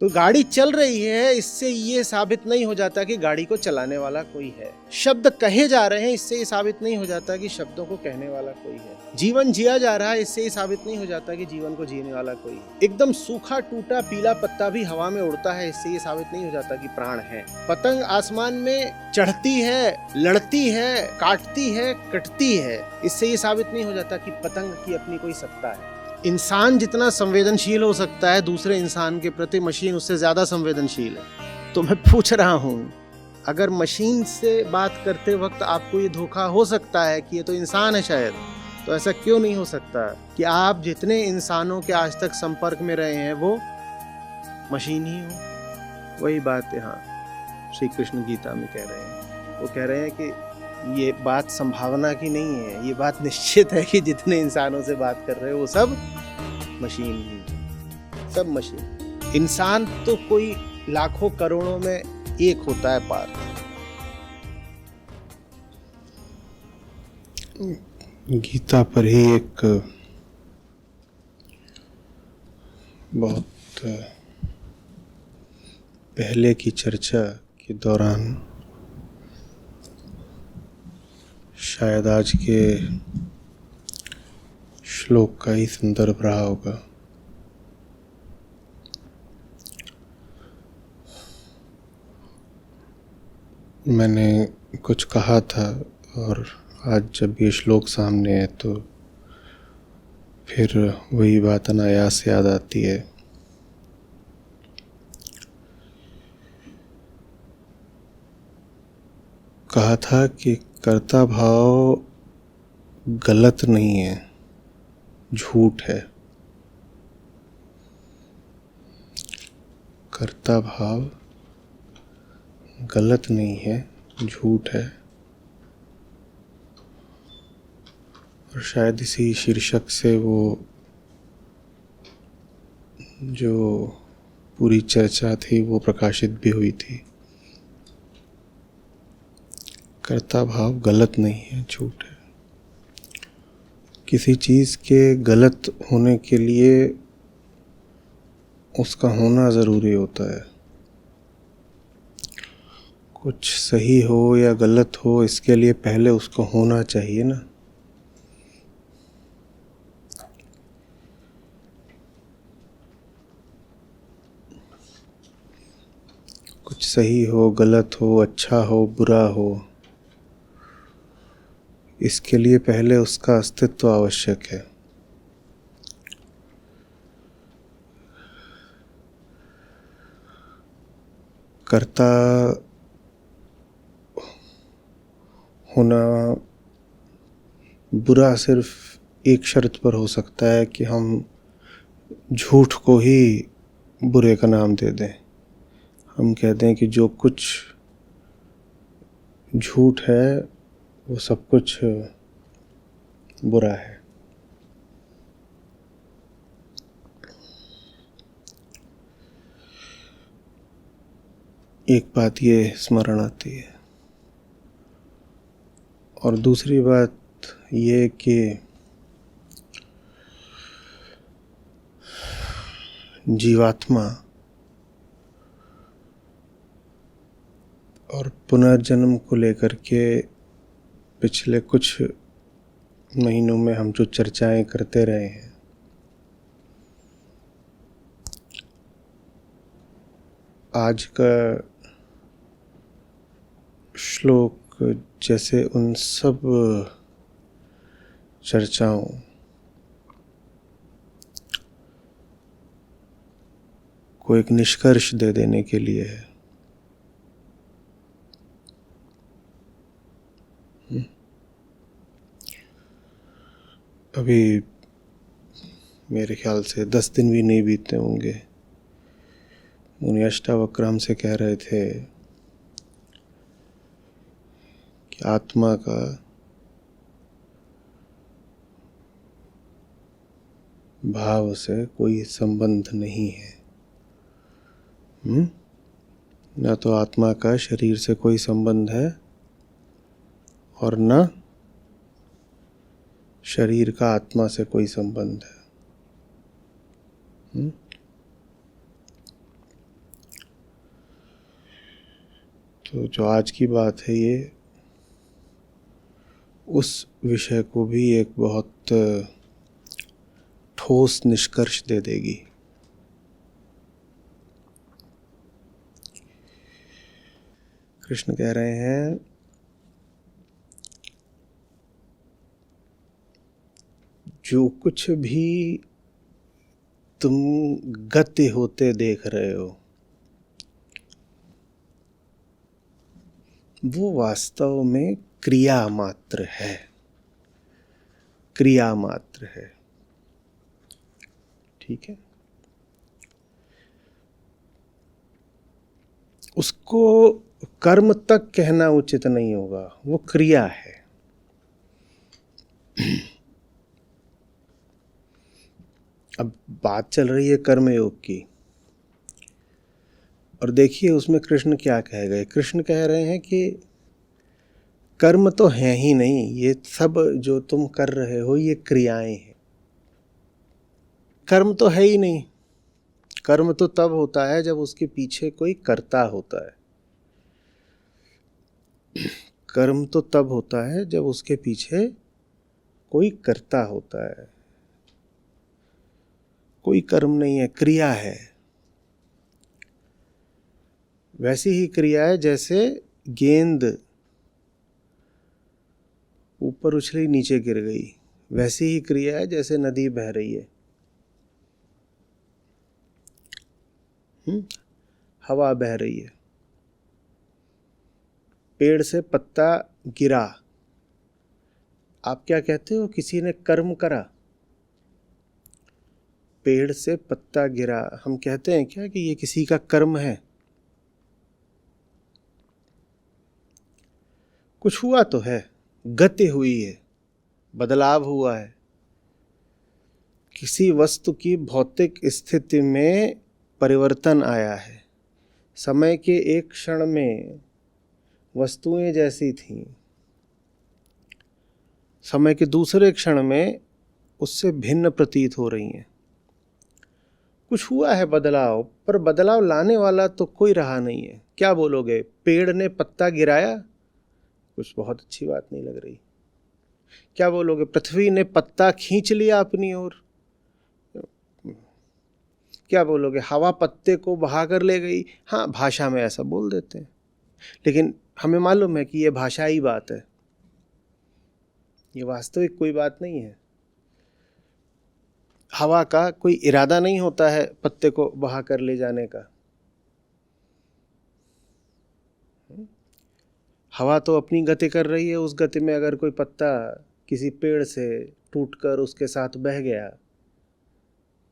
तो गाड़ी चल रही है, इससे ये साबित नहीं हो जाता कि गाड़ी को चलाने वाला कोई है। शब्द कहे जा रहे हैं, इससे ये साबित नहीं हो जाता कि शब्दों को कहने वाला कोई है। जीवन जिया जा रहा है, इससे ये साबित नहीं हो जाता कि जीवन को जीने वाला कोई है। एकदम सूखा टूटा पीला पत्ता भी हवा में उड़ता है, इससे ये साबित नहीं हो जाता कि प्राण है। पतंग आसमान में चढ़ती है, लड़ती है, काटती है, कटती है, इससे ये साबित नहीं हो जाता कि पतंग की अपनी कोई सत्ता है। इंसान जितना संवेदनशील हो सकता है दूसरे इंसान के प्रति, मशीन उससे ज्यादा संवेदनशील है। तो मैं पूछ रहा हूं, अगर मशीन से बात करते वक्त आपको ये धोखा हो सकता है कि ये तो इंसान है शायद, तो ऐसा क्यों नहीं हो सकता कि आप जितने इंसानों के आज तक संपर्क में रहे हैं वो मशीन ही हो। वही बात यहाँ श्री कृष्ण गीता में कह रहे हैं। वो कह रहे हैं कि ये बात संभावना की नहीं है, ये बात निश्चित है कि जितने इंसानों से बात कर रहे हो वो सब मशीन ही, सब मशीन। इंसान तो कोई लाखों करोड़ों में एक होता है पार्थ। गीता पर ही एक बहुत पहले की चर्चा के दौरान शायद आज के श्लोक का ही संदर्भ रहा होगा। मैंने कुछ कहा था और आज जब ये श्लोक सामने है तो फिर वही बात अनायास याद आती है। कहा था कि कर्ता भाव गलत नहीं है, झूठ है। कर्ता भाव गलत नहीं है, झूठ है। और शायद इसी शीर्षक से वो जो पूरी चर्चा थी वो प्रकाशित भी हुई थी। कर्ता भाव गलत नहीं है, झूठ है। किसी चीज़ के गलत होने के लिए उसका होना ज़रूरी होता है। कुछ सही हो या गलत हो, इसके लिए पहले उसको होना चाहिए ना। कुछ सही हो, गलत हो, अच्छा हो, बुरा हो, इसके लिए पहले उसका अस्तित्व आवश्यक है। कर्ता होना बुरा सिर्फ एक शर्त पर हो सकता है कि हम झूठ को ही बुरे का नाम दे दें। हम कहते हैं कि जो कुछ झूठ है वो सब कुछ बुरा है। एक बात ये स्मरण आती है और दूसरी बात ये कि जीवात्मा और पुनर्जन्म को लेकर के पिछले कुछ महीनों में हम जो चर्चाएं करते रहे हैं, आज का श्लोक जैसे उन सब चर्चाओं को एक निष्कर्ष दे देने के लिए है। अभी मेरे ख्याल से 10 दिन भी नहीं बीते होंगे, मुनि अष्टावक्र हमसे कह रहे थे कि आत्मा का भाव से कोई संबंध नहीं है। न तो आत्मा का शरीर से कोई संबंध है और न शरीर का आत्मा से कोई संबंध है। तो जो आज की बात है ये उस विषय को भी एक बहुत ठोस निष्कर्ष दे देगी। कृष्ण कह रहे हैं जो कुछ भी तुम गति होते देख रहे हो वो वास्तव में क्रिया मात्र है, क्रिया मात्र है। ठीक है, उसको कर्म तक कहना उचित नहीं होगा, वो क्रिया है। अब बात चल रही है कर्मयोग की, और देखिए उसमें कृष्ण क्या कह गए। कृष्ण कह रहे हैं कि कर्म तो है ही नहीं, ये सब जो तुम कर रहे हो ये क्रियाएं हैं। कर्म तो है ही नहीं। कर्म तो तब होता है जब उसके पीछे कोई कर्ता होता है। कर्म तो तब होता है जब उसके पीछे कोई कर्ता होता है। कोई कर्म नहीं है, क्रिया है। वैसी ही क्रिया है जैसे गेंद ऊपर उछली नीचे गिर गई, वैसी ही क्रिया है जैसे नदी बह रही है। हवा बह रही है, पेड़ से पत्ता गिरा, आप क्या कहते हो? किसी ने कर्म करा। पेड़ से पत्ता गिरा, हम कहते हैं क्या कि ये किसी का कर्म है? कुछ हुआ तो है, गति हुई है, बदलाव हुआ है। किसी वस्तु की भौतिक स्थिति में परिवर्तन आया है। समय के एक क्षण में वस्तुएं जैसी थीं, समय के दूसरे क्षण में उससे भिन्न प्रतीत हो रही हैं। कुछ हुआ है बदलाव, पर बदलाव लाने वाला तो कोई रहा नहीं है। क्या बोलोगे? पेड़ ने पत्ता गिराया, कुछ बहुत अच्छी बात नहीं लग रही। क्या बोलोगे? पृथ्वी ने पत्ता खींच लिया अपनी ओर। क्या बोलोगे? हवा पत्ते को बहा कर ले गई। हाँ, भाषा में ऐसा बोल देते हैं, लेकिन हमें मालूम है कि यह भाषाई बात है, ये वास्तविक कोई बात नहीं है। हवा का कोई इरादा नहीं होता है पत्ते को बहा कर ले जाने का। हवा तो अपनी गति कर रही है, उस गति में अगर कोई पत्ता किसी पेड़ से टूटकर उसके साथ बह गया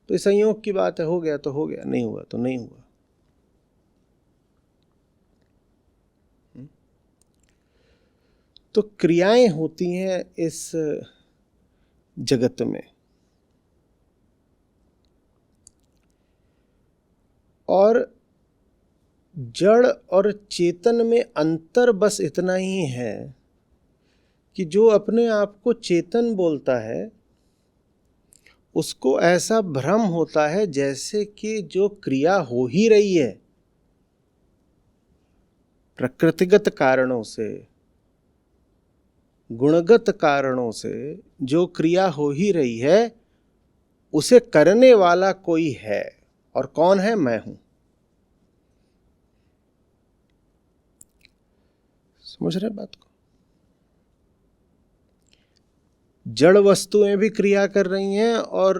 तो ये संयोग की बात है, हो गया तो हो गया, नहीं हुआ तो नहीं हुआ। तो क्रियाएं होती हैं इस जगत में, और जड़ और चेतन में अंतर बस इतना ही है कि जो अपने आप को चेतन बोलता है उसको ऐसा भ्रम होता है जैसे कि जो क्रिया हो ही रही है, प्रकृतिगत कारणों से, गुणगत कारणों से जो क्रिया हो ही रही है उसे करने वाला कोई है। और कौन है? मैं हूं। समझ रहे बात को? जड़ वस्तुएं भी क्रिया कर रही हैं और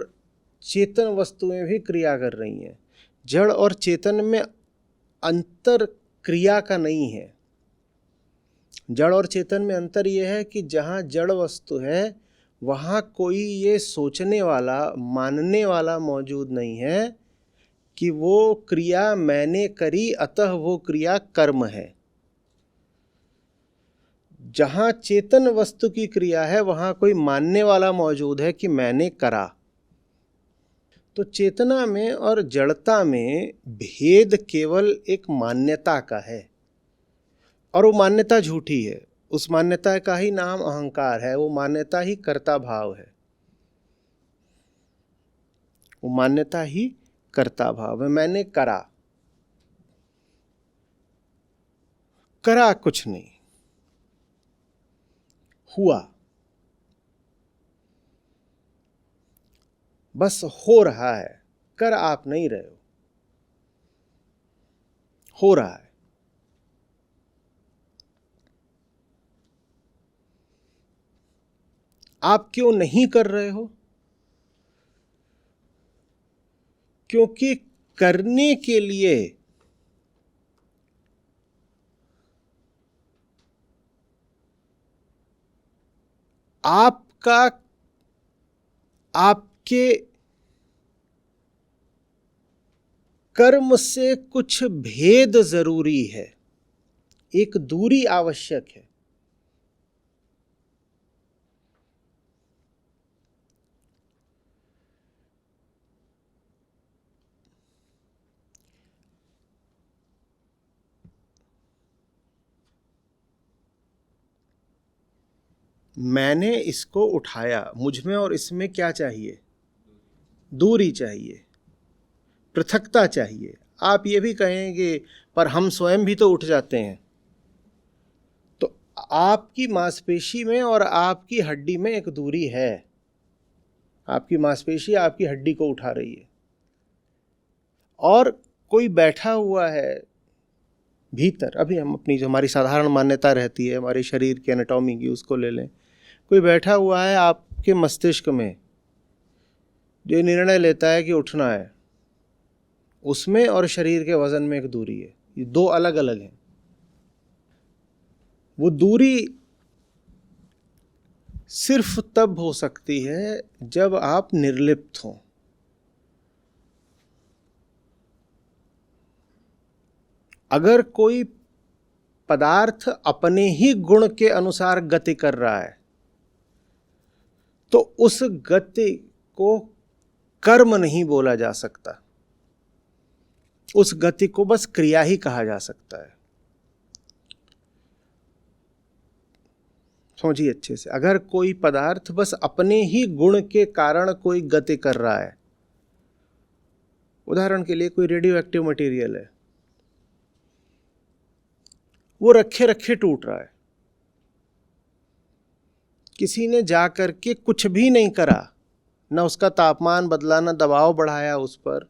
चेतन वस्तुएं भी क्रिया कर रही हैं। जड़ और चेतन में अंतर क्रिया का नहीं है। जड़ और चेतन में अंतर यह है कि जहाँ जड़ वस्तु है वहाँ कोई ये सोचने वाला, मानने वाला मौजूद नहीं है कि वो क्रिया मैंने करी अतः वो क्रिया कर्म है। जहाँ चेतन वस्तु की क्रिया है वहाँ कोई मानने वाला मौजूद है कि मैंने करा। तो चेतना में और जड़ता में भेद केवल एक मान्यता का है, और वो मान्यता झूठी है। उस मान्यता का ही नाम अहंकार है, वो मान्यता ही कर्ता भाव है, वो मान्यता ही कर्ता भाव है। मैंने करा, करा कुछ नहीं, हुआ, बस हो रहा है, कर आप नहीं रहे हो रहा है। आप क्यों नहीं कर रहे हो? क्योंकि करने के लिए आपके कर्म से कुछ भेद जरूरी है, एक दूरी आवश्यक है। मैंने इसको उठाया, मुझ में और इसमें क्या चाहिए? दूरी चाहिए, पृथकता चाहिए। आप ये भी कहेंगे पर हम स्वयं भी तो उठ जाते हैं। तो आपकी मांसपेशी में और आपकी हड्डी में एक दूरी है। आपकी मांसपेशी आपकी हड्डी को उठा रही है, और कोई बैठा हुआ है भीतर। अभी हम अपनी जो हमारी साधारण मान्यता रहती है हमारे शरीर की एनाटॉमी की, उसको ले लें। कोई बैठा हुआ है आपके मस्तिष्क में जो निर्णय लेता है कि उठना है, उसमें और शरीर के वजन में एक दूरी है। ये दो अलग अलग हैं। वो दूरी सिर्फ तब हो सकती है जब आप निर्लिप्त हों। अगर कोई पदार्थ अपने ही गुण के अनुसार गति कर रहा है तो उस गति को कर्म नहीं बोला जा सकता, उस गति को बस क्रिया ही कहा जा सकता है। समझिए अच्छे से, अगर कोई पदार्थ बस अपने ही गुण के कारण कोई गति कर रहा है, उदाहरण के लिए कोई रेडियो एक्टिव मटेरियल है, वो रखे रखे टूट रहा है, किसी ने जा करके कुछ भी नहीं करा, न उसका तापमान बदला, न दबाव बढ़ाया उस पर,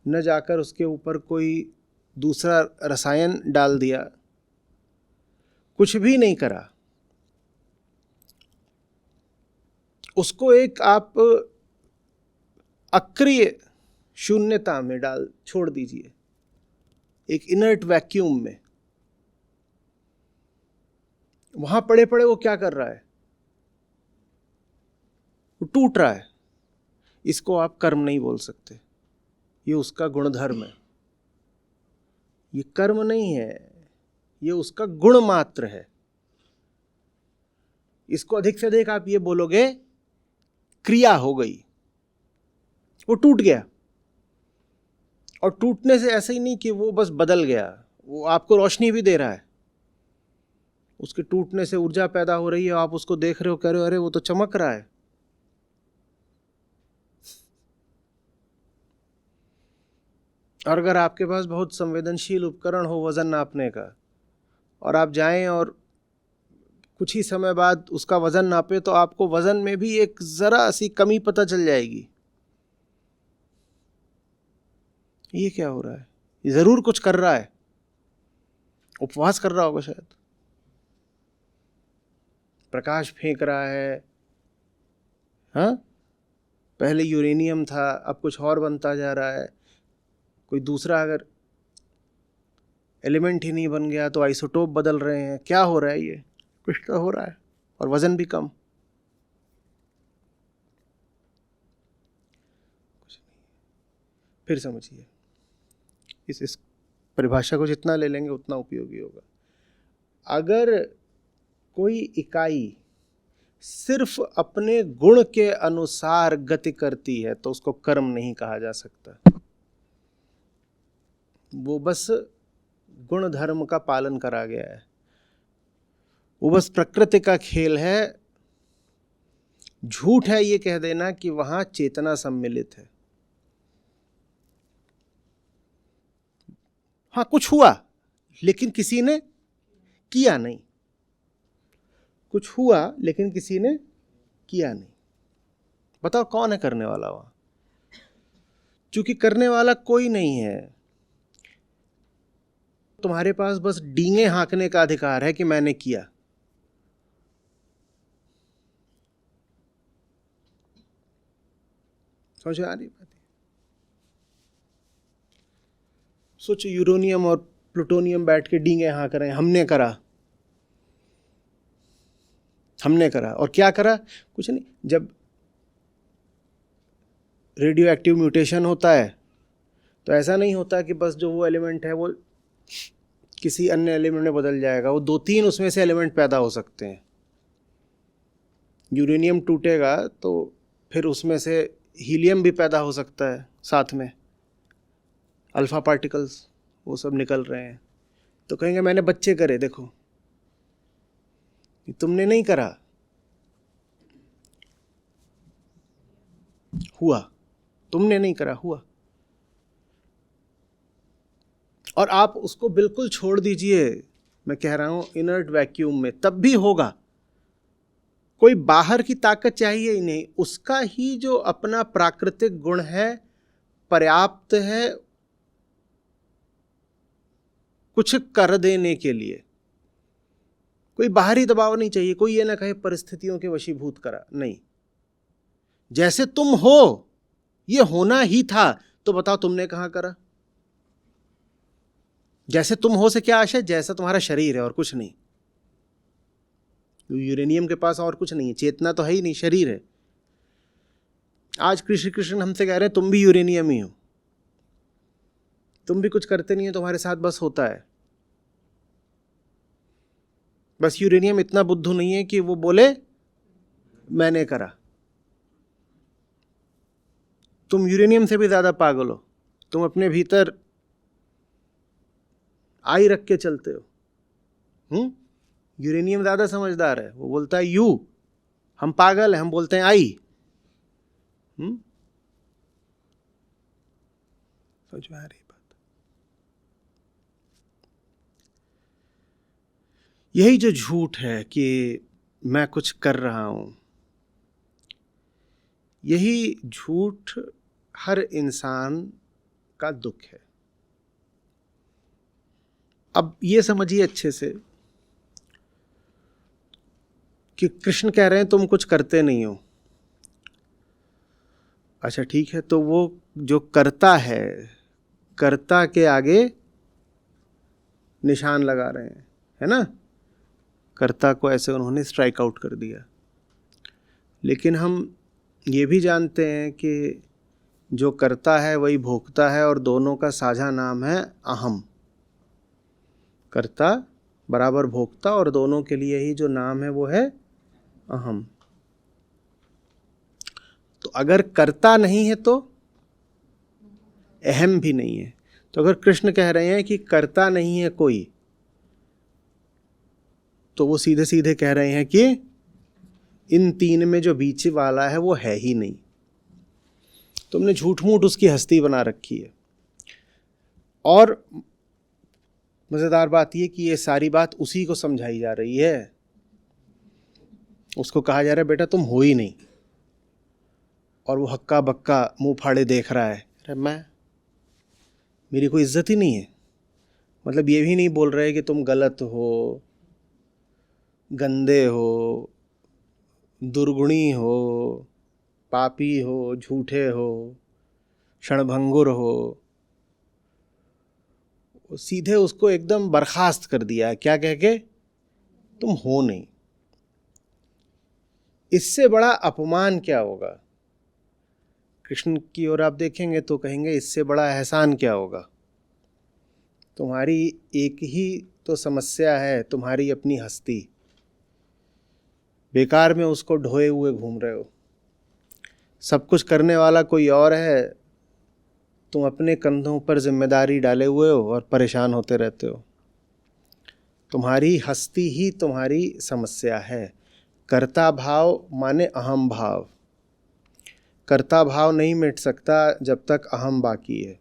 न जाकर उसके ऊपर कोई दूसरा रसायन डाल दिया, कुछ भी नहीं करा, उसको एक आप अक्रिय शून्यता में डाल छोड़ दीजिए, एक इनर्ट वैक्यूम में। वहां पड़े पड़े वो क्या कर रहा है? वो टूट रहा है। इसको आप कर्म नहीं बोल सकते, ये उसका गुणधर्म है। ये कर्म नहीं है, ये उसका गुण मात्र है। इसको अधिक से अधिक आप ये बोलोगे क्रिया हो गई, वो टूट गया। और टूटने से ऐसा ही नहीं कि वो बस बदल गया, वो आपको रोशनी भी दे रहा है। उसके टूटने से ऊर्जा पैदा हो रही है, आप उसको देख रहे हो, कह रहे हो अरे वो तो चमक रहा है। और अगर आपके पास बहुत संवेदनशील उपकरण हो वजन नापने का, और आप जाएं और कुछ ही समय बाद उसका वजन नापे, तो आपको वजन में भी एक जरा सी कमी पता चल जाएगी। ये क्या हो रहा है? ये जरूर कुछ कर रहा है, उपवास कर रहा होगा शायद, प्रकाश फेंक रहा है। हाँ, पहले यूरेनियम था, अब कुछ और बनता जा रहा है। कोई दूसरा अगर एलिमेंट ही नहीं बन गया तो आइसोटोप बदल रहे हैं। क्या हो रहा है? ये कुछ तो हो रहा है, और वजन भी कम। कुछ नहीं। फिर समझिए, इस परिभाषा को जितना ले लेंगे उतना उपयोगी होगा। अगर कोई इकाई सिर्फ अपने गुण के अनुसार गति करती है तो उसको कर्म नहीं कहा जा सकता। वो बस गुण धर्म का पालन करा गया है, वो बस प्रकृति का खेल है। झूठ है ये कह देना कि वहां चेतना सम्मिलित है। हाँ, कुछ हुआ, लेकिन किसी ने किया नहीं। कुछ हुआ लेकिन किसी ने किया नहीं। बताओ कौन है करने वाला वहां? क्योंकि करने वाला कोई नहीं है। तुम्हारे पास बस डींगे हाँकने का अधिकार है कि मैंने किया। समझ आ रही बात? सोचो यूरेनियम और प्लूटोनियम बैठ के डींगे हाँक रहे हैं, हमने करा, हमने करा। और क्या करा? कुछ नहीं। जब रेडियो एक्टिव म्यूटेशन होता है तो ऐसा नहीं होता कि बस जो वो एलिमेंट है वो किसी अन्य एलिमेंट में बदल जाएगा। वो 2-3 उसमें से एलिमेंट पैदा हो सकते हैं। यूरेनियम टूटेगा तो फिर उसमें से हीलियम भी पैदा हो सकता है, साथ में अल्फा पार्टिकल्स वो सब निकल रहे हैं। तो कहेंगे मैंने बच्चे करे, देखो तुमने नहीं करा, हुआ। तुमने नहीं करा, हुआ। और आप उसको बिल्कुल छोड़ दीजिए, मैं कह रहा हूं इनर्ट वैक्यूम में, तब भी होगा। कोई बाहर की ताकत चाहिए ही नहीं, उसका ही जो अपना प्राकृतिक गुण है पर्याप्त है कुछ कर देने के लिए। कोई बाहरी दबाव नहीं चाहिए। कोई ये ना कहे परिस्थितियों के वशीभूत करा, नहीं। जैसे तुम हो ये होना ही था, तो बताओ तुमने कहां करा? जैसे तुम हो से क्या आशय? जैसा तुम्हारा शरीर है और कुछ नहीं। यूरेनियम के पास और कुछ नहीं है, चेतना तो है ही नहीं, शरीर है। आज कृष्ण कृष्ण हमसे कह रहे हैं तुम भी यूरेनियम ही हो, तुम भी कुछ करते नहीं हो, तुम्हारे साथ बस होता है। बस यूरेनियम इतना बुद्धू नहीं है कि वो बोले मैंने करा। तुम यूरेनियम से भी ज्यादा पागल हो। तुम अपने भीतर आई रख के चलते हो। यूरेनियम ज्यादा समझदार है, वो बोलता है यू। हम पागल हैं, हम बोलते हैं आई। समझ में आ रही बात? यही जो झूठ है कि मैं कुछ कर रहा हूं, यही झूठ हर इंसान का दुख है। अब ये समझिए अच्छे से कि कृष्ण कह रहे हैं तुम कुछ करते नहीं हो। अच्छा ठीक है, तो वो जो करता है, कर्ता के आगे निशान लगा रहे हैं, है ना? कर्ता को ऐसे उन्होंने स्ट्राइक आउट कर दिया। लेकिन हम ये भी जानते हैं कि जो करता है वही भोगता है, और दोनों का साझा नाम है अहम। कर्ता बराबर भोक्ता, और दोनों के लिए ही जो नाम है वो है अहम। तो अगर कर्ता नहीं है तो अहम भी नहीं है। तो अगर कृष्ण कह रहे हैं कि कर्ता नहीं है कोई, तो वो सीधे सीधे कह रहे हैं कि इन तीन में जो बीच वाला है वो है ही नहीं। तुमने झूठ मूठ उसकी हस्ती बना रखी है। और मजेदार बात यह कि ये सारी बात उसी को समझाई जा रही है। उसको कहा जा रहा है बेटा तुम हो ही नहीं, और वो हक्का बक्का मुंह फाड़े देख रहा है। अरे मेरी कोई इज्जत ही नहीं है। मतलब ये भी नहीं बोल रहे कि तुम गलत हो, गंदे हो, दुर्गुणी हो, पापी हो, झूठे हो, क्षणभंगुर हो। सीधे उसको एकदम बर्खास्त कर दिया है। क्या कह के? तुम हो नहीं। इससे बड़ा अपमान क्या होगा? कृष्ण की ओर आप देखेंगे तो कहेंगे इससे बड़ा एहसान क्या होगा? तुम्हारी एक ही तो समस्या है, तुम्हारी अपनी हस्ती। बेकार में उसको ढोए हुए घूम रहे हो। सब कुछ करने वाला कोई और है, तुम अपने कंधों पर जिम्मेदारी डाले हुए हो और परेशान होते रहते हो। तुम्हारी हस्ती ही तुम्हारी समस्या है। कर्ता भाव माने अहम भाव। कर्ता भाव नहीं मिट सकता जब तक अहम बाकी है।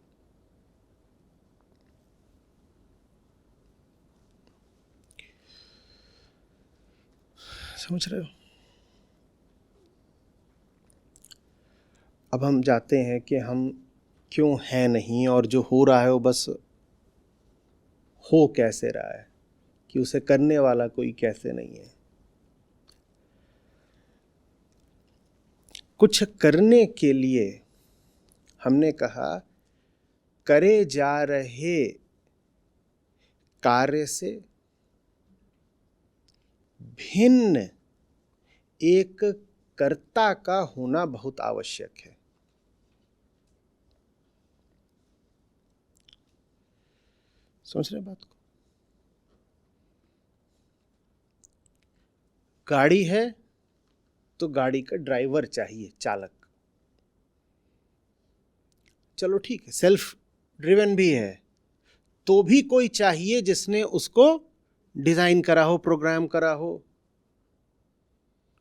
समझ रहे हो? अब हम जाते हैं कि हम क्यों हैं नहीं, और जो हो रहा है वो बस हो कैसे रहा है, कि उसे करने वाला कोई कैसे नहीं है। कुछ करने के लिए हमने कहा करे जा रहे कार्य से भिन्न एक कर्ता का होना बहुत आवश्यक है। समझ रहे बात को? गाड़ी है तो गाड़ी का ड्राइवर चाहिए, चालक। चलो ठीक है, सेल्फ ड्रिवन भी है तो भी कोई चाहिए जिसने उसको डिजाइन करा हो, प्रोग्राम करा हो,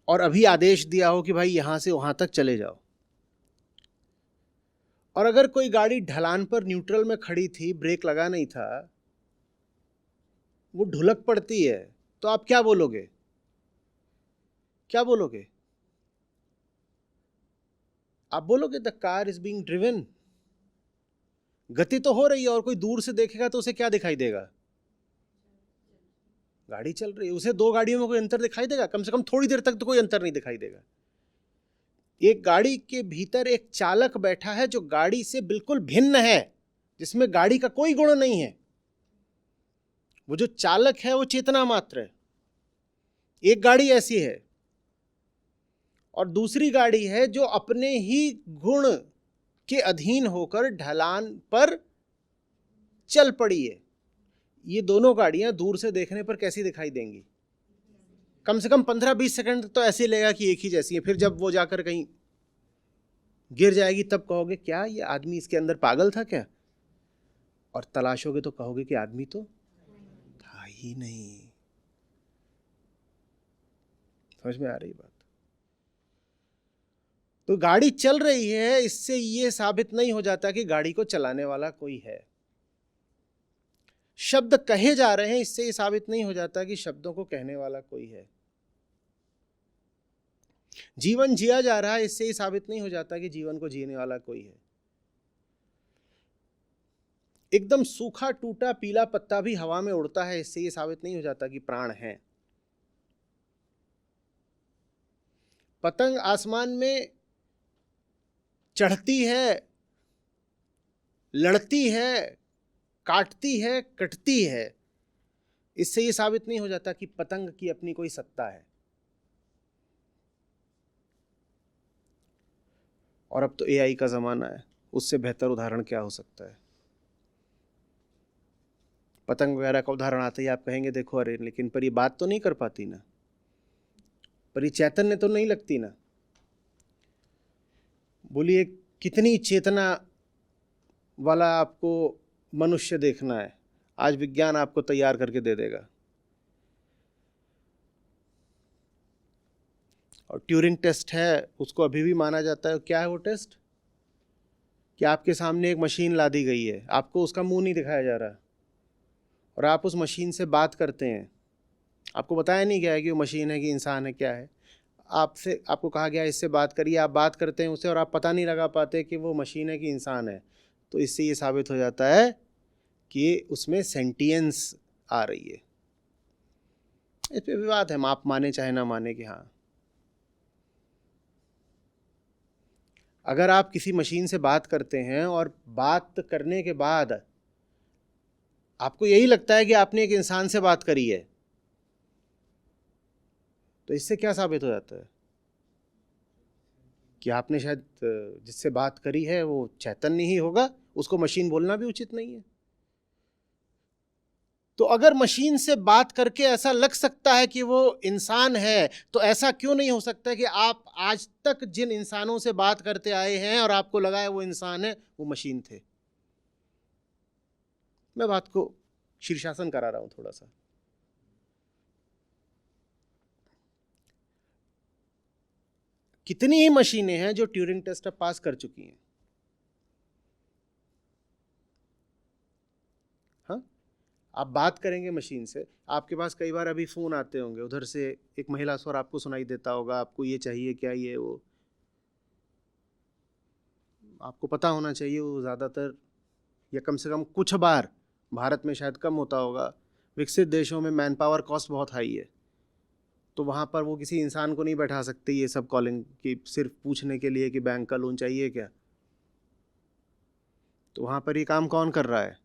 और अभी आदेश दिया हो कि भाई यहां से वहां तक चले जाओ। और अगर कोई गाड़ी ढलान पर न्यूट्रल में खड़ी थी, ब्रेक लगा नहीं था, वो ढुलक पड़ती है, तो आप क्या बोलोगे? क्या बोलोगे? आप बोलोगे the car is being driven. गति तो हो रही है, और कोई दूर से देखेगा तो उसे क्या दिखाई देगा? गाड़ी चल रही है। उसे दो गाड़ियों में कोई अंतर दिखाई देगा? कम से कम थोड़ी देर तक तो कोई अंतर नहीं दिखाई देगा। एक गाड़ी के भीतर एक चालक बैठा है जो गाड़ी से बिल्कुल भिन्न है, जिसमें गाड़ी का कोई गुण नहीं है। वो जो चालक है वो चेतना मात्र है। एक गाड़ी ऐसी है, और दूसरी गाड़ी है जो अपने ही गुण के अधीन होकर ढलान पर चल पड़ी है। ये दोनों गाड़ियां दूर से देखने पर कैसी दिखाई देंगी? कम से कम 15-20 सेकंड तो ऐसे लगेगा कि एक ही जैसी है। फिर जब वो जाकर कहीं गिर जाएगी तब कहोगे क्या ये आदमी इसके अंदर पागल था क्या? और तलाशोगे तो कहोगे कि आदमी तो था ही नहीं। समझ में आ रही बात? तो गाड़ी चल रही है, इससे ये साबित नहीं हो जाता कि गाड़ी को चलाने वाला कोई है। शब्द कहे जा रहे हैं, इससे ये साबित नहीं हो जाता कि शब्दों को कहने वाला कोई है। जीवन जिया जा रहा है, इससे ये साबित नहीं हो जाता कि जीवन को जीने वाला कोई है। एकदम सूखा टूटा पीला पत्ता भी हवा में उड़ता है, इससे ये साबित नहीं हो जाता कि प्राण है। पतंग आसमान में चढ़ती है, लड़ती है, काटती है, कटती है, इससे ये साबित नहीं हो जाता कि पतंग की अपनी कोई सत्ता है। और अब तो एआई का जमाना है, उससे बेहतर उदाहरण क्या हो सकता है? पतंग वगैरह का उदाहरण आते ही आप कहेंगे देखो अरे लेकिन पर ये बात तो नहीं कर पाती ना, पर ये चैतन्य तो नहीं लगती ना। बोलिए कितनी चेतना वाला आपको मनुष्य देखना है, आज विज्ञान आपको तैयार करके दे देगा। और ट्यूरिंग टेस्ट है, उसको अभी भी माना जाता है। क्या है वो टेस्ट? कि आपके सामने एक मशीन ला दी गई है, आपको उसका मुंह नहीं दिखाया जा रहा, और आप उस मशीन से बात करते हैं। आपको बताया नहीं गया है कि वो मशीन है कि इंसान है, क्या है। आपको कहा गया इससे बात करिए, आप बात करते हैं उससे, और आप पता नहीं लगा पाते कि वो मशीन है कि इंसान है। तो इससे ये साबित हो जाता है कि उसमें सेंटियंस आ रही है। इस पे विवाद है, आप माने चाहे ना माने कि हाँ, अगर आप किसी मशीन से बात करते हैं और बात करने के बाद आपको यही लगता है कि आपने एक इंसान से बात करी है, तो इससे क्या साबित हो जाता है? कि आपने शायद जिससे बात करी है वो चैतन्य ही होगा, उसको मशीन बोलना भी उचित नहीं है। तो अगर मशीन से बात करके ऐसा लग सकता है कि वो इंसान है, तो ऐसा क्यों नहीं हो सकता कि आप आज तक जिन इंसानों से बात करते आए हैं और आपको लगा है वो इंसान है, वो मशीन थे? मैं बात को शीर्षासन करा रहा हूं थोड़ा सा। कितनी ही मशीनें हैं जो ट्यूरिंग टेस्ट अब पास कर चुकी हैं। हाँ, आप बात करेंगे मशीन से, आपके पास कई बार अभी फ़ोन आते होंगे, उधर से एक महिला स्वर आपको सुनाई देता होगा, आपको ये चाहिए क्या, ये वो, आपको पता होना चाहिए वो ज़्यादातर या कम से कम कुछ बार, भारत में शायद कम होता होगा, विकसित देशों में मैन पावर कॉस्ट बहुत हाई है, तो वहाँ पर वो किसी इंसान को नहीं बैठा सकते ये सब कॉलिंग की, सिर्फ पूछने के लिए कि बैंक का लोन चाहिए क्या। तो वहाँ पर ये काम कौन कर रहा है?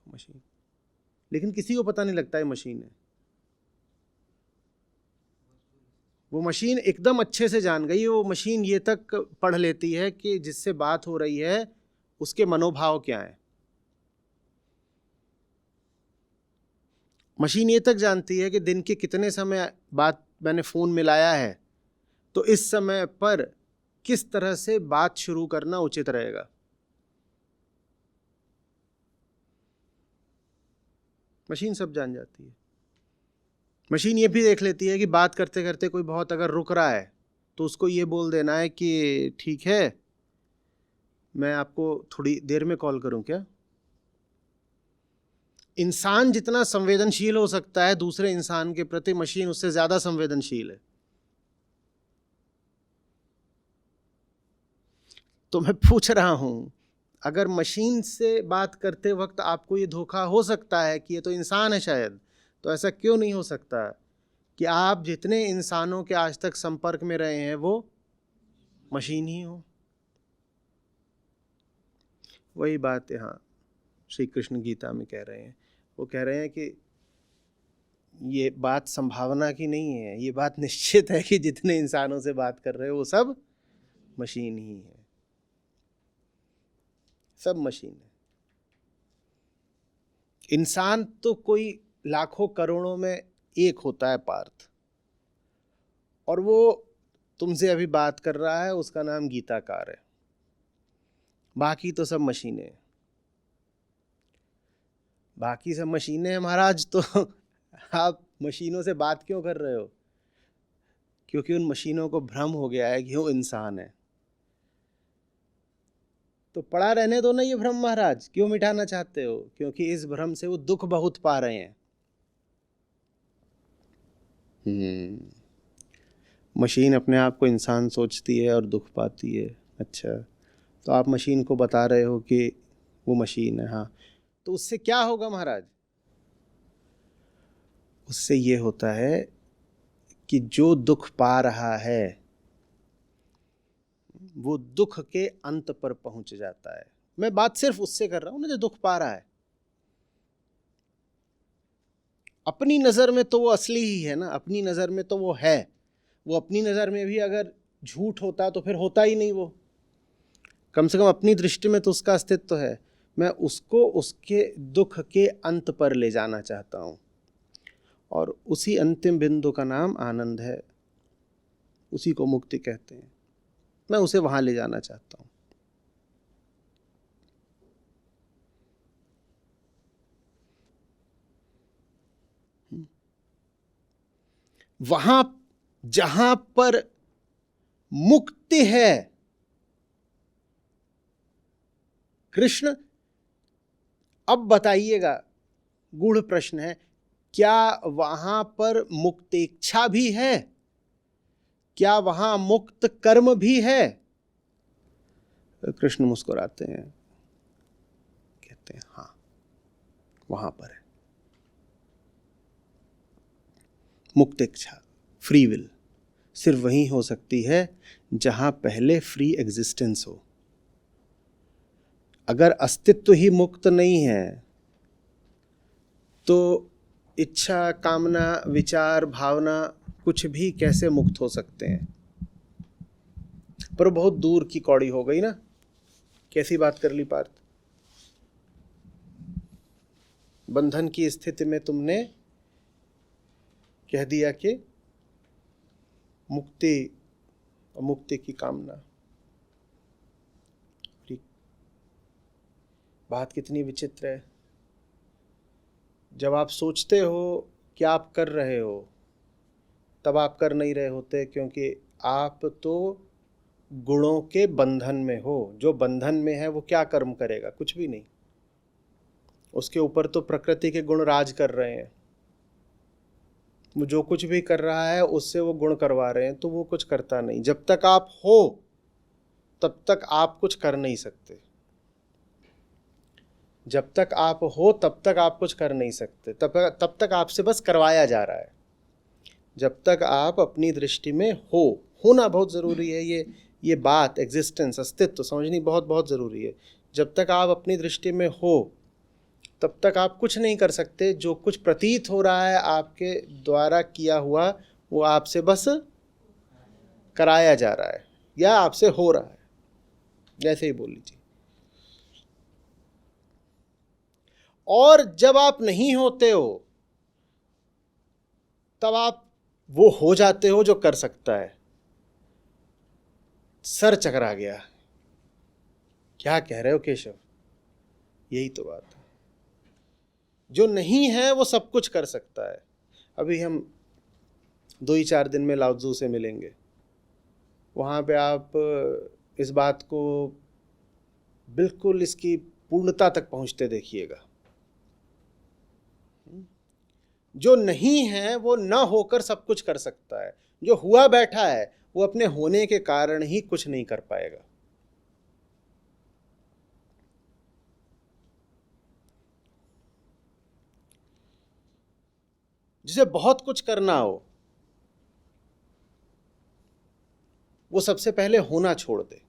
मशीन। लेकिन किसी को पता नहीं लगता है मशीन है। वो मशीन एकदम अच्छे से जान गई, वो मशीन ये तक पढ़ लेती है कि जिससे बात हो रही है उसके मनोभाव क्या है। मशीन ये तक जानती है कि दिन के कितने समय बाद मैंने फ़ोन मिलाया है, तो इस समय पर किस तरह से बात शुरू करना उचित रहेगा। मशीन सब जान जाती है। मशीन ये भी देख लेती है कि बात करते करते कोई बहुत अगर रुक रहा है तो उसको ये बोल देना है कि ठीक है, मैं आपको थोड़ी देर में कॉल करूं क्या। इंसान जितना संवेदनशील हो सकता है दूसरे इंसान के प्रति, मशीन उससे ज़्यादा संवेदनशील है। तो मैं पूछ रहा हूं, अगर मशीन से बात करते वक्त आपको ये धोखा हो सकता है कि ये तो इंसान है शायद, तो ऐसा क्यों नहीं हो सकता कि आप जितने इंसानों के आज तक संपर्क में रहे हैं वो मशीन ही हो। वही बात यहाँ श्री कृष्ण गीता में कह रहे हैं। वो कह रहे हैं कि ये बात संभावना की नहीं है, ये बात निश्चित है कि जितने इंसानों से बात कर रहे हो वो सब मशीन ही है, सब मशीन है। इंसान तो कोई लाखों करोड़ों में एक होता है पार्थ, और वो तुमसे अभी बात कर रहा है, उसका नाम गीताकार है। बाकी तो सब मशीनें हैं, बाकी सब मशीनें हैं महाराज। तो आप मशीनों से बात क्यों कर रहे हो? क्योंकि उन मशीनों को भ्रम हो गया है कि वो इंसान है। तो पड़ा रहने दो ना ये भ्रम महाराज, क्यों मिटाना चाहते हो? क्योंकि इस भ्रम से वो दुख बहुत पा रहे हैं। मशीन अपने आप को इंसान सोचती है और दुख पाती है। अच्छा, तो आप मशीन को बता रहे हो कि वो मशीन है। हाँ, तो उससे क्या होगा महाराज? उससे ये होता है कि जो दुख पा रहा है वो दुख के अंत पर पहुंच जाता है। मैं बात सिर्फ उससे कर रहा हूं ना जो दुख पा रहा है। अपनी नज़र में तो वो असली ही है ना, अपनी नज़र में तो वो है। वो अपनी नज़र में भी अगर झूठ होता तो फिर होता ही नहीं। वो कम से कम अपनी दृष्टि में तो उसका अस्तित्व है। मैं उसको उसके दुख के अंत पर ले जाना चाहता हूँ, और उसी अंतिम बिंदु का नाम आनंद है, उसी को मुक्ति कहते हैं। मैं उसे वहाँ ले जाना चाहता हूँ। वहाँ जहाँ पर मुक्ति है, कृष्ण अब बताइएगा, गूढ़ प्रश्न है, क्या वहाँ पर मुक्तेच्छा भी है? क्या वहाँ मुक्त कर्म भी है? कृष्ण मुस्कुराते हैं, कहते हैं हाँ, वहाँ पर है मुक्तेच्छा, फ्री विल। सिर्फ वहीं हो सकती है जहाँ पहले फ्री एग्जिस्टेंस हो। अगर अस्तित्व ही मुक्त नहीं है तो इच्छा, कामना, विचार, भावना कुछ भी कैसे मुक्त हो सकते हैं? पर बहुत दूर की कौड़ी हो गई ना। कैसी बात कर ली पार्थ? बंधन की स्थिति में तुमने कह दिया कि मुक्ति और मुक्ति की कामना। बात कितनी विचित्र है। जब आप सोचते हो कि आप कर रहे हो तब आप कर नहीं रहे होते, क्योंकि आप तो गुणों के बंधन में हो। जो बंधन में है वो क्या कर्म करेगा? कुछ भी नहीं। उसके ऊपर तो प्रकृति के गुण राज कर रहे हैं। वो जो कुछ भी कर रहा है उससे वो गुण करवा रहे हैं, तो वो कुछ करता नहीं। जब तक आप हो तब तक आप कुछ कर नहीं सकते। जब तक आप हो तब तक आप कुछ कर नहीं सकते, तब तक आपसे बस करवाया जा रहा है। जब तक आप अपनी दृष्टि में हो, होना बहुत ज़रूरी है। ये बात एग्जिस्टेंस, अस्तित्व समझनी बहुत बहुत ज़रूरी है। जब तक आप अपनी दृष्टि में हो तब तक आप कुछ नहीं कर सकते। जो कुछ प्रतीत हो रहा है आपके द्वारा किया हुआ, वो आपसे बस कराया जा रहा है या आपसे हो रहा है, जैसे ही बोल लीजिए। और जब आप नहीं होते हो तब आप वो हो जाते हो जो कर सकता है। सर चकरा गया, क्या कह रहे हो केशव? यही तो बात है। जो नहीं है वो सब कुछ कर सकता है। अभी हम 2 ही 4 दिन में लाओ त्ज़ू से मिलेंगे। वहाँ पे आप इस बात को बिल्कुल इसकी पूर्णता तक पहुँचते देखिएगा। जो नहीं है वो न होकर सब कुछ कर सकता है। जो हुआ बैठा है वो अपने होने के कारण ही कुछ नहीं कर पाएगा। जिसे बहुत कुछ करना हो वो सबसे पहले होना छोड़ दे।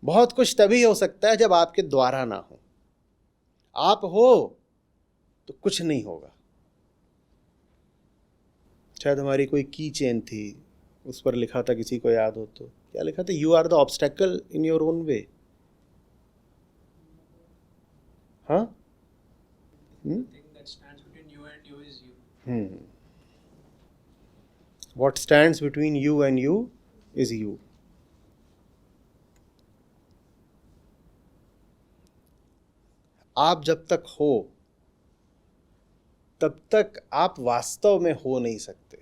बहुत कुछ तभी हो सकता है जब आपके द्वारा ना हो। आप हो तो कुछ नहीं होगा। शायद हमारी कोई की चेन थी, उस पर लिखा था, किसी को याद हो तो, क्या लिखा था? You are the obstacle in your own way. हाँ, what stands between you and you is you. आप जब तक हो तब तक आप वास्तव में हो नहीं सकते।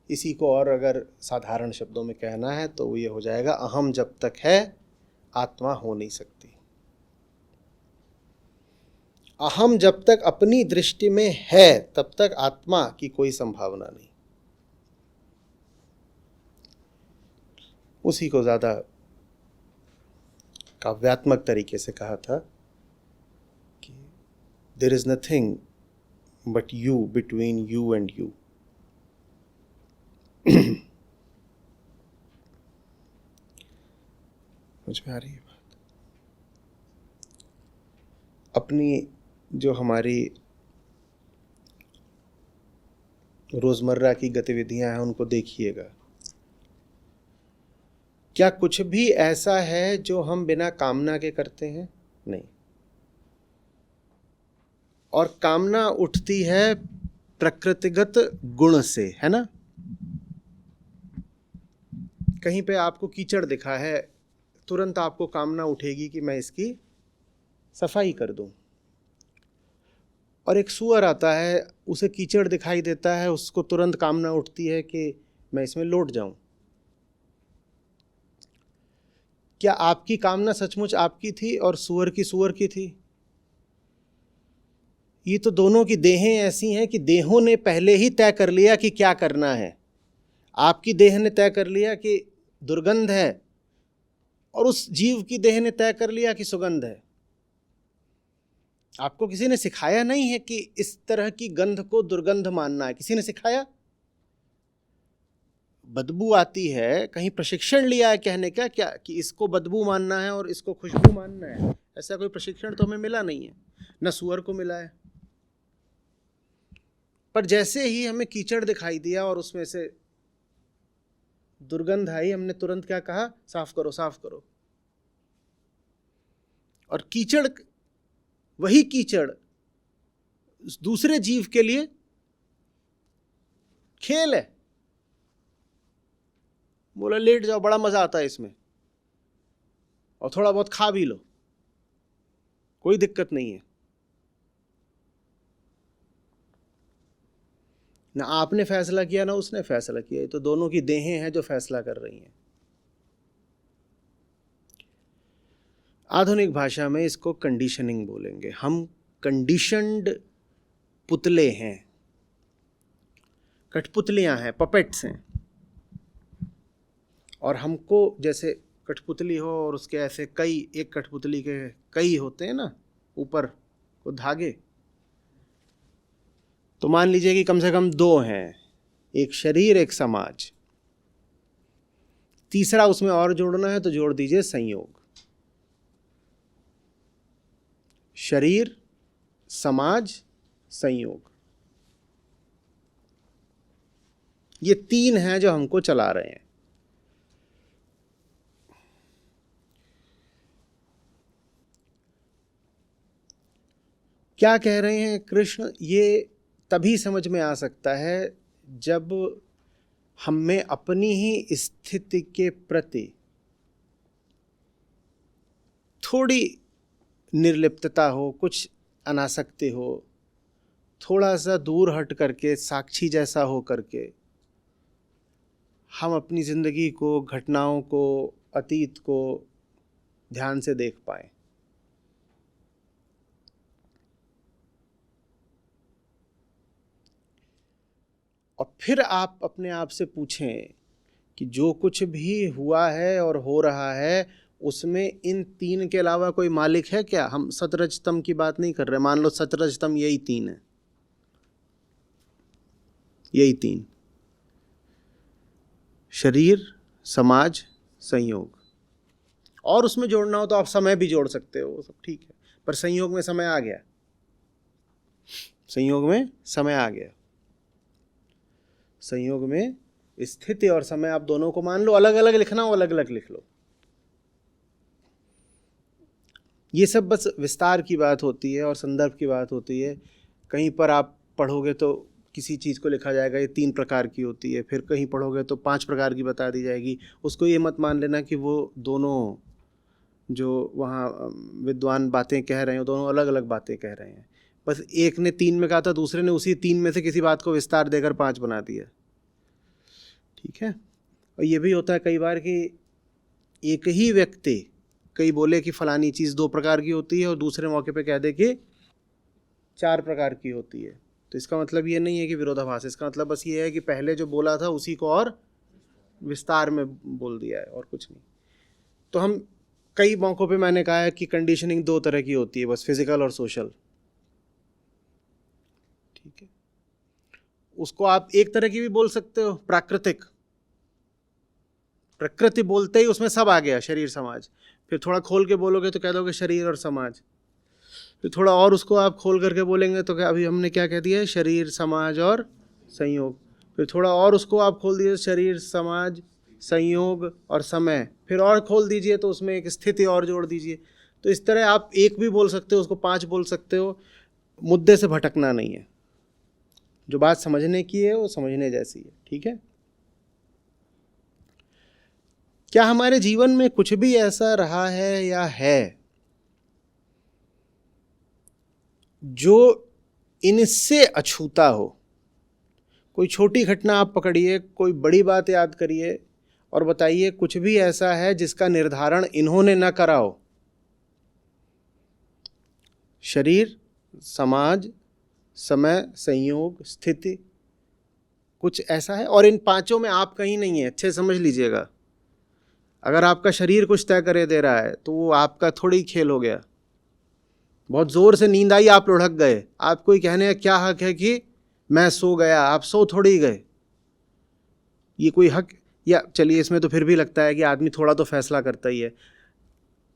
इसी को और अगर साधारण शब्दों में कहना है तो वो ये हो जाएगा, अहम जब तक है आत्मा हो नहीं सकती। अहम जब तक अपनी दृष्टि में है तब तक आत्मा की कोई संभावना नहीं। उसी को ज़्यादा काव्यात्मक तरीके से कहा था कि there is nothing but you between you and you. मुझ में आ रही है बात? अपनी जो हमारी रोजमर्रा की गतिविधियां हैं उनको देखिएगा। क्या कुछ भी ऐसा है जो हम बिना कामना के करते हैं? नहीं। और कामना उठती है प्रकृतिगत गुण से, है ना? कहीं पे आपको कीचड़ दिखा है, तुरंत आपको कामना उठेगी कि मैं इसकी सफाई कर दूं। और एक सूअर आता है, उसे कीचड़ दिखाई देता है, उसको तुरंत कामना उठती है कि मैं इसमें लौट जाऊं। क्या आपकी कामना सचमुच आपकी थी और सूअर की थी? ये तो दोनों की देहें ऐसी हैं कि देहों ने पहले ही तय कर लिया कि क्या करना है। आपकी देह ने तय कर लिया कि दुर्गंध है और उस जीव की देह ने तय कर लिया कि सुगंध है। आपको किसी ने सिखाया नहीं है कि इस तरह की गंध को दुर्गंध मानना है। किसी ने सिखाया? बदबू आती है, कहीं प्रशिक्षण लिया है कहने का क्या कि इसको बदबू मानना है और इसको खुशबू मानना है? ऐसा कोई प्रशिक्षण तो हमें मिला नहीं है, न सूअर को मिला है। पर जैसे ही हमें कीचड़ दिखाई दिया और उसमें से दुर्गंध आई, हमने तुरंत क्या कहा? साफ करो, साफ करो। और कीचड़, वही कीचड़ दूसरे जीव के लिए खेल है। बोला लेट जाओ, बड़ा मजा आता है इसमें, और थोड़ा बहुत खा भी लो, कोई दिक्कत नहीं है। ना आपने फैसला किया ना उसने फैसला किया, ये तो दोनों की देहें हैं जो फैसला कर रही हैं। आधुनिक भाषा में इसको कंडीशनिंग बोलेंगे। हम कंडीशनड पुतले हैं, कठपुतलियां हैं, पपेट्स हैं। और हमको जैसे कठपुतली हो और उसके ऐसे कई, एक कठपुतली के कई होते हैं ना ऊपर वो धागे, तो मान लीजिए कि कम से कम दो हैं, एक शरीर एक समाज, तीसरा उसमें और जोड़ना है तो जोड़ दीजिए संयोग। शरीर, समाज, संयोग, ये तीन हैं जो हमको चला रहे हैं। क्या कह रहे हैं कृष्ण? ये तभी समझ में आ सकता है जब हम में अपनी ही स्थिति के प्रति थोड़ी निर्लिप्तता हो, कुछ अनासक्ति हो, थोड़ा सा दूर हट करके साक्षी जैसा हो करके हम अपनी जिंदगी को, घटनाओं को, अतीत को ध्यान से देख पाएं। और फिर आप अपने आप से पूछें कि जो कुछ भी हुआ है और हो रहा है उसमें इन तीन के अलावा कोई मालिक है क्या? हम सतरजतम की बात नहीं कर रहे, मान लो सतरजतम यही तीन है, यही तीन, शरीर, समाज, संयोग। और उसमें जोड़ना हो तो आप समय भी जोड़ सकते हो, सब ठीक है, पर संयोग में समय आ गया, संयोग में समय आ गया। संयोग में स्थिति और समय आप दोनों को मान लो, अलग अलग लिखना हो अलग अलग लिख लो। ये सब बस विस्तार की बात होती है और संदर्भ की बात होती है। कहीं पर आप पढ़ोगे तो किसी चीज़ को लिखा जाएगा ये 3 प्रकार की होती है, फिर कहीं पढ़ोगे तो 5 प्रकार की बता दी जाएगी। उसको ये मत मान लेना कि वो दोनों जो वहाँ विद्वान बातें कह रहे हैं वो दोनों अलग अलग बातें कह रहे हैं। बस एक ने 3 में कहा था, दूसरे ने उसी 3 में से किसी बात को विस्तार देकर 5 बना दिया, ठीक है। और ये भी होता है कई बार कि एक ही व्यक्ति कई बोले कि फलानी चीज़ 2 प्रकार की होती है और दूसरे मौके पे कह दे कि 4 प्रकार की होती है, तो इसका मतलब ये नहीं है कि विरोधाभास, इसका मतलब बस ये है कि पहले जो बोला था उसी को और विस्तार में बोल दिया है और कुछ नहीं। तो हम कई मौक़ों पे मैंने कहा है कि कंडीशनिंग 2 तरह की होती है बस, फिजिकल और सोशल, ठीक है। उसको आप एक तरह की भी बोल सकते हो, प्राकृतिक, प्रकृति बोलते ही उसमें सब आ गया, शरीर समाज। फिर थोड़ा खोल के बोलोगे तो कह दोगे शरीर और समाज। फिर थोड़ा और उसको आप खोल करके बोलेंगे तो क्या, अभी हमने क्या कह दिया है, शरीर, समाज और संयोग। फिर थोड़ा और उसको आप खोल दीजिए, शरीर, समाज, संयोग और समय। फिर और खोल दीजिए तो उसमें एक स्थिति और जोड़ दीजिए। तो इस तरह आप एक भी बोल सकते हो, उसको 5 बोल सकते हो। मुद्दे से भटकना नहीं है, जो बात समझने की है वो समझने जैसी है, ठीक है। क्या हमारे जीवन में कुछ भी ऐसा रहा है या है जो इनसे अछूता हो? कोई छोटी घटना आप पकड़िए, कोई बड़ी बात याद करिए और बताइए कुछ भी ऐसा है जिसका निर्धारण इन्होंने न करा हो। शरीर, समाज, समय, संयोग, स्थिति, कुछ ऐसा है। और इन 5 में आप कहीं नहीं है, अच्छे समझ लीजिएगा। अगर आपका शरीर कुछ तय करे दे रहा है तो वो आपका थोड़ी खेल हो गया। बहुत ज़ोर से नींद आई, आप लुढ़क गए, आपको ही कहने का क्या हक है कि मैं सो गया? आप सो थोड़ी गए, ये कोई हक? या चलिए इसमें तो फिर भी लगता है कि आदमी थोड़ा तो फैसला करता ही है।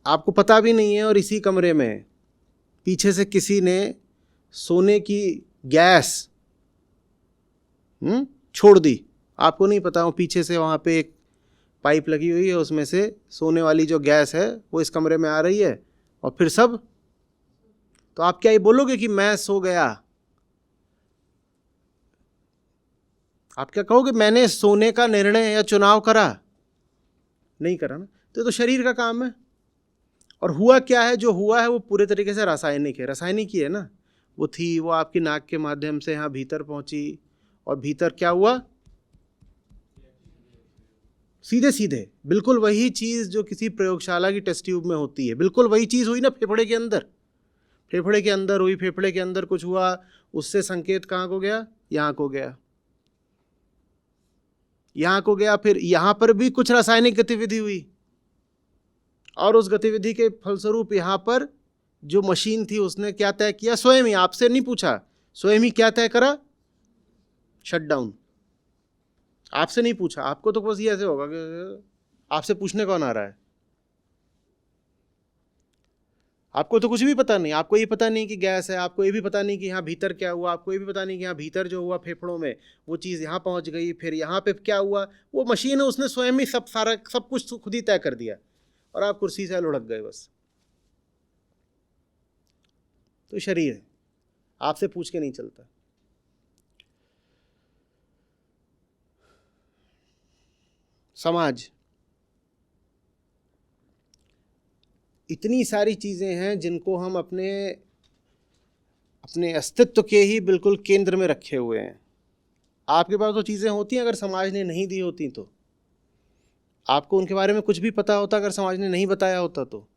आपको पता भी नहीं है और इसी कमरे में पीछे से किसी ने सोने की गैस छोड़ दी, आपको नहीं पता, वो पीछे से वहाँ पे एक पाइप लगी हुई है, उसमें से सोने वाली जो गैस है वो इस कमरे में आ रही है और फिर सब। तो आप क्या ये बोलोगे कि मैं सो गया? आप क्या कहोगे, मैंने सोने का निर्णय या चुनाव करा? नहीं करा ना। तो शरीर का काम है। और हुआ क्या है? जो हुआ है वो पूरे तरीके से रासायनिक है, रासायनिक ही है ना। वो थी, वो आपकी नाक के माध्यम से यहाँ भीतर पहुंची और भीतर क्या हुआ? सीधे सीधे बिल्कुल वही चीज़ जो किसी प्रयोगशाला की टेस्ट ट्यूब में होती है, बिल्कुल वही चीज़ हुई ना फेफड़े के अंदर। फेफड़े के अंदर हुई, फेफड़े के अंदर कुछ हुआ, उससे संकेत कहाँ को गया, यहाँ को गया, यहाँ को गया, फिर यहाँ पर भी कुछ रासायनिक गतिविधि हुई और उस गतिविधि के फलस्वरूप यहाँ पर जो मशीन थी उसने क्या तय किया, स्वयं ही, आपसे नहीं पूछा, स्वयं ही क्या तय करा, शटडाउन। आपसे नहीं पूछा, आपको तो बस ये ऐसे होगा कि आपसे पूछने कौन आ रहा है, आपको तो कुछ भी पता नहीं, आपको ये पता नहीं कि गैस है, आपको ये भी पता नहीं कि यहाँ भीतर क्या हुआ, आपको ये भी पता नहीं कि यहाँ भीतर जो हुआ फेफड़ों में वो चीज़ यहाँ पहुँच गई, फिर यहाँ पे क्या हुआ, वो मशीन है उसने स्वयं ही सब सारा सब कुछ खुद ही तय कर दिया और आप कुर्सी से लुढ़क गए बस। तो शरीर है, आपसे पूछ के नहीं चलता। समाज, इतनी सारी चीज़ें हैं जिनको हम अपने अस्तित्व के ही बिल्कुल केंद्र में रखे हुए हैं। आपके पास तो चीज़ें होती हैं, अगर समाज ने नहीं दी होती तो आपको उनके बारे में कुछ भी पता होता, अगर समाज ने नहीं बताया होता तो।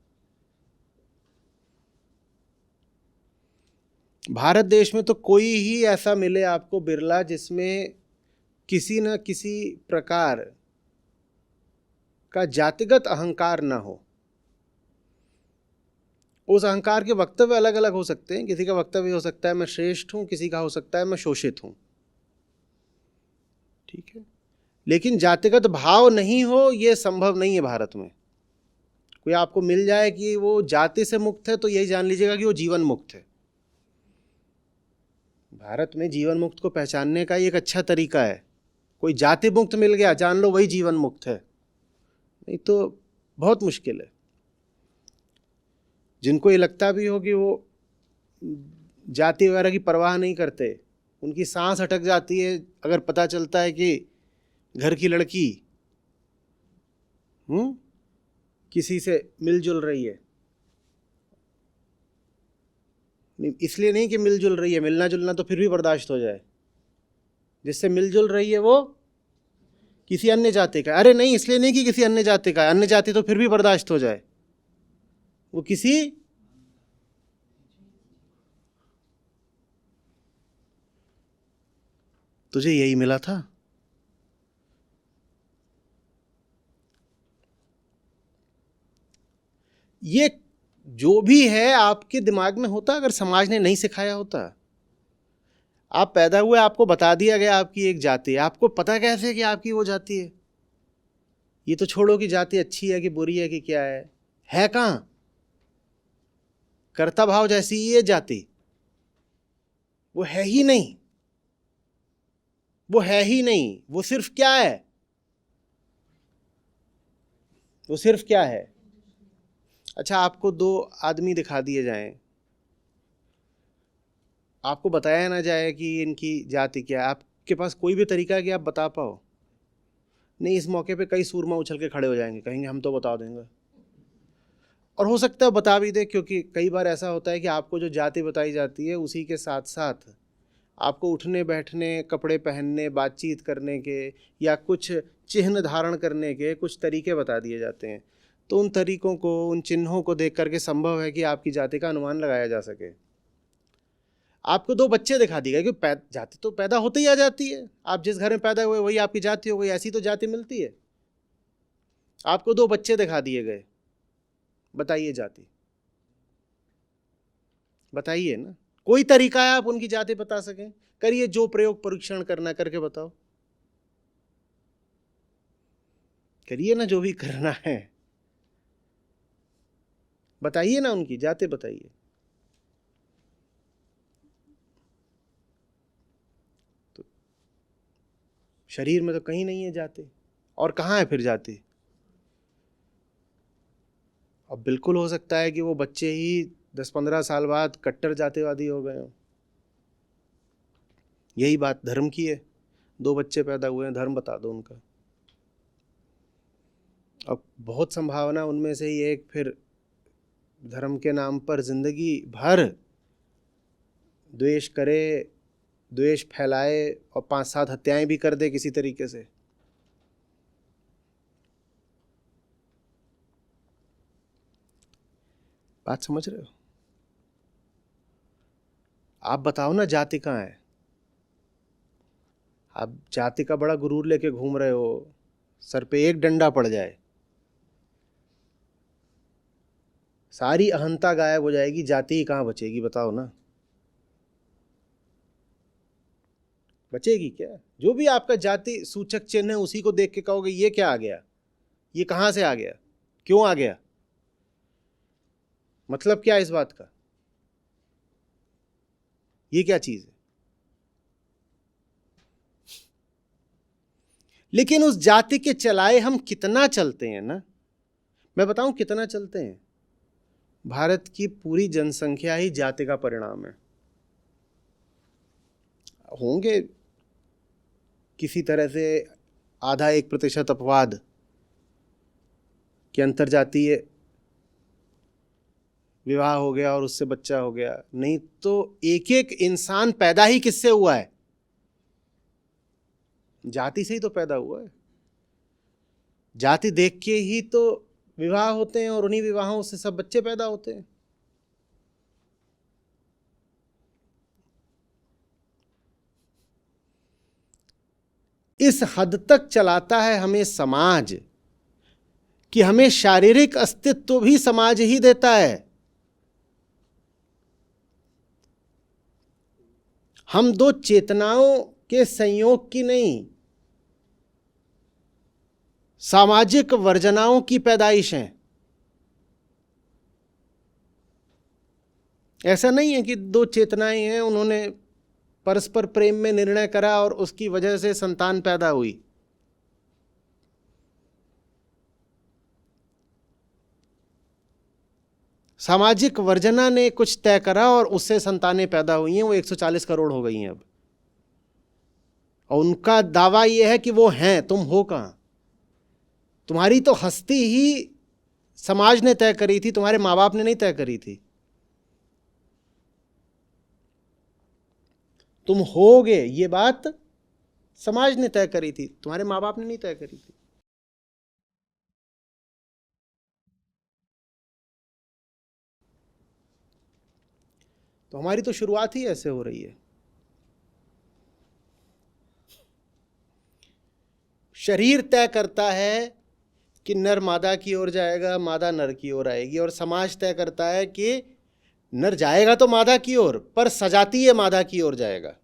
भारत देश में तो कोई ही ऐसा मिले आपको बिरला जिसमें किसी न किसी प्रकार का जातिगत अहंकार ना हो। उस अहंकार के वक्तव्य अलग अलग हो सकते हैं, किसी का वक्तव्य हो सकता है मैं श्रेष्ठ हूं, किसी का हो सकता है मैं शोषित हूं, ठीक है, लेकिन जातिगत भाव नहीं हो ये संभव नहीं है भारत में। कोई आपको मिल जाए कि वो जाति से मुक्त है तो यही जान लीजिएगा कि वो जीवन मुक्त है। भारत में जीवन मुक्त को पहचानने का एक अच्छा तरीका है, कोई जाति मुक्त मिल गया जान लो वही जीवन मुक्त है, नहीं तो बहुत मुश्किल है। जिनको ये लगता भी हो कि वो जाति वगैरह की परवाह नहीं करते, उनकी सांस अटक जाती है अगर पता चलता है कि घर की लड़की किसी से मिलजुल रही है। इसलिए नहीं कि मिलजुल रही है, मिलना जुलना तो फिर भी बर्दाश्त हो जाए, जिससे मिलजुल रही है वो किसी अन्य जाति का, अरे नहीं इसलिए नहीं कि किसी अन्य जाति का, अन्य जाति तो फिर भी बर्दाश्त हो जाए, वो किसी तुझे यही मिला था। ये जो भी है आपके दिमाग में होता अगर समाज ने नहीं सिखाया होता। आप पैदा हुए, आपको बता दिया गया आपकी एक जाति है, आपको पता कैसे कि आपकी वो जाति है। ये तो छोड़ो कि जाति अच्छी है कि बुरी है कि क्या है कहाँ, कर्ता भाव जैसी ही है जाति, वो है ही नहीं, वो है ही नहीं, वो सिर्फ क्या है, वो सिर्फ क्या है। अच्छा, आपको दो आदमी दिखा दिए जाएं, आपको बताया ना जाए कि इनकी जाति क्या है, आपके पास कोई भी तरीका है कि आप बता पाओ? नहीं, इस मौके पे कई सूरमा उछल के खड़े हो जाएंगे, कहेंगे हम तो बता देंगे, और हो सकता है बता भी दे, क्योंकि कई बार ऐसा होता है कि आपको जो जाति बताई जाती है उसी के साथ साथ आपको उठने बैठने, कपड़े पहनने, बातचीत करने के या कुछ चिन्ह धारण करने के कुछ तरीके बता दिए जाते हैं। तो उन तरीकों को, उन चिन्हों को देख करके संभव है कि आपकी जाति का अनुमान लगाया जा सके। आपको दो बच्चे दिखा दिए गए कि जाति तो पैदा होते ही आ जाती है, आप जिस घर में पैदा हुए वही आपकी जाति हो गई, ऐसी तो जाति मिलती है। आपको दो बच्चे दिखा दिए गए, बताइए जाति, बताइए ना, कोई तरीका है आप उनकी जाति बता सकें? करिए, जो प्रयोग परीक्षण करना करके बताओ, करिए ना, जो भी करना है बताइए ना, उनकी जाति बताइए। तो शरीर में तो कहीं नहीं है जाति, और कहाँ है फिर जाति? अब बिल्कुल हो सकता है कि वो बच्चे ही 10-15 साल बाद कट्टर जातिवादी हो गए हों। यही बात धर्म की है, दो बच्चे पैदा हुए हैं, धर्म बता दो उनका। अब बहुत संभावना उनमें से ही एक फिर धर्म के नाम पर जिंदगी भर द्वेष करे, द्वेष फैलाए और 5-7 हत्याएं भी कर दे किसी तरीके से। बात समझ रहे हो? आप बताओ ना, जाति कहाँ है? आप जाति का बड़ा गुरूर लेके घूम रहे हो, सर पे एक डंडा पड़ जाए सारी अहंता गायब हो जाएगी, जाति ही कहाँ बचेगी? बताओ ना, बचेगी क्या? जो भी आपका जाति सूचक चिन्ह है उसी को देख के कहोगे ये क्या आ गया, ये कहाँ से आ गया, क्यों आ गया, मतलब क्या इस बात का, ये क्या चीज है? लेकिन उस जाति के चलाए हम कितना चलते हैं ना, मैं बताऊं कितना चलते हैं। भारत की पूरी जनसंख्या ही जाति का परिणाम है। होंगे किसी तरह से आधा 1% अपवाद कि अंतरजातीय विवाह हो गया और उससे बच्चा हो गया, नहीं तो एक एक इंसान पैदा ही किससे हुआ है? जाति से ही तो पैदा हुआ है। जाति देख के ही तो विवाह होते हैं और उन्हीं विवाहों से सब बच्चे पैदा होते हैं। इस हद तक चलाता है हमें समाज कि हमें शारीरिक अस्तित्व भी समाज ही देता है। हम दो चेतनाओं के संयोग की नहीं, सामाजिक वर्जनाओं की पैदाइश हैं। ऐसा नहीं है कि दो चेतनाएं हैं, उन्होंने परस्पर प्रेम में निर्णय करा और उसकी वजह से संतान पैदा हुई। सामाजिक वर्जना ने कुछ तय करा और उससे संतानें पैदा हुई हैं, वो 140 करोड़ हो गई हैं अब। और उनका दावा यह है कि वो हैं, तुम हो कहां? तुम्हारी तो हस्ती ही समाज ने तय करी थी, तुम्हारे माँ बाप ने नहीं तय करी थी। तुम होगे ये बात समाज ने तय करी थी, तुम्हारे माँ बाप ने नहीं तय करी थी। तो हमारी तो शुरुआत ही ऐसे हो रही है। शरीर तय करता है कि नर मादा की ओर जाएगा, मादा नर की ओर आएगी, और समाज तय करता है कि नर जाएगा तो मादा की ओर, पर सजातीय मादा की ओर जाएगा।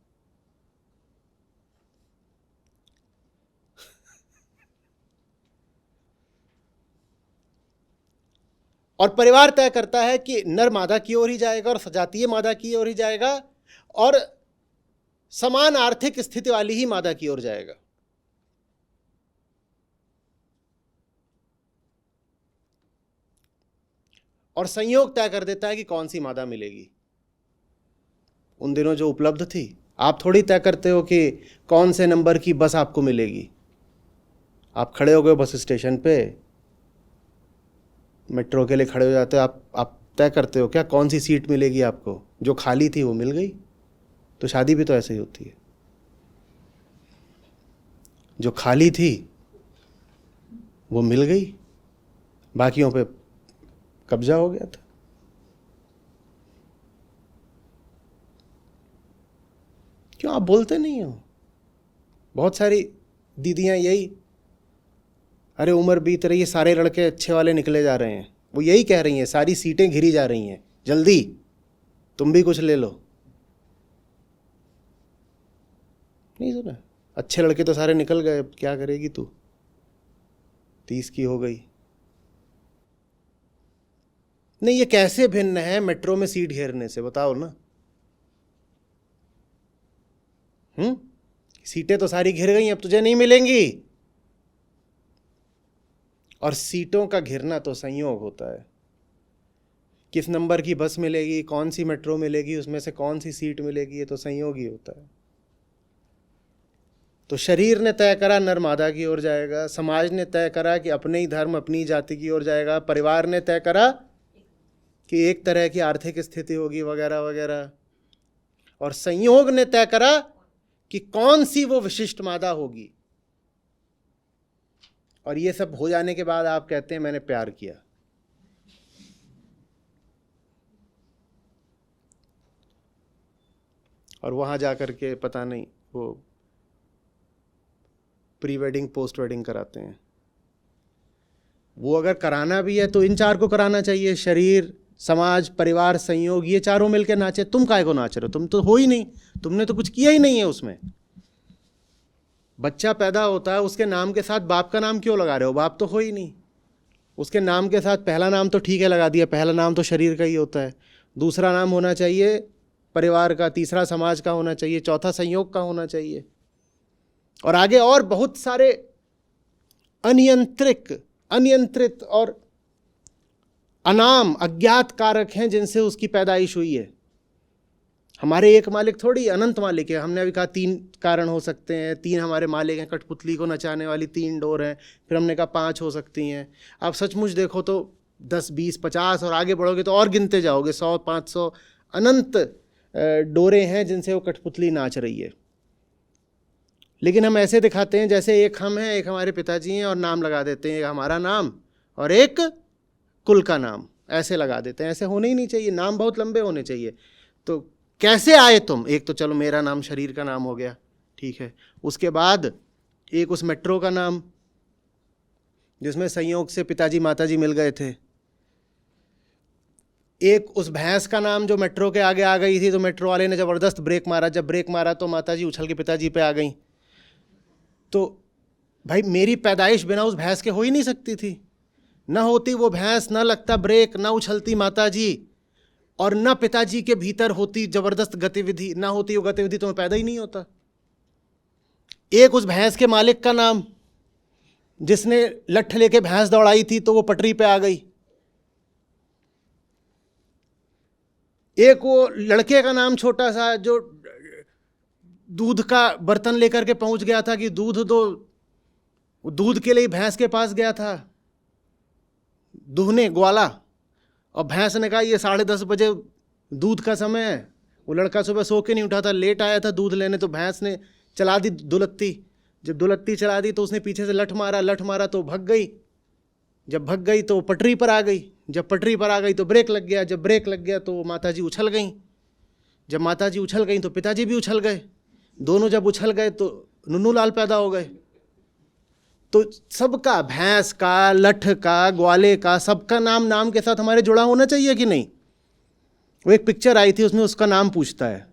और परिवार तय करता है कि नर मादा की ओर ही जाएगा और सजातीय मादा की ओर ही जाएगा, और समान आर्थिक स्थिति वाली ही मादा की ओर जाएगा। और संयोग तय कर देता है कि कौन सी मादा मिलेगी। उन दिनों जो उपलब्ध थी, आप थोड़ी तय करते हो कि कौन से नंबर की बस आपको मिलेगी। आप खड़े हो गए बस स्टेशन पे, मेट्रो के लिए खड़े हो जाते हो, आप तय करते हो क्या कौन सी सीट मिलेगी आपको? जो खाली थी वो मिल गई। तो शादी भी तो ऐसे ही होती है, जो खाली थी वो मिल गई, बाकियों पे कब्जा हो गया था। क्यों आप बोलते नहीं हो? बहुत सारी दीदियां यही, अरे उम्र बीत रही है, सारे लड़के अच्छे वाले निकले जा रहे हैं, वो यही कह रही हैं, सारी सीटें घिरी जा रही हैं, जल्दी तुम भी कुछ ले लो। नहीं सुना? अच्छे लड़के तो सारे निकल गए, अब क्या करेगी तू? 30 की हो गई। नहीं, ये कैसे भिन्न है मेट्रो में सीट घेरने से? बताओ ना। सीटें तो सारी घिर गई, अब तुझे नहीं मिलेंगी। और सीटों का घिरना तो संयोग होता है। किस नंबर की बस मिलेगी, कौन सी मेट्रो मिलेगी, उसमें से कौन सी सीट मिलेगी, ये तो संयोग ही होता है। तो शरीर ने तय करा नर मादा की ओर जाएगा, समाज ने तय करा कि अपने ही धर्म अपनी जाति की ओर जाएगा, परिवार ने तय करा कि एक तरह की आर्थिक स्थिति होगी वगैरह वगैरह, और संयोग ने तय करा कि कौन सी वो विशिष्ट मादा होगी। और ये सब हो जाने के बाद आप कहते हैं मैंने प्यार किया। और वहाँ जा कर के पता नहीं वो प्री वेडिंग पोस्ट वेडिंग कराते हैं। वो अगर कराना भी है तो इन चार को कराना चाहिए, शरीर, समाज, परिवार, संयोग, ये चारों मिलकर नाचे। तुम काहे को नाच रहे हो? तुम तो हो ही नहीं, तुमने तो कुछ किया ही नहीं है उसमें। बच्चा पैदा होता है, उसके नाम के साथ बाप का नाम क्यों लगा रहे हो? बाप तो हो ही नहीं। उसके नाम के साथ पहला नाम तो ठीक है लगा दिया, पहला नाम तो शरीर का ही होता है, दूसरा नाम होना चाहिए परिवार का, तीसरा समाज का होना चाहिए, चौथा संयोग का होना चाहिए, और आगे और बहुत सारे अनियंत्रित और अनाम अज्ञात कारक हैं जिनसे उसकी पैदाइश हुई है। हमारे एक मालिक थोड़ी, अनंत मालिक है। हमने अभी कहा 3 कारण हो सकते हैं, 3 हमारे मालिक हैं, कठपुतली को नचाने वाली 3 डोर हैं, फिर हमने कहा 5 हो सकती हैं। आप सचमुच देखो तो 10, 20, 50 और आगे बढ़ोगे तो और गिनते जाओगे, 100, 500 अनंत डोरें हैं जिनसे वो कठपुतली नाच रही है। लेकिन हम ऐसे दिखाते हैं जैसे एक हम हैं, एक हमारे पिताजी हैं, और नाम लगा देते हैं, एक हमारा नाम और एक कुल का नाम, ऐसे लगा देते हैं। ऐसे होने ही नहीं चाहिए, नाम बहुत लंबे होने चाहिए। तो कैसे आए तुम? एक तो चलो मेरा नाम शरीर का नाम हो गया, ठीक है। उसके बाद एक उस मेट्रो का नाम जिसमें संयोग से पिताजी माताजी मिल गए थे। एक उस भैंस का नाम जो मेट्रो के आगे आ गई थी, तो मेट्रो वाले ने ज़बरदस्त ब्रेक मारा, जब ब्रेक मारा तो माताजी उछल के पिताजी पे आ गई। तो भाई मेरी पैदाइश बिना उस भैंस के हो ही नहीं सकती थी। न होती वो भैंस, न लगता ब्रेक, न उछलती माताजी, और न पिताजी के भीतर होती ज़बरदस्त गतिविधि, न होती वो गतिविधि तो मैं पैदा ही नहीं होता। एक उस भैंस के मालिक का नाम जिसने लठ लेके भैंस दौड़ाई थी तो वो पटरी पे आ गई। एक वो लड़के का नाम छोटा सा जो दूध का बर्तन लेकर के पहुंच गया था कि दूध दो, दूध के लिए भैंस के पास गया था दूहने ग्वाला, और भैंस ने कहा ये 10:30 बजे दूध का समय है। वो लड़का सुबह सो के नहीं उठा था, लेट आया था दूध लेने, तो भैंस ने चला दी दुलत्ती। जब दुलत्ती चला दी तो उसने पीछे से लठ मारा तो भग गई। जब भग गई तो पटरी पर आ गई। जब पटरी पर आ गई तो ब्रेक लग गया। जब ब्रेक लग गया तो माताजी उछल गई। जब माताजी उछल गई तो पिताजी भी उछल गए। दोनों जब उछल गए तो नुन्नू लाल पैदा हो गए। तो सबका, भैंस का, लठ का, ग्वाले का, सबका नाम के साथ हमारे जुड़ा होना चाहिए कि नहीं? वो एक पिक्चर आई थी, उसमें उसका नाम पूछता है।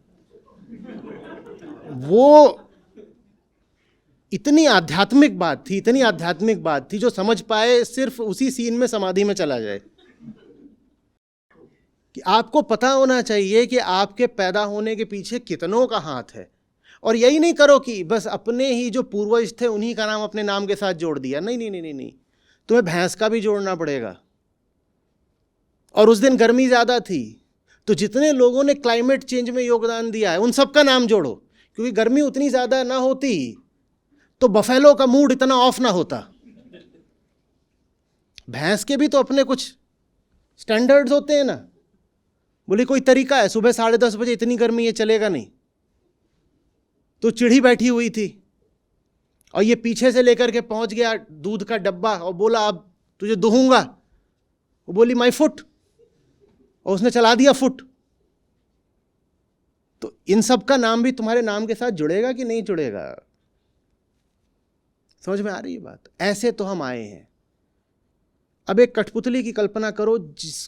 वो इतनी आध्यात्मिक बात थी, जो समझ पाए सिर्फ उसी सीन में समाधि में चला जाए। कि आपको पता होना चाहिए कि आपके पैदा होने के पीछे कितनों का हाथ है। और यही नहीं करो कि बस अपने ही जो पूर्वज थे उन्हीं का नाम अपने नाम के साथ जोड़ दिया। नहीं, तुम्हें भैंस का भी जोड़ना पड़ेगा। और उस दिन गर्मी ज़्यादा थी, तो जितने लोगों ने क्लाइमेट चेंज में योगदान दिया है उन सब का नाम जोड़ो, क्योंकि गर्मी उतनी ज़्यादा ना होती तो बफेलो का मूड इतना ऑफ ना होता। भैंस के भी तो अपने कुछ स्टैंडर्ड्स होते हैं ना। बोले कोई तरीका है, सुबह 10:30 बजे इतनी गर्मी है, चलेगा नहीं। तो चिड़ी बैठी हुई थी और ये पीछे से लेकर के पहुंच गया दूध का डब्बा और बोला अब तुझे दुहूंगा। वो बोली माय फुट, और उसने चला दिया फुट। तो इन सब का नाम भी तुम्हारे नाम के साथ जुड़ेगा कि नहीं जुड़ेगा? समझ में आ रही है बात? ऐसे तो हम आए हैं। अब एक कठपुतली की कल्पना करो जिस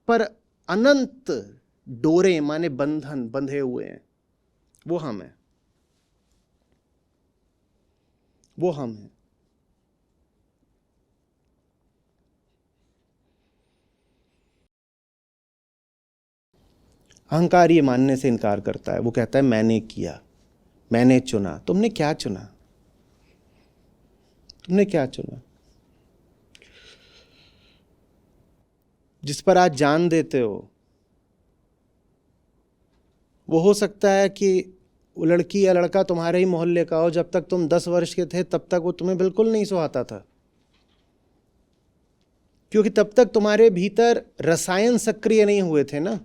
पर अनंत डोरे माने बंधन बंधे हुए हैं। वो हम हैं, वो हम हैं। अहंकार ये मानने से इनकार करता है। वो कहता है मैंने किया, मैंने चुना। तुमने क्या चुना? तुमने क्या चुना? जिस पर आज जान देते हो, वो हो सकता है कि वो लड़की या लड़का तुम्हारे ही मोहल्ले का हो। जब तक तुम 10 वर्ष के थे तब तक वो तुम्हें बिल्कुल नहीं सुहाता था, क्योंकि तब तक तुम्हारे भीतर रसायन सक्रिय नहीं हुए थे ना।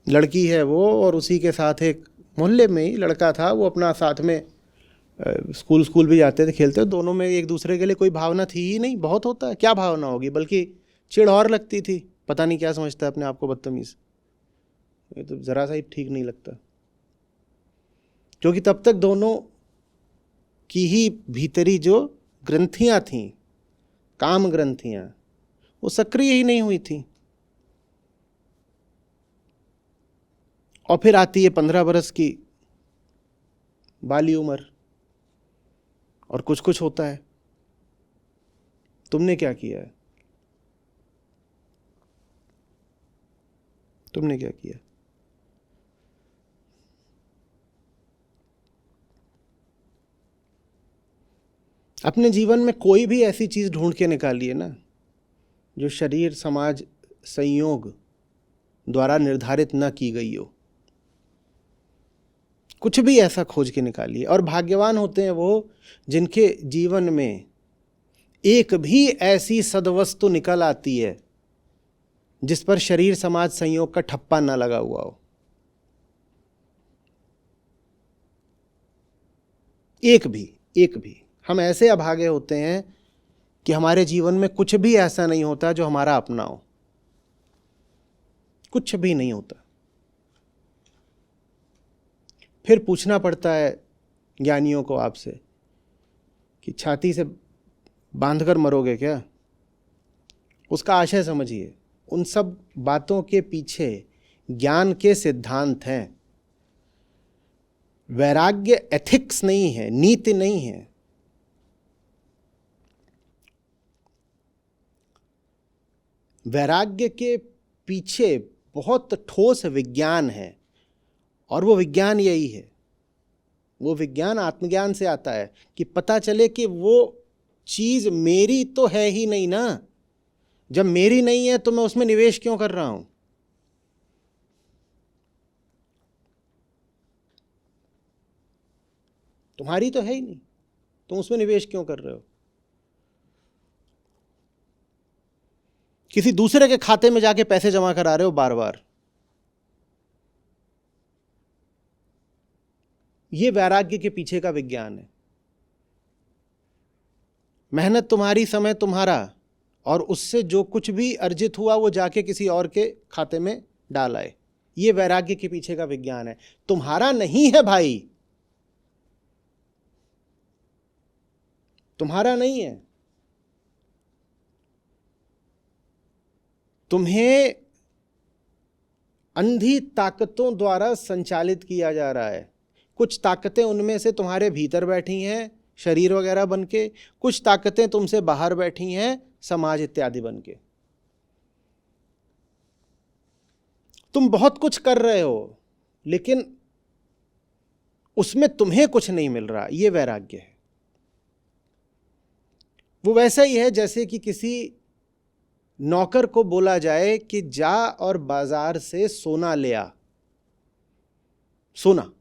लड़की है वो, और उसी के साथ एक मोहल्ले में ही लड़का था, वो अपना साथ में स्कूल भी जाते थे, खेलते थे। दोनों में एक दूसरे के लिए कोई भावना थी ही नहीं। बहुत होता है, क्या भावना होगी, बल्कि चिढ़ और लगती थी। पता नहीं क्या समझता है अपने आप को बदतमीज। ये तो जरा सा ही ठीक नहीं लगता, क्योंकि तब तक दोनों की ही भीतरी जो ग्रंथियां थीं, काम ग्रंथियां, वो सक्रिय ही नहीं हुई थी। और फिर आती है 15 बरस की बाली उम्र, और कुछ कुछ होता है। तुमने क्या किया है? तुमने क्या किया? अपने जीवन में कोई भी ऐसी चीज ढूंढ के निकालिए ना जो शरीर समाज संयोग द्वारा निर्धारित न की गई हो। कुछ भी ऐसा खोज के निकालिए। और भाग्यवान होते हैं वो जिनके जीवन में एक भी ऐसी सद्वस्तु निकल आती है जिस पर शरीर समाज संयोग का ठप्पा ना लगा हुआ हो। एक भी। हम ऐसे अभागे होते हैं कि हमारे जीवन में कुछ भी ऐसा नहीं होता जो हमारा अपना हो। कुछ भी नहीं होता। फिर पूछना पड़ता है ज्ञानियों को आपसे कि छाती से बांधकर मरोगे क्या? उसका आशय समझिए। उन सब बातों के पीछे ज्ञान के सिद्धांत हैं। वैराग्य एथिक्स नहीं है, नीति नहीं है। वैराग्य के पीछे बहुत ठोस विज्ञान है, और वो विज्ञान यही है। वो विज्ञान आत्मज्ञान से आता है कि पता चले कि वो चीज मेरी तो है ही नहीं ना। जब मेरी नहीं है तो मैं उसमें निवेश क्यों कर रहा हूं? तुम्हारी तो है ही नहीं, तुम उसमें निवेश क्यों कर रहे हो? किसी दूसरे के खाते में जाके पैसे जमा करा रहे हो बार बार। ये वैराग्य के पीछे का विज्ञान है। मेहनत तुम्हारी, समय तुम्हारा, और उससे जो कुछ भी अर्जित हुआ वो जाके किसी और के खाते में डाल आए। ये वैराग्य के पीछे का विज्ञान है। तुम्हारा नहीं है भाई, तुम्हारा नहीं है। तुम्हें अंधी ताकतों द्वारा संचालित किया जा रहा है। कुछ ताकतें उनमें से तुम्हारे भीतर बैठी हैं शरीर वगैरह बन के, कुछ ताकतें तुमसे बाहर बैठी हैं समाज इत्यादि बन के। तुम बहुत कुछ कर रहे हो लेकिन उसमें तुम्हें कुछ नहीं मिल रहा। यह वैराग्य है। वो वैसा ही है जैसे कि किसी नौकर को बोला जाए कि जा और बाजार से सोना ले आ। सोना,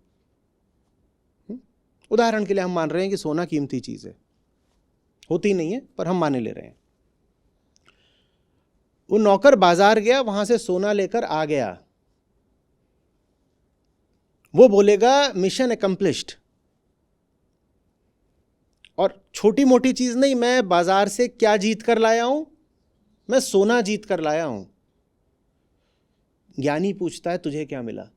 उदाहरण के लिए हम मान रहे हैं कि सोना कीमती चीज है, होती नहीं है पर हम माने ले रहे हैं। वो नौकर बाजार गया, वहां से सोना लेकर आ गया। वो बोलेगा मिशन एकम्प्लिश्ड। और छोटी मोटी चीज नहीं, मैं बाजार से क्या जीत कर लाया हूं? मैं सोना जीत कर लाया हूं। ज्ञानी पूछता है तुझे क्या मिला?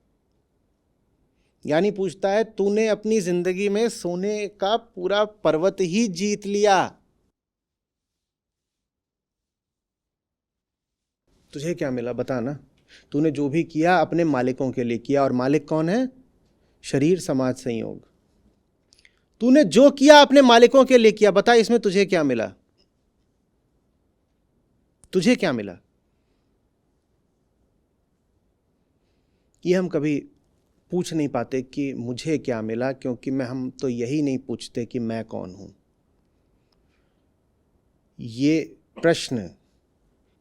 ज्ञानी पूछता है तूने अपनी जिंदगी में सोने का पूरा पर्वत ही जीत लिया, तुझे क्या मिला बता ना। तूने जो भी किया अपने मालिकों के लिए किया, और मालिक कौन है? शरीर समाज संयोग। तूने जो किया अपने मालिकों के लिए किया, बता इसमें तुझे क्या मिला? तुझे क्या मिला? ये हम कभी पूछ नहीं पाते कि मुझे क्या मिला, क्योंकि हम तो यही नहीं पूछते कि मैं कौन हूं। ये प्रश्न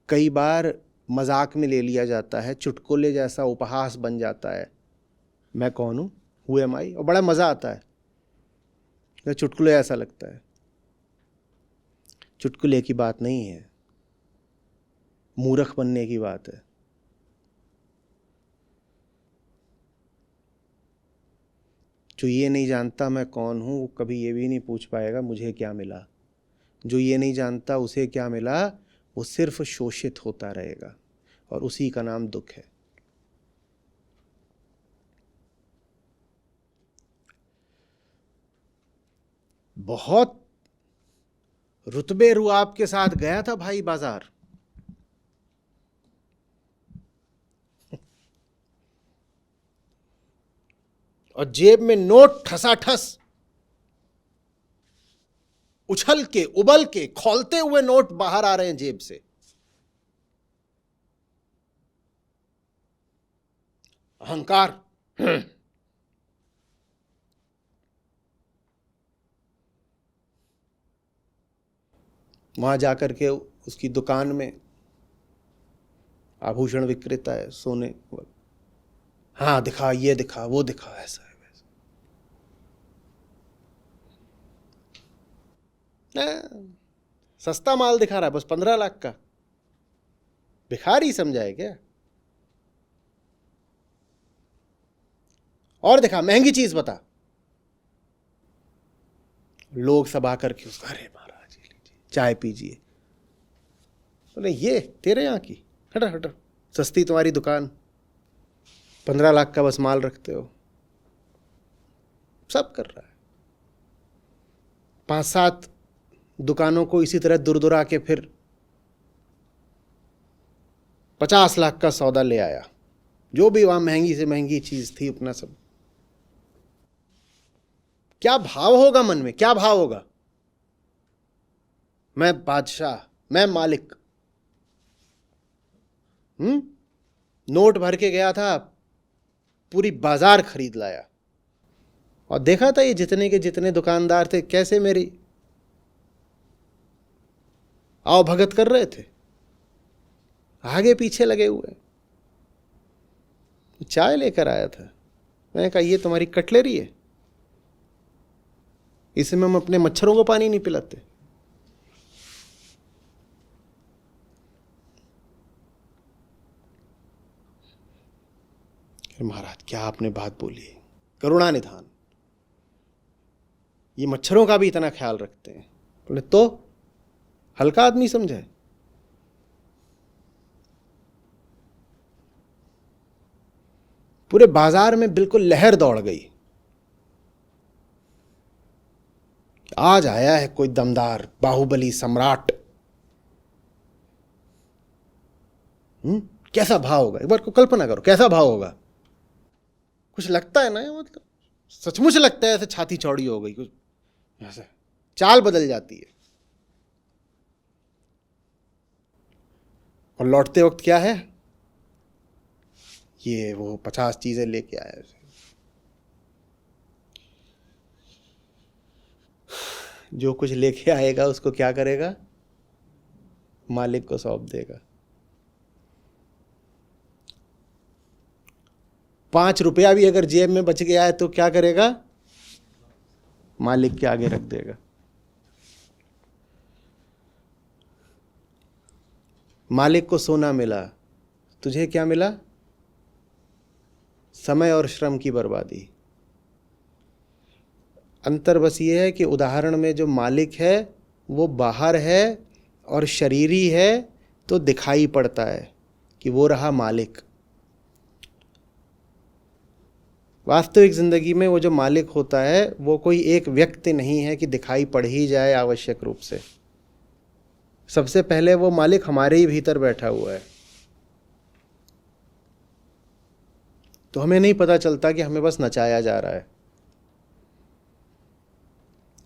कई बार मजाक में ले लिया जाता है, चुटकुले जैसा उपहास बन जाता है। मैं कौन हूं, हु एम आई, और बड़ा मजा आता है। चुटकुले ऐसा लगता है। चुटकुले की बात नहीं है, मूर्ख बनने की बात है। जो ये नहीं जानता मैं कौन हूं, वो कभी ये भी नहीं पूछ पाएगा मुझे क्या मिला। जो ये नहीं जानता उसे क्या मिला, वो सिर्फ शोषित होता रहेगा। और उसी का नाम दुख है। बहुत रुतबे रुआब के साथ गया था भाई बाजार, और जेब में नोट ठसाठस, उछल के उबल के खौलते हुए नोट बाहर आ रहे हैं जेब से। अहंकार। वहां जाकर के उसकी दुकान में, आभूषण विक्रेता है, सोने, हाँ दिखा, ये दिखा, वो दिखा, ऐसा है वैसा। सस्ता माल दिखा रहा है, बस 15 लाख का। भिखारी समझाए क्या? और दिखा, महंगी चीज बता। लोग सब आकर के उसका, अरे महाराज लीजिए, चाय पीजिए। बोले ये तेरे यहाँ की, हटो हटो, सस्ती तुम्हारी दुकान, 15 लाख का बस माल रखते हो। सब कर रहा है। 5-7 दुकानों को इसी तरह दुरदुरा के फिर 50 लाख का सौदा ले आया, जो भी वहां महंगी से महंगी चीज थी, अपना सब। क्या भाव होगा मन में, क्या भाव होगा? मैं बादशाह, मैं मालिक। नोट भर के गया था, पूरी बाजार खरीद लाया, और देखा था ये जितने के जितने दुकानदार थे कैसे मेरी आओ भगत कर रहे थे, आगे पीछे लगे हुए। चाय लेकर आया था, मैंने कहा ये तुम्हारी कटलरी है, इसमें हम अपने मच्छरों को पानी नहीं पिलाते। महाराज क्या आपने बात बोली, करुणा निधान, ये मच्छरों का भी इतना ख्याल रखते हैं। बोले तो हल्का आदमी समझे। पूरे बाजार में बिल्कुल लहर दौड़ गई, आज आया है कोई दमदार बाहुबली सम्राट। कैसा भाव होगा, एक बार को कल्पना करो, कैसा भाव होगा। कुछ लगता है ना, मतलब सचमुच लगता है ऐसे छाती चौड़ी हो गई, कुछ ऐसा चाल बदल जाती है। और लौटते वक्त क्या है, ये वो 50 चीजें लेके आया। जो कुछ लेके आएगा उसको क्या करेगा, मालिक को सौंप देगा। 5 रुपया भी अगर जेब में बच गया है तो क्या करेगा, मालिक के आगे रख देगा। मालिक को सोना मिला, तुझे क्या मिला, समय और श्रम की बर्बादी। अंतर बस ये है कि उदाहरण में जो मालिक है वो बाहर है और शरीरी है, तो दिखाई पड़ता है कि वो रहा मालिक। वास्तविक जिंदगी में वो जो मालिक होता है वो कोई एक व्यक्ति नहीं है कि दिखाई पड़ ही जाए आवश्यक रूप से। सबसे पहले वो मालिक हमारे ही भीतर बैठा हुआ है। तो हमें नहीं पता चलता कि हमें बस नचाया जा रहा है।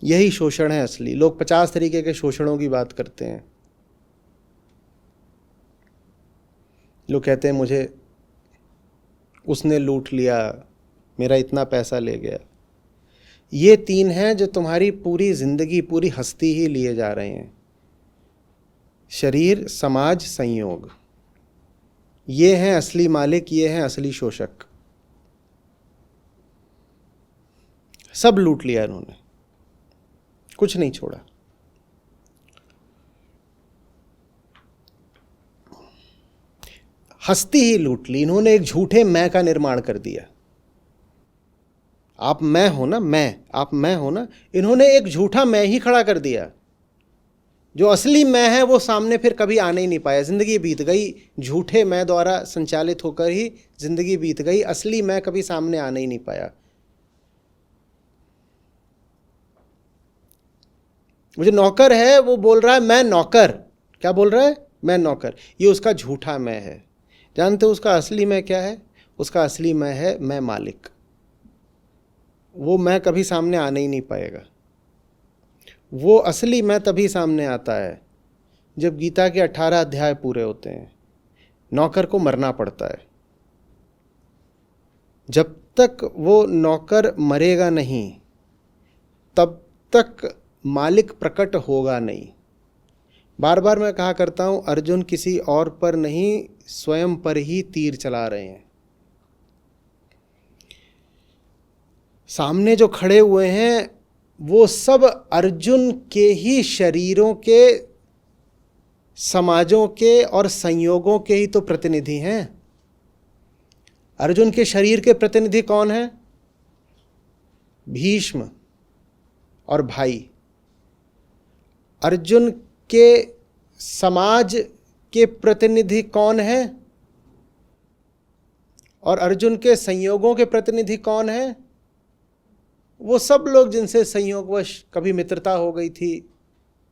यही शोषण है असली। लोग 50 तरीके के शोषणों की बात करते हैं। लोग कहते हैं मुझे उसने लूट लिया, मेरा इतना पैसा ले गया। ये 3 हैं जो तुम्हारी पूरी जिंदगी, पूरी हस्ती ही लिए जा रहे हैं। शरीर, समाज, संयोग, ये हैं असली मालिक, ये हैं असली शोषक। सब लूट लिया इन्होंने, कुछ नहीं छोड़ा। हस्ती ही लूट ली इन्होंने। एक झूठे मैं का निर्माण कर दिया। आप मैं हो ना, मैं, आप मैं हो ना, इन्होंने एक झूठा मैं ही खड़ा कर दिया। जो असली मैं है वो सामने फिर कभी आने ही नहीं पाया। जिंदगी बीत गई, झूठे मैं द्वारा संचालित होकर ही जिंदगी बीत गई, असली मैं कभी सामने आने ही नहीं पाया। वो जो नौकर है वो बोल रहा है मैं नौकर, क्या बोल रहा है, मैं नौकर। ये उसका झूठा मैं है। जानते हो उसका असली मैं क्या है? उसका असली मैं है मैं मालिक। वो मैं कभी सामने आने ही नहीं पाएगा। वो असली मैं तभी सामने आता है जब गीता के 18 अध्याय पूरे होते हैं। नौकर को मरना पड़ता है। जब तक वो नौकर मरेगा नहीं तब तक मालिक प्रकट होगा नहीं। बार बार मैं कहा करता हूं, अर्जुन किसी और पर नहीं स्वयं पर ही तीर चला रहे हैं। सामने जो खड़े हुए हैं वो सब अर्जुन के ही शरीरों के, समाजों के और संयोगों के ही तो प्रतिनिधि हैं। अर्जुन के शरीर के प्रतिनिधि कौन है? भीष्म और भाई। अर्जुन के समाज के प्रतिनिधि कौन है? और अर्जुन के संयोगों के प्रतिनिधि कौन है? वो सब लोग जिनसे संयोगवश कभी मित्रता हो गई थी।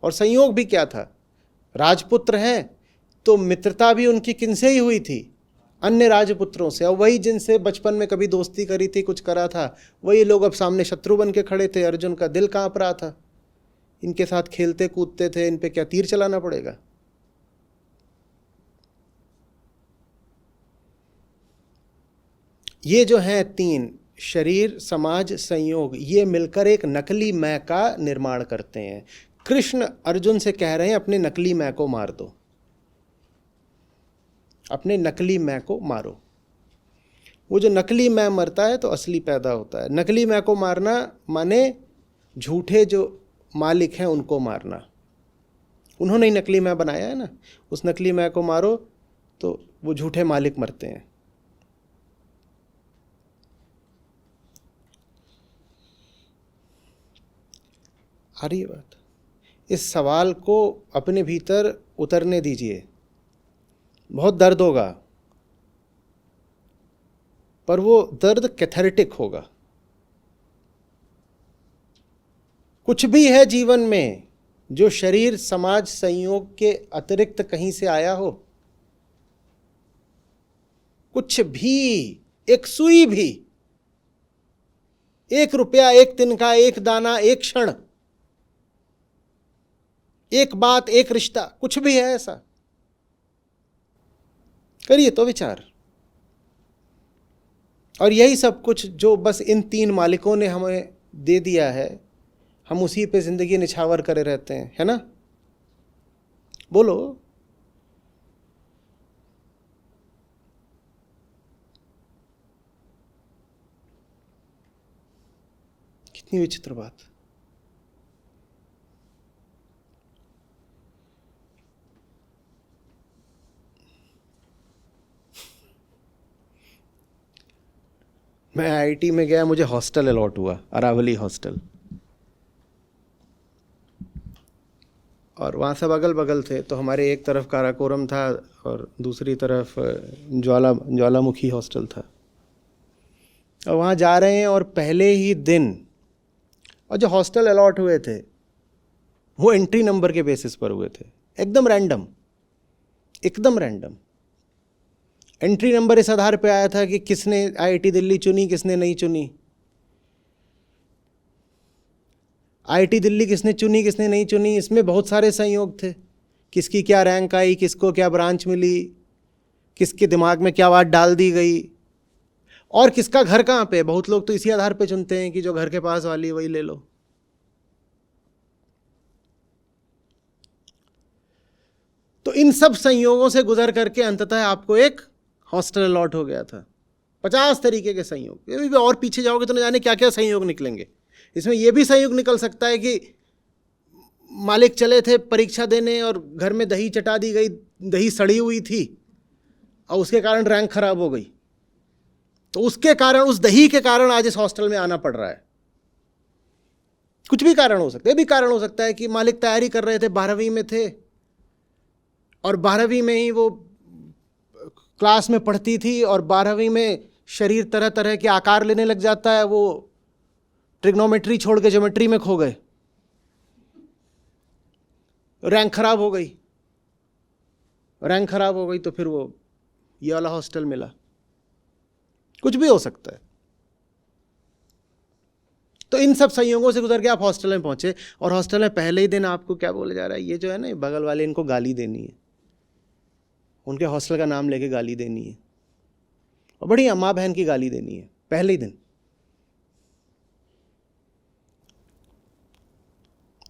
और संयोग भी क्या था? राजपुत्र हैं तो मित्रता भी उनकी किनसे ही हुई थी? अन्य राजपुत्रों से। और वही जिनसे बचपन में कभी दोस्ती करी थी, कुछ करा था, वही लोग अब सामने शत्रु बन के खड़े थे। अर्जुन का दिल कांप रहा था। इनके साथ खेलते कूदते थे, इन पे क्या तीर चलाना पड़ेगा? ये जो हैं तीन, शरीर, समाज, संयोग, ये मिलकर एक नकली मैं का निर्माण करते हैं। कृष्ण अर्जुन से कह रहे हैं अपने नकली मैं को मार दो, अपने नकली मैं को मारो। वो जो नकली मैं मरता है तो असली पैदा होता है। नकली मैं को मारना माने झूठे जो मालिक हैं उनको मारना। उन्होंने ही नकली मैं बनाया है ना, उस नकली मैं को मारो तो वो झूठे मालिक मरते हैं। आ रही है बात? इस सवाल को अपने भीतर उतरने दीजिए। बहुत दर्द होगा, पर वो दर्द कैथार्टिक होगा। कुछ भी है जीवन में जो शरीर, समाज, संयोग के अतिरिक्त कहीं से आया हो, कुछ भी, एक सुई भी, 1 रुपया, 1 तिनका, 1 दाना, 1 क्षण, एक बात, एक रिश्ता, कुछ भी है ऐसा, करिए तो विचार। और यही सब कुछ जो बस इन 3 मालिकों ने हमें दे दिया है, हम उसी पे जिंदगी निछावर करे रहते हैं, है ना? बोलो। कितनी विचित्र बात। मैं आईआईटी में गया, मुझे हॉस्टल अलॉट हुआ, अरावली हॉस्टल। और वहाँ सब अगल बगल थे, तो हमारे एक तरफ काराकोरम था और दूसरी तरफ ज्वालामुखी हॉस्टल था। और वहाँ जा रहे हैं और पहले ही दिन, और जो हॉस्टल अलॉट हुए थे वो एंट्री नंबर के बेसिस पर हुए थे, एकदम रैंडम, एकदम रैंडम। एंट्री नंबर इस आधार पे आया था कि किसने आईआईटी दिल्ली चुनी, किसने नहीं चुनी। आईआईटी दिल्ली किसने चुनी, किसने नहीं चुनी, इसमें बहुत सारे संयोग थे। किसकी क्या रैंक आई, किसको क्या ब्रांच मिली, किसके दिमाग में क्या बात डाल दी गई, और किसका घर कहाँ पे। बहुत लोग तो इसी आधार पे चुनते हैं कि जो घर के पास वाली वही ले लो। तो इन सब संयोगों से गुजर करके अंततः आपको एक हॉस्टल अलॉट हो गया था। 50 तरीके के संयोग, ये भी और पीछे जाओगे तो न जाने क्या क्या संयोग निकलेंगे। इसमें यह भी संयोग निकल सकता है कि मालिक चले थे परीक्षा देने और घर में दही चटा दी गई, दही सड़ी हुई थी और उसके कारण रैंक खराब हो गई, तो उसके कारण, उस दही के कारण आज इस हॉस्टल में आना पड़ रहा है। कुछ भी कारण हो सकता है। ये भी कारण हो सकता है कि मालिक तैयारी कर रहे थे, 12वीं में थे और 12वीं में ही वो क्लास में पढ़ती थी और 12वीं में शरीर तरह तरह के आकार लेने लग जाता है, वो ट्रिग्नोमेट्री छोड़ के ज्योमेट्री में खो गए, रैंक खराब हो गई। रैंक खराब हो गई तो फिर वो ये वाला हॉस्टल मिला। कुछ भी हो सकता है। तो इन सब संयोगों से गुजर के आप हॉस्टल में पहुंचे और हॉस्टल में पहले ही दिन आपको क्या बोला जा रहा है, ये जो है ना बगल वाले, इनको गाली देनी है, उनके हॉस्टल का नाम लेके गाली देनी है और बड़ी अम्मा बहन की गाली देनी है पहले ही दिन।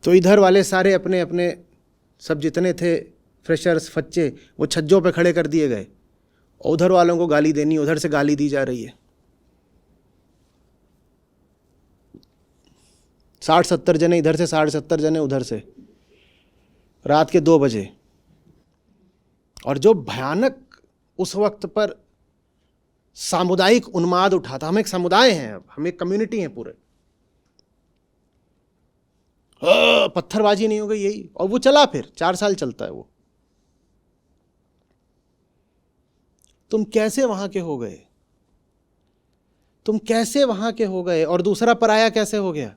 तो इधर वाले सारे अपने अपने सब जितने थे फ्रेशर्स फच्चे वो छज्जों पे खड़े कर दिए गए और उधर वालों को गाली देनी, उधर से गाली दी जा रही है। 60-70 जने इधर से, 60-70 जने उधर से, रात के 2 बजे। और जो भयानक उस वक्त पर सामुदायिक उन्माद उठा था। हम एक समुदाय हैं, अब हम एक कम्युनिटी हैं पूरे। पत्थरबाजी नहीं हो गई यही, और वो चला फिर 4 साल चलता है वो। तुम कैसे वहां के हो गए, तुम कैसे वहां के हो गए और दूसरा पराया कैसे हो गया?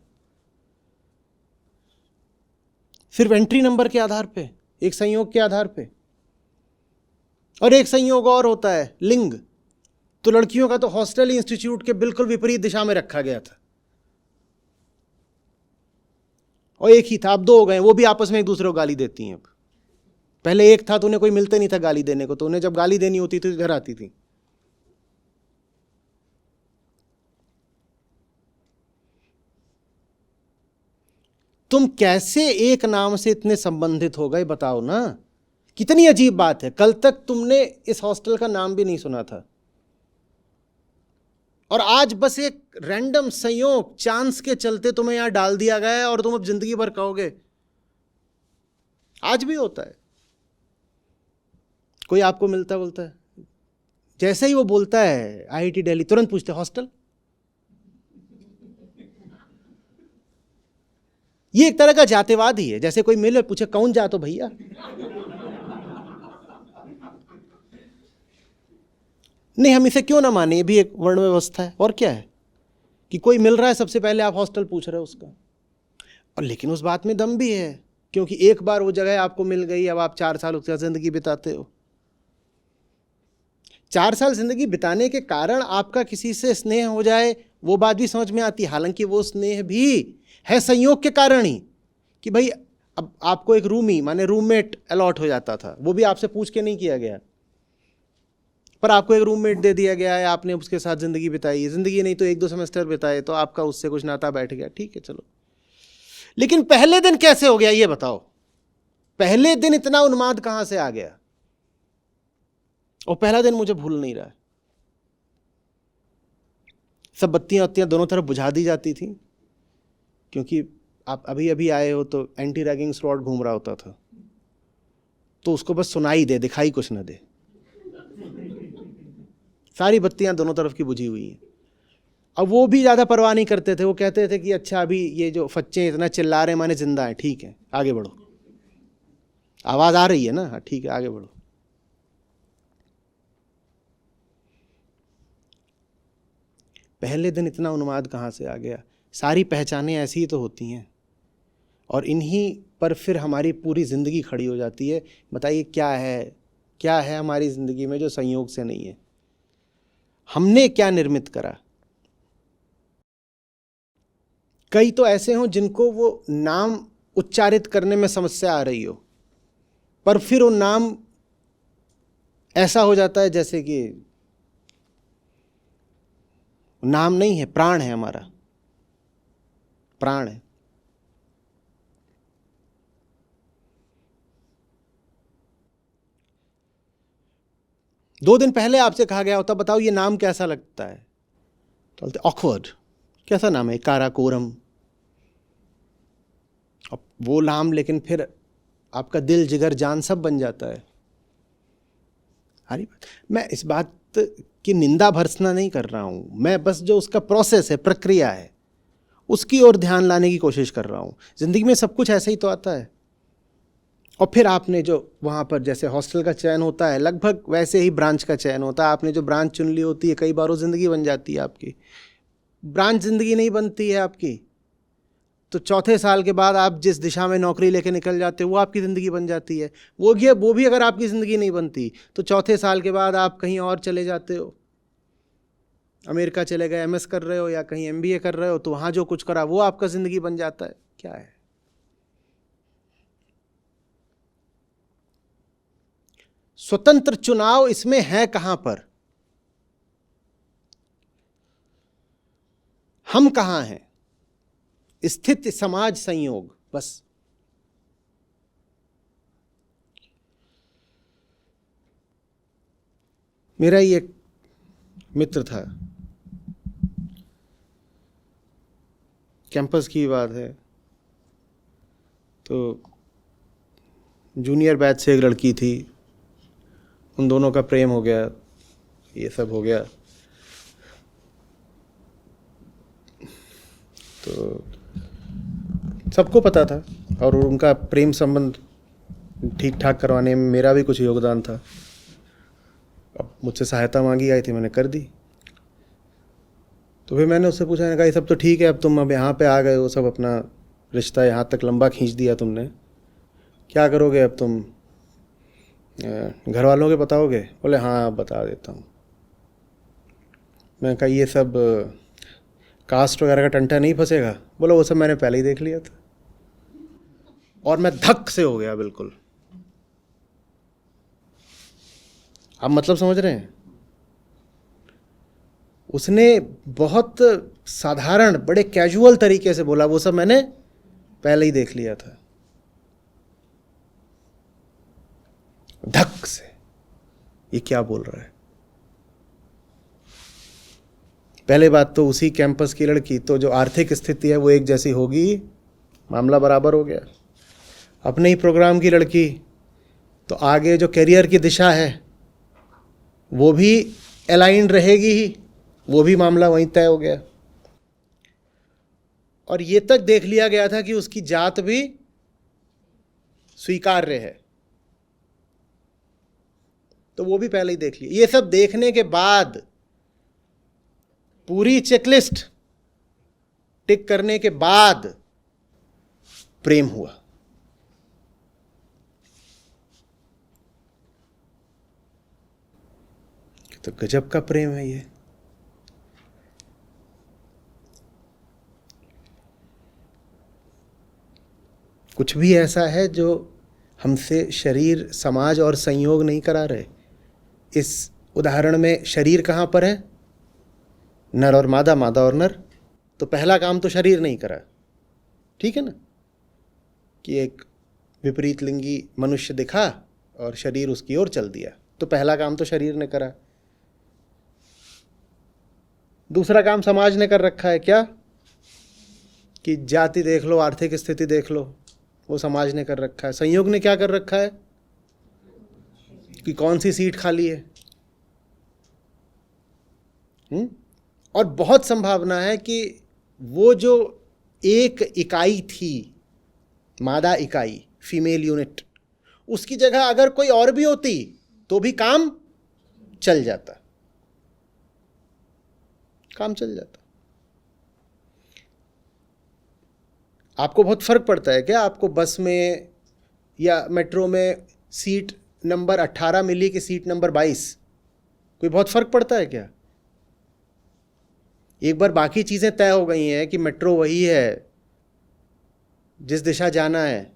सिर्फ एंट्री नंबर के आधार पे, एक संयोग के आधार पे। और एक संयोग और होता है, लिंग। तो लड़कियों का तो हॉस्टल इंस्टीट्यूट के बिल्कुल विपरीत दिशा में रखा गया था और एक ही था, अब 2 हो गए, वो भी आपस में एक दूसरे को गाली देती हैं। अब पहले एक था तो उन्हें कोई मिलते नहीं था गाली देने को, तो उन्हें जब गाली देनी होती थी घर आती थी। तुम कैसे एक नाम से इतने संबंधित हो गए बताओ ना। कितनी अजीब बात है। कल तक तुमने इस हॉस्टल का नाम भी नहीं सुना था और आज बस एक रैंडम संयोग, चांस के चलते तुम्हें यहां डाल दिया गया है और तुम अब जिंदगी भर कहोगे। आज भी होता है, कोई आपको मिलता बोलता है, जैसे ही वो बोलता है आईआईटी दिल्ली, तुरंत पूछते हॉस्टल। ये एक तरह का जातिवाद ही है। जैसे कोई मिले पूछे कौन जातो भैया, नहीं हम इसे क्यों ना माने, ये भी एक वर्ण व्यवस्था है। और क्या है कि कोई मिल रहा है सबसे पहले आप हॉस्टल पूछ रहे हो उसका। और लेकिन उस बात में दम भी है, क्योंकि एक बार वो जगह आपको मिल गई, अब आप 4 साल उसके साथ जिंदगी बिताते हो। 4 साल जिंदगी बिताने के कारण आपका किसी से स्नेह हो जाए, वो बात भी समझ में आती है। हालांकि वो स्नेह भी है संयोग के कारण ही, कि भाई अब आपको एक रूमी माने रूममेट अलॉट हो जाता था, वो भी आपसे पूछ के नहीं किया गया, पर आपको एक रूममेट दे दिया गया है, आपने उसके साथ जिंदगी बिताई, जिंदगी नहीं तो 1-2 सेमेस्टर बिताए, तो आपका उससे कुछ नाता बैठ गया, ठीक है चलो। लेकिन पहले दिन कैसे हो गया ये बताओ। पहले दिन इतना उन्माद कहां से आ गया? और पहला दिन मुझे भूल नहीं रहा है। सब बत्तियां दोनों तरफ बुझा दी जाती थी, क्योंकि आप अभी अभी आए हो तो एंटी रैगिंग स्क्वाड घूम रहा होता था, तो उसको बस सुनाई दे, दिखाई कुछ ना दे। सारी बत्तियां दोनों तरफ की बुझी हुई हैं। अब वो भी ज़्यादा परवाह नहीं करते थे। वो कहते थे कि अच्छा अभी ये जो फच्चे इतना चिल्ला रहे हैं माने जिंदा है, ठीक है आगे बढ़ो, आवाज़ आ रही है ना, हाँ ठीक है आगे बढ़ो। पहले दिन इतना उन्माद कहाँ से आ गया? सारी पहचानें ऐसी ही तो होती हैं और इन्हीं पर फिर हमारी पूरी ज़िंदगी खड़ी हो जाती है। बताइए क्या है हमारी ज़िंदगी में जो संयोग से नहीं है? हमने क्या निर्मित करा? कई तो ऐसे हों जिनको वो नाम उच्चारित करने में समस्या आ रही हो, पर फिर वो नाम ऐसा हो जाता है जैसे कि नाम नहीं है, प्राण है, हमारा प्राण है। दो दिन पहले आपसे कहा गया होता बताओ ये नाम कैसा लगता है, तो बोलते ऑकवर्ड। कैसा नाम है? काराकोरम। अब वो नाम लेकिन फिर आपका दिल जिगर जान सब बन जाता है। हरी बात। मैं इस बात की निंदा भर्त्सना नहीं कर रहा हूं, मैं बस जो उसका प्रोसेस है, प्रक्रिया है, उसकी ओर ध्यान लाने की कोशिश कर रहा हूँ। ज़िंदगी में सब कुछ ऐसे ही तो आता है। और फिर आपने जो वहाँ पर जैसे हॉस्टल का चयन होता है, लगभग वैसे ही ब्रांच का चयन होता है। आपने जो ब्रांच चुन ली होती है, कई बार वो ज़िंदगी बन जाती है आपकी। ब्रांच ज़िंदगी नहीं बनती है आपकी, तो चौथे साल के बाद आप जिस दिशा में नौकरी लेके निकल जाते हो वो आपकी ज़िंदगी बन जाती है। वो भी अगर आपकी ज़िंदगी नहीं बनती तो चौथे साल के बाद आप कहीं और चले जाते हो, अमेरिका चले गए, एमएस कर रहे हो या कहीं एमबीए कर रहे हो, तो वहाँ जो कुछ करा वो आपका ज़िंदगी बन जाता है। क्या है स्वतंत्र चुनाव इसमें है कहाँ पर? हम कहाँ हैं? स्थिति समाज संयोग, बस। मेरा ही एक मित्र था, कैंपस की बात है, तो जूनियर बैच से एक लड़की थी, उन दोनों का प्रेम हो गया, ये सब हो गया। तो सबको पता था और उनका प्रेम संबंध ठीक ठाक करवाने में मेरा भी कुछ योगदान था। अब मुझसे सहायता मांगी आई थी, मैंने कर दी। तो फिर मैंने उससे पूछा, मैंने कहा ये सब तो ठीक है, अब तुम यहाँ पे आ गए हो, सब अपना रिश्ता यहाँ तक लंबा खींच दिया तुमने, क्या करोगे अब तुम? घर वालों के बताओगे? बोले हाँ बता देता हूँ। मैंने कहा ये सब कास्ट वगैरह का टंटा नहीं फंसेगा? बोला वो सब मैंने पहले ही देख लिया था। और मैं धक से हो गया बिल्कुल। आप मतलब समझ रहे हैं? उसने बहुत साधारण, बड़े कैजुअल तरीके से बोला वो सब मैंने पहले ही देख लिया था। धक से, ये क्या बोल रहा है? पहले बात तो उसी कैंपस की लड़की, तो जो आर्थिक स्थिति है वो एक जैसी होगी, मामला बराबर हो गया। अपने ही प्रोग्राम की लड़की, तो आगे जो करियर की दिशा है वो भी अलाइंड रहेगी ही, वो भी मामला वहीं तय हो गया। और ये तक देख लिया गया था कि उसकी जात भी स्वीकार्य है, तो वो भी पहले ही देख लिया। ये सब देखने के बाद, पूरी चेकलिस्ट टिक करने के बाद प्रेम हुआ। तो गजब का प्रेम है ये। कुछ भी ऐसा है जो हमसे शरीर, समाज और संयोग नहीं करा रहे। इस उदाहरण में शरीर कहाँ पर है? नर और मादा, मादा और नर। तो पहला काम तो शरीर नहीं करा, ठीक है ना, कि एक विपरीत लिंगी मनुष्य दिखा और शरीर उसकी ओर चल दिया, तो पहला काम तो शरीर ने करा। दूसरा काम समाज ने कर रखा है, क्या? कि जाति देख लो, आर्थिक स्थिति देख लो, वो समाज ने कर रखा है। संयोग ने क्या कर रखा है? कि कौन सी सीट खाली है। और बहुत संभावना है कि वो जो एक इकाई थी, मादा इकाई, फीमेल यूनिट, उसकी जगह अगर कोई और भी होती तो भी काम चल जाता, काम चल जाता। आपको बहुत फर्क पड़ता है क्या? आपको बस में या मेट्रो में सीट नंबर 18 मिली कि सीट नंबर 22? कोई बहुत फर्क पड़ता है क्या? एक बार बाकी चीज़ें तय हो गई हैं कि मेट्रो वही है जिस दिशा जाना है,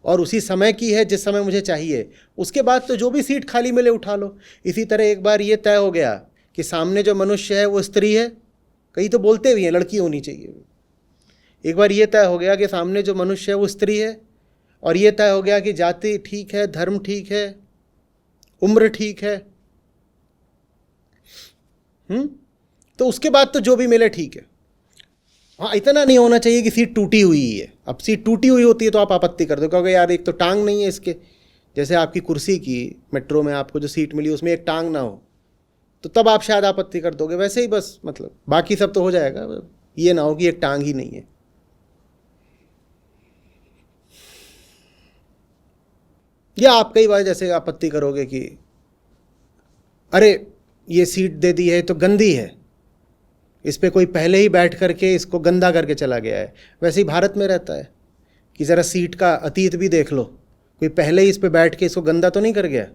और उसी समय की है जिस समय मुझे चाहिए, उसके बाद तो जो भी सीट खाली मिले उठा लो। इसी तरह एक बार ये तय हो गया कि सामने जो मनुष्य है वो स्त्री है, कई तो बोलते भी हैं लड़की होनी चाहिए। एक बार ये तय हो गया कि सामने जो मनुष्य है वो स्त्री है, और ये तय हो गया कि जाति ठीक है, धर्म ठीक है, उम्र ठीक है, तो उसके बाद तो जो भी मिले ठीक है। हाँ, इतना नहीं होना चाहिए कि सीट टूटी हुई है। अब सीट टूटी हुई होती है तो आप आपत्ति कर दो, क्योंकि यार एक तो टांग नहीं है इसके, जैसे आपकी कुर्सी की मेट्रो में आपको जो सीट मिली उसमें एक टांग ना हो, तो तब आप शायद आपत्ति कर दोगे। वैसे ही बस, मतलब बाकी सब तो हो जाएगा, ये ना हो कि एक टांग ही नहीं है। या आप कई बार जैसे आपत्ति करोगे कि अरे ये सीट दे दी है तो गंदी है, इस पे कोई पहले ही बैठ करके इसको गंदा करके चला गया है। वैसे ही भारत में रहता है कि ज़रा सीट का अतीत भी देख लो, कोई पहले ही इस पे बैठ के इसको गंदा तो नहीं कर गया।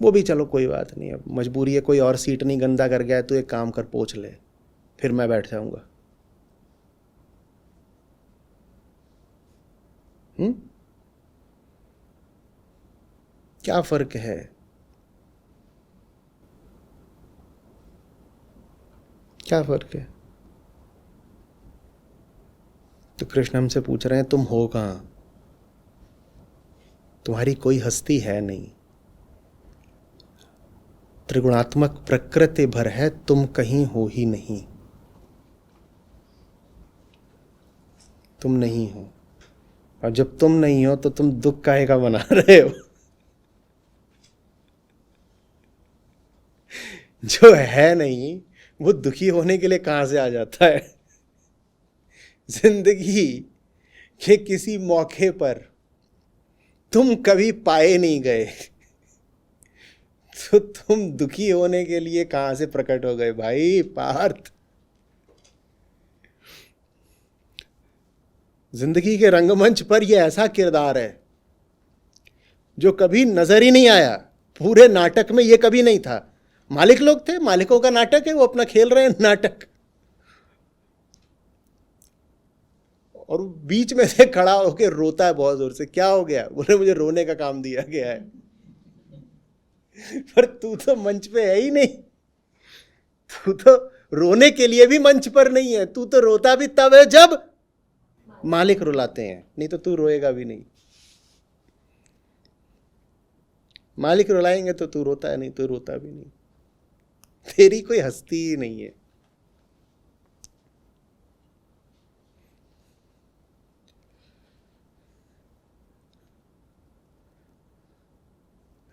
वो भी चलो कोई बात नहीं, अब मजबूरी है, कोई और सीट नहीं गंदा कर गया है तो एक काम कर पोंछ ले, फिर मैं बैठ जाऊंगा। क्या फर्क है? क्या फर्क है? तो कृष्ण हमसे पूछ रहे हैं तुम हो कहाँ? तुम्हारी कोई हस्ती है नहीं, त्रिगुणात्मक प्रकृति भर है, तुम कहीं हो ही नहीं, तुम नहीं हो। और जब तुम नहीं हो तो तुम दुख काहे का बना रहे हो? जो है नहीं वो दुखी होने के लिए कहां से आ जाता है? जिंदगी के किसी मौके पर तुम कभी पाए नहीं गए तो तुम दुखी होने के लिए कहां से प्रकट हो गए भाई पार्थ? जिंदगी के रंगमंच पर यह ऐसा किरदार है जो कभी नजर ही नहीं आया, पूरे नाटक में यह कभी नहीं था। मालिक लोग थे, मालिकों का नाटक है, वो अपना खेल रहे हैं नाटक, और बीच में से खड़ा होकर रोता है बहुत जोर से। क्या हो गया? बोले मुझे रोने का काम दिया गया है। पर तू तो मंच पे है ही नहीं, तू तो रोने के लिए भी मंच पर नहीं है, तू तो रोता भी तब है जब मालिक रुलाते हैं, नहीं तो तू रोएगा भी नहीं। मालिक रुलाएंगे तो तू रोता है, नहीं तो रोता भी नहीं। तेरी कोई हस्ती ही नहीं है।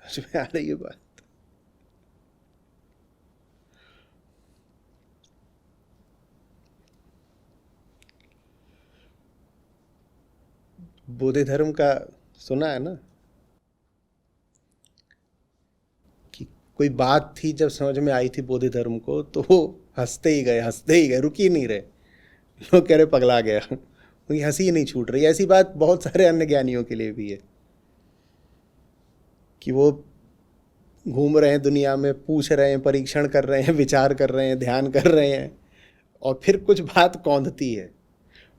समझ में आ रही है बात? बौद्ध धर्म का सुना है ना कि कोई बात थी, जब समझ में आई थी बौद्ध धर्म को तो वो हंसते ही गए, रुक ही नहीं रहे। लोग कह रहे पगला गया, उनकी हंसी ही नहीं छूट रही। ऐसी बात बहुत सारे अन्य ज्ञानियों के लिए भी है कि वो घूम रहे हैं दुनिया में, पूछ रहे हैं, परीक्षण कर रहे हैं, विचार कर रहे हैं, ध्यान कर रहे हैं, और फिर कुछ बात कौंधती है।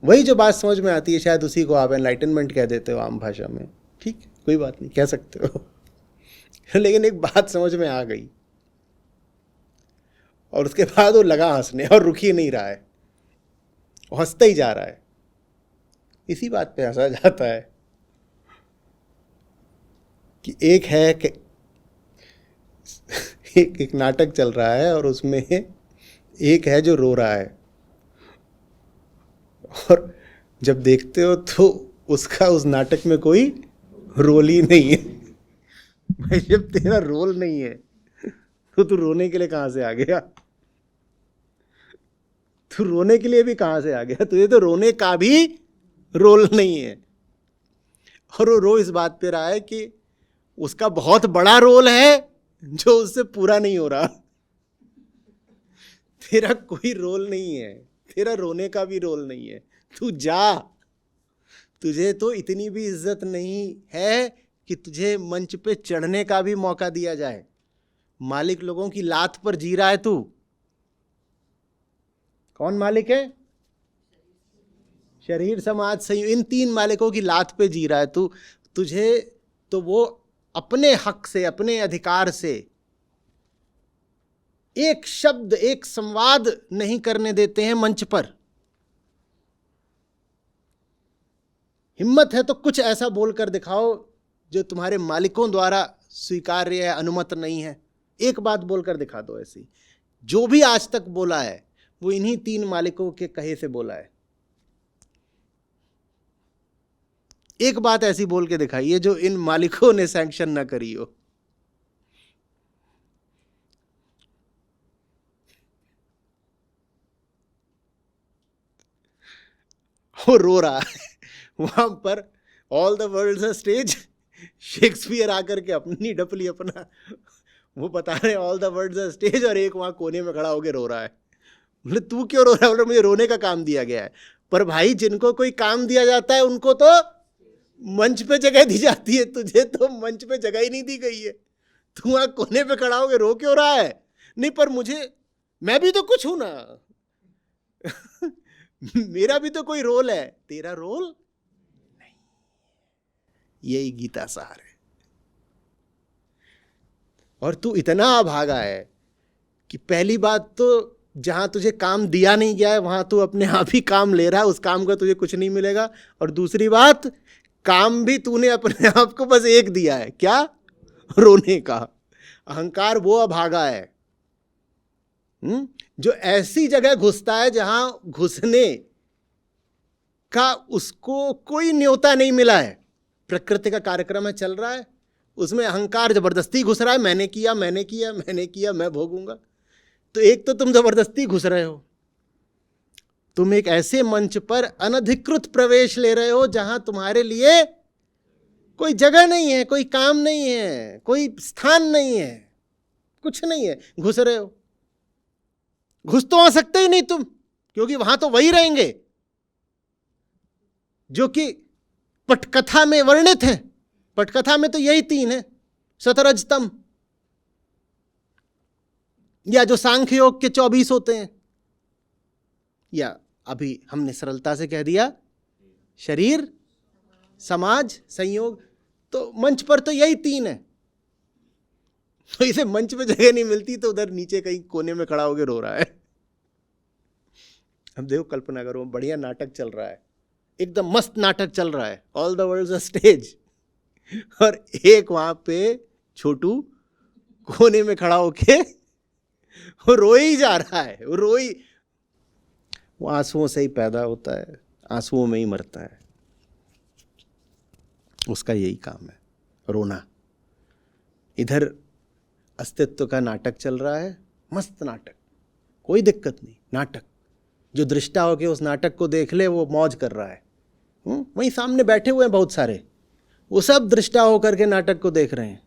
वही जो बात समझ में आती है, शायद उसी को आप एनलाइटनमेंट कह देते हो आम भाषा में। ठीक है, कोई बात नहीं, कह सकते हो। लेकिन एक बात समझ में आ गई और उसके बाद वो लगा हंसने और रुक ही नहीं रहा है, हंसता ही जा रहा है। इसी बात पे हंसा जाता है कि एक नाटक चल रहा है और उसमें एक है जो रो रहा है, और जब देखते हो तो उसका उस नाटक में कोई रोल ही नहीं है। भाई जब तेरा रोल नहीं है तो तू रोने के लिए कहां से आ गया? तू रोने के लिए भी कहां से आ गया? तुझे तो रोने का भी रोल नहीं है। और वो रो इस बात पे रहा है कि उसका बहुत बड़ा रोल है जो उससे पूरा नहीं हो रहा। तेरा कोई रोल नहीं है, तेरा रोने का भी रोल नहीं है। तू जा, तुझे तो इतनी भी इज्जत नहीं है कि तुझे मंच पे चढ़ने का भी मौका दिया जाए। मालिक लोगों की लात पर जी रहा है तू। कौन मालिक है? शरीर, समाज, संयोग, इन तीन मालिकों की लात पे जी रहा है तू। तुझे तो वो अपने हक से, अपने अधिकार से एक शब्द, एक संवाद नहीं करने देते हैं मंच पर। हिम्मत है तो कुछ ऐसा बोलकर दिखाओ जो तुम्हारे मालिकों द्वारा स्वीकार्य है, अनुमत नहीं है। एक बात बोलकर दिखा दो ऐसी। जो भी आज तक बोला है वो इन्हीं तीन मालिकों के कहे से बोला है। एक बात ऐसी बोल के दिखाइए जो इन मालिकों ने सैंक्शन ना करी हो। वो रो रहा है वहां पर, all the world's a stage, Shakespeare आकर के अपनी डपली अपना वो बता रहे हैं all the world's a stage, और एक वहां कोने में खड़ा होकर रो रहा है। बोले तू क्यों रो रहा है? बोले मुझे रोने का काम दिया गया है। पर भाई जिनको कोई काम दिया जाता है उनको तो मंच पे जगह दी जाती है, तुझे तो मंच पे जगह ही नहीं दी गई है, तू वहां कोने पे खड़ा होकर रो क्यों रहा है? नहीं पर मुझे, मैं भी तो कुछ हूं ना मेरा भी तो कोई रोल है, तेरा रोल नहीं। यही गीता सार है। और तू इतना अभागा है कि पहली बात तो जहां तुझे काम दिया नहीं गया है वहां तू अपने आप ही काम ले रहा है, उस काम का तुझे कुछ नहीं मिलेगा। और दूसरी बात, काम भी तूने अपने आप को बस एक दिया है, क्या? रोने का। अहंकार वो अभागा है जो ऐसी जगह घुसता है जहां घुसने का उसको कोई न्योता नहीं मिला है। प्रकृति का कार्यक्रम है, चल रहा है, उसमें अहंकार जबरदस्ती घुस रहा है, मैंने किया मैंने किया मैंने किया, मैं भोगूंगा। तो एक तो तुम जबरदस्ती घुस रहे हो, तुम एक ऐसे मंच पर अनधिकृत प्रवेश ले रहे हो जहां तुम्हारे लिए कोई जगह नहीं है, कोई काम नहीं है, कोई स्थान नहीं है, कुछ नहीं है, घुस रहे हो। घुस तो आ सकते ही नहीं तुम, क्योंकि वहां तो वही रहेंगे जो कि पटकथा में वर्णित है। पटकथा में तो यही तीन है, सतरजतम, या जो सांख्य योग के 24 होते हैं, या अभी हमने सरलता से कह दिया शरीर समाज संयोग। तो मंच पर तो यही तीन है। तो इसे मंच पे जगह नहीं मिलती तो उधर नीचे कहीं कोने में खड़ा होकर रो रहा है। अब देखो, कल्पना करो, बढ़िया नाटक चल रहा है, एकदम मस्त नाटक चल रहा है, all the world's a stage, और एक वहां पे छोटू कोने में खड़ा होके वो रो ही जा रहा है, वो आंसुओं से ही पैदा होता है, आंसुओं में ही मरता है। उसका यही काम है, रोना। इधर अस्तित्व का नाटक चल रहा है, मस्त नाटक, कोई दिक्कत नहीं, नाटक। जो दृष्टा होके उस नाटक को देख ले वो मौज कर रहा है। वहीं सामने बैठे हुए हैं बहुत सारे, वो सब दृष्टा होकर के नाटक को देख रहे हैं।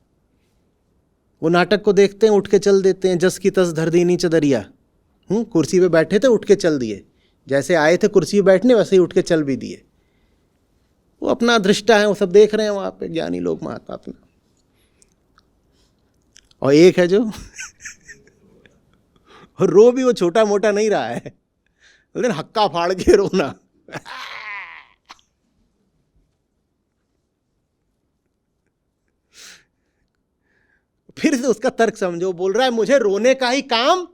वो नाटक को देखते हैं, उठ के चल देते हैं, जस की तस धर दी नीचे दरिया। कुर्सी पे बैठे थे, उठ के चल दिए, जैसे आए थे कुर्सी पे बैठने वैसे ही उठ के चल भी दिए। वो अपना दृष्टा है, वो सब देख रहे हैं वहां पे, ज्ञानी लोग, महात्मा अपना। और एक है जो और रो भी वो छोटा मोटा नहीं रहा है, लेकिन हक्का फाड़ के रोना। फिर से उसका तर्क समझो, बोल रहा है मुझे रोने का ही काम।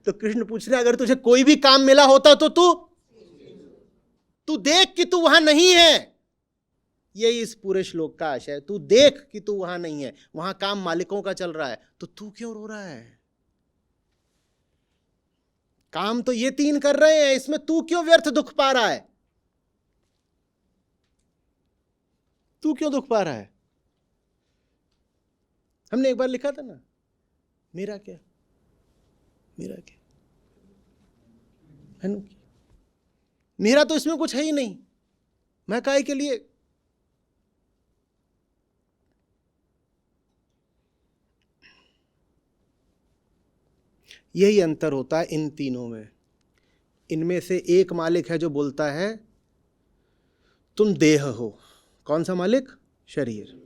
तो कृष्ण पूछ रहे हैं, अगर तुझे कोई भी काम मिला होता तो तू देख कि तू वहां नहीं है। यही इस पूरे श्लोक का आशय है, तू देख कि तू वहां नहीं है, वहां काम मालिकों का चल रहा है, तो तू क्यों रो रहा है? काम तो ये तीन कर रहे हैं, इसमें तू क्यों व्यर्थ दुख पा रहा है? तू क्यों दुख पा रहा है? हमने एक बार लिखा था ना, मेरा क्या मेरा तो इसमें कुछ है ही नहीं, मैं काहे के लिए? यही अंतर होता है इन तीनों में। इनमें से एक मालिक है जो बोलता है तुम देह हो। कौन सा मालिक? शरीर।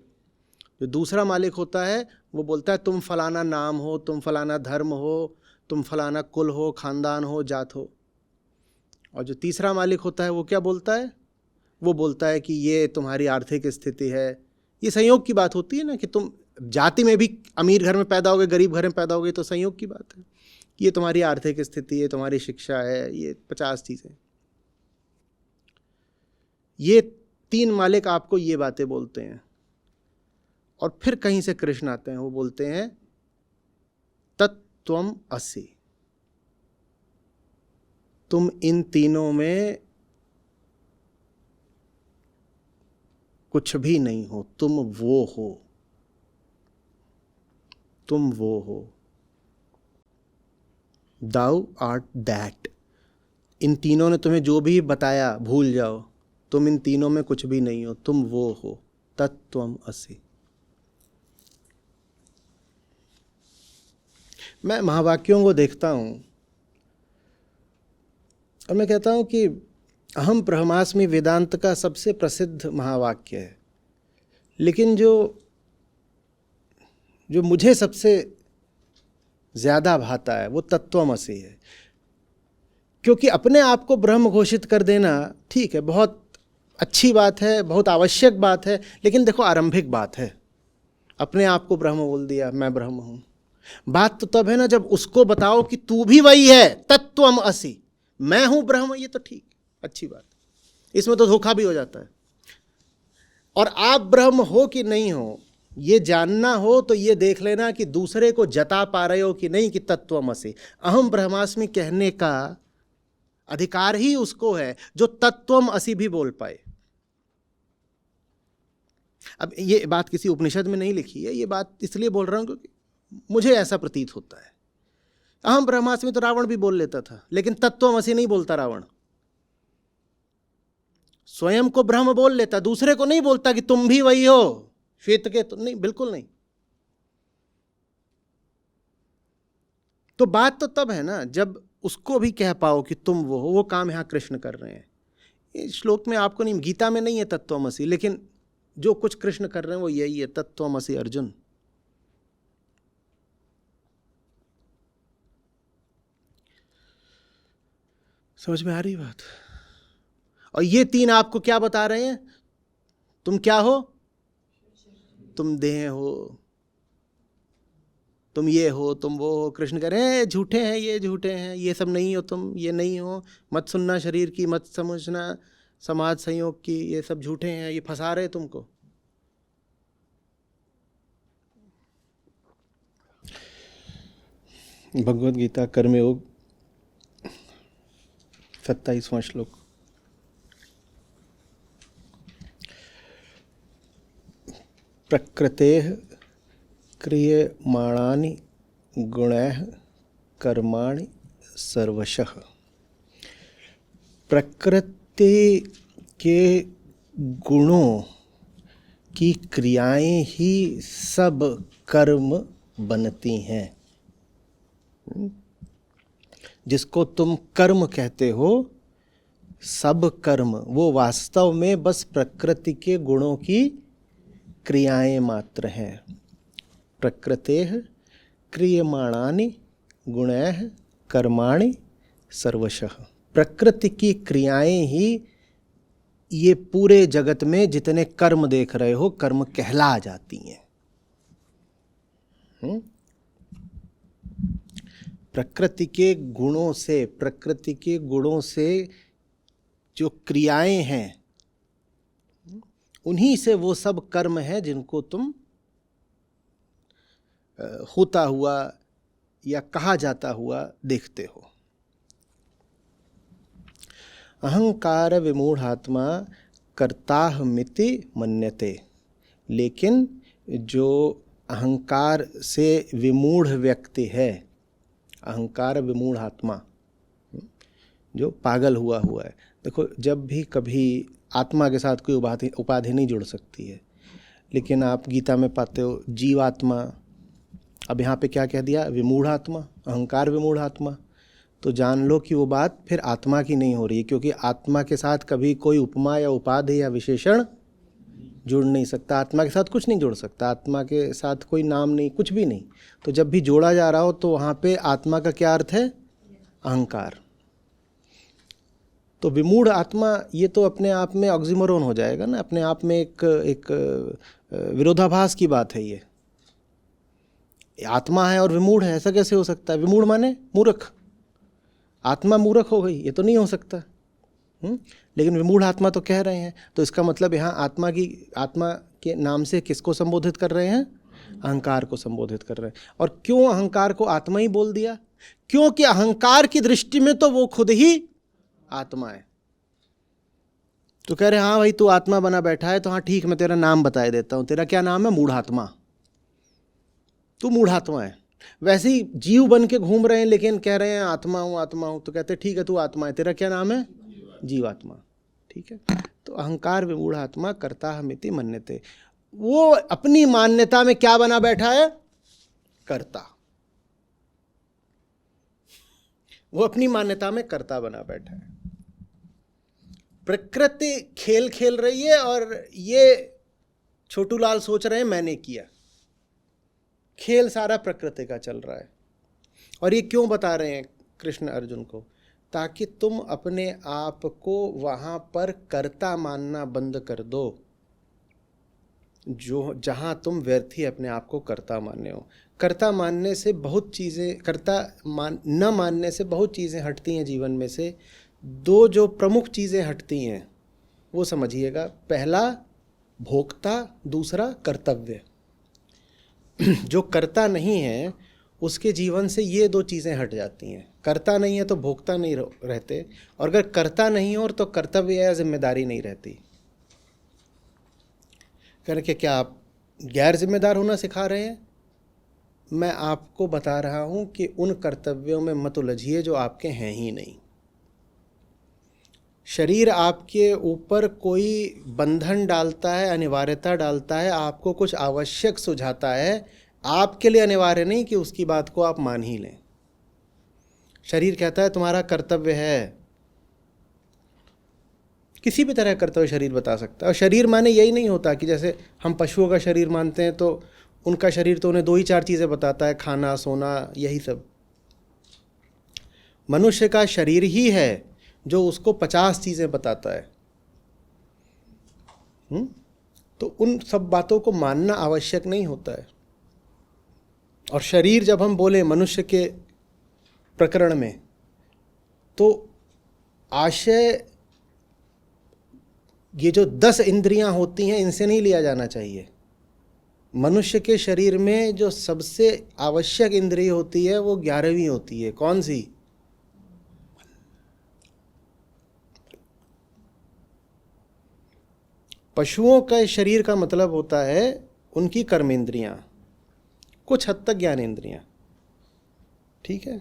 जो दूसरा मालिक होता है वो बोलता है तुम फलाना नाम हो, तुम फलाना धर्म हो, तुम फलाना कुल हो, खानदान हो, जात हो। और जो तीसरा मालिक होता है वो क्या बोलता है? वो बोलता है कि ये तुम्हारी आर्थिक स्थिति है। ये संयोग की बात होती है ना, कि तुम जाति में भी अमीर घर में पैदा हो गए, गरीब घर में पैदा हो गए, तो संयोग की बात है। ये तुम्हारी आर्थिक स्थिति है, तुम्हारी शिक्षा है, ये 50 चीज़ें। ये तीन मालिक आपको ये बातें बोलते हैं। और फिर कहीं से कृष्ण आते हैं, वो बोलते हैं तत्त्वम् असि, तुम इन तीनों में कुछ भी नहीं हो, तुम वो हो, तुम वो हो। Thou art that। इन तीनों ने तुम्हें जो भी बताया भूल जाओ, तुम इन तीनों में कुछ भी नहीं हो, तुम वो हो, तत्त्वम असि। मैं महावाक्यों को देखता हूँ और मैं कहता हूँ कि अहम ब्रह्मास्मि वेदांत का सबसे प्रसिद्ध महावाक्य है, लेकिन जो मुझे सबसे ज़्यादा भाता है वो तत्त्वमसि है। क्योंकि अपने आप को ब्रह्म घोषित कर देना ठीक है, बहुत अच्छी बात है, बहुत आवश्यक बात है, लेकिन देखो आरंभिक बात है, अपने आप को ब्रह्म बोल दिया, मैं ब्रह्म हूँ। बात तो तब है ना जब उसको बताओ कि तू भी वही है, तत्त्वम असि, मैं हूँ ब्रह्म, ये तो ठीक अच्छी बात। इसमें तो धोखा भी हो जाता है। और आप ब्रह्म हो कि नहीं हो ये जानना हो तो ये देख लेना कि दूसरे को जता पा रहे हो कि नहीं कि तत्त्वमसि। अहम ब्रह्मास्मि कहने का अधिकार ही उसको है जो तत्त्वम असि भी बोल पाए। अब ये बात किसी उपनिषद में नहीं लिखी है, ये बात इसलिए बोल रहा हूं क्योंकि मुझे ऐसा प्रतीत होता है। अहम ब्रह्मास्मि तो रावण भी बोल लेता था, लेकिन तत्त्वमसि नहीं बोलता रावण। स्वयं को ब्रह्म बोल लेता, दूसरे को नहीं बोलता कि तुम भी वही हो श्वेत के, तो नहीं, बिल्कुल नहीं। तो बात तो तब है ना जब उसको भी कह पाओ कि तुम वो हो। वो काम यहां कृष्ण कर रहे हैं। इस श्लोक में आपको नहीं, गीता में नहीं है तत्त्वमसि, लेकिन जो कुछ कृष्ण कर रहे हैं वो यही है, तत्त्वमसि अर्जुन। समझ में आ रही बात? और ये तीन आपको क्या बता रहे हैं? तुम क्या हो? तुम देह हो, तुम ये हो, तुम वो हो। कृष्ण कह रहे हैं झूठे हैं, ये झूठे हैं, ये सब नहीं हो तुम, ये नहीं हो, मत सुनना शरीर की, मत समझना समाज संयोग की, ये सब झूठे हैं, ये फंसा रहे तुमको। भगवद गीता कर्मयोग 27वां श्लोक। प्रकृतेः क्रियमाणानि गुणैः कर्माणि सर्वशः। प्रकृति के गुणों की क्रियाएं ही सब कर्म बनती हैं। जिसको तुम कर्म कहते हो, सब कर्म वो वास्तव में बस प्रकृति के गुणों की क्रियाएं मात्र हैं। प्रकृतेः क्रियमाणानि गुणैः कर्माणि सर्वशः। प्रकृति की क्रियाएं ही ये पूरे जगत में जितने कर्म देख रहे हो कर्म कहला जाती हैं। प्रकृति के गुणों से जो क्रियाएं हैं उन्हीं से वो सब कर्म है जिनको तुम होता हुआ या कहा जाता हुआ देखते हो। अहंकार विमूढ़ात्मा कर्ताहमिति मन्यते। लेकिन जो अहंकार से विमूढ़ व्यक्ति है, अहंकार विमूढ़ आत्मा, जो पागल हुआ है। देखो, जब भी कभी आत्मा के साथ कोई उपाधि नहीं जुड़ सकती है, लेकिन आप गीता में पाते हो जीवात्मा। अब यहाँ पे क्या कह दिया? विमूढ़ आत्मा, अहंकार विमूढ़ आत्मा। तो जान लो कि वो बात फिर आत्मा की नहीं हो रही है, क्योंकि आत्मा के साथ कभी कोई उपमा या उपाधि या विशेषण जुड़ नहीं सकता। आत्मा के साथ कुछ नहीं जुड़ सकता, आत्मा के साथ कोई नाम नहीं, कुछ भी नहीं। तो जब भी जोड़ा जा रहा हो तो वहाँ पे आत्मा का क्या अर्थ है? अहंकार। तो विमूढ़ आत्मा ये तो अपने आप में ऑक्सीमोरोन हो जाएगा ना, अपने आप में एक विरोधाभास की बात है। ये आत्मा है और विमूढ़ है, ऐसा कैसे हो सकता है? विमूढ़ माने मूर्ख, आत्मा मूर्ख हो गई, ये तो नहीं हो सकता। लेकिन विमूढ़ आत्मा तो कह रहे हैं, तो इसका मतलब यहाँ आत्मा के नाम से किसको संबोधित कर रहे हैं? अहंकार को संबोधित कर रहे हैं। और क्यों अहंकार को आत्मा ही बोल दिया? क्योंकि अहंकार की दृष्टि में तो वो खुद ही आत्मा है। तो कह रहे हाँ भाई तू आत्मा बना बैठा है, तो हाँ ठीक, मैं तेरा नाम बता देता हूं। तेरा क्या नाम है? मूढ़ात्मा। तू मूढ़ात्मा है। वैसे ही जीव बन के घूम रहे हैं लेकिन कह रहे हैं आत्मा हूँ आत्मा हूँ, तो कहते हैं ठीक है तू आत्मा है, तेरा क्या नाम है? जीवात्मा। ठीक है, तो अहंकार विमूढ़ आत्मा कर्ता हमिति मन्यते, वो अपनी मान्यता में क्या बना बैठा है? कर्ता। वो अपनी मान्यता में कर्ता बना बैठा है। प्रकृति खेल खेल रही है और ये छोटू लाल सोच रहे हैं मैंने किया। खेल सारा प्रकृति का चल रहा है। और ये क्यों बता रहे हैं कृष्ण अर्जुन को? ताकि तुम अपने आप को वहां पर कर्ता मानना बंद कर दो, जो जहां तुम व्यर्थ ही अपने आप को कर्ता माने हो। कर्ता मानने से बहुत चीज़ें, न मानने से बहुत चीज़ें हटती हैं जीवन में से। दो जो प्रमुख चीज़ें हटती हैं वो समझिएगा। पहला भोक्ता, दूसरा कर्तव्य। जो कर्ता नहीं है उसके जीवन से ये दो चीज़ें हट जाती हैं। कर्ता नहीं है तो भोक्ता नहीं रहते, और अगर कर्ता नहीं हो तो कर्तव्य या जिम्मेदारी नहीं रहती। करके क्या आप गैर जिम्मेदार होना सिखा रहे हैं? मैं आपको बता रहा हूं कि उन कर्तव्यों में मत उलझिए जो आपके हैं ही नहीं। शरीर आपके ऊपर कोई बंधन डालता है, अनिवार्यता डालता है, आपको कुछ आवश्यक सुझाता है, आपके लिए अनिवार्य नहीं कि उसकी बात को आप मान ही लें। शरीर कहता है तुम्हारा कर्तव्य है, किसी भी तरह कर्तव्य शरीर बता सकता है। और शरीर माने यही नहीं होता कि जैसे हम पशुओं का शरीर मानते हैं तो उनका शरीर तो उन्हें 2 ही 4 चीज़ें बताता है, खाना, सोना, यही सब। मनुष्य का शरीर ही है जो उसको 50 चीज़ें बताता है। तो उन सब बातों को मानना आवश्यक नहीं होता है। और शरीर जब हम बोले मनुष्य के प्रकरण में, तो आशय ये जो 10 इंद्रियां होती हैं इनसे नहीं लिया जाना चाहिए। मनुष्य के शरीर में जो सबसे आवश्यक इंद्रिय होती है वो 11वीं होती है। कौन सी? पशुओं का शरीर का मतलब होता है उनकी कर्मेंद्रियां, कुछ हद तक ज्ञानेंद्रियां। ठीक है।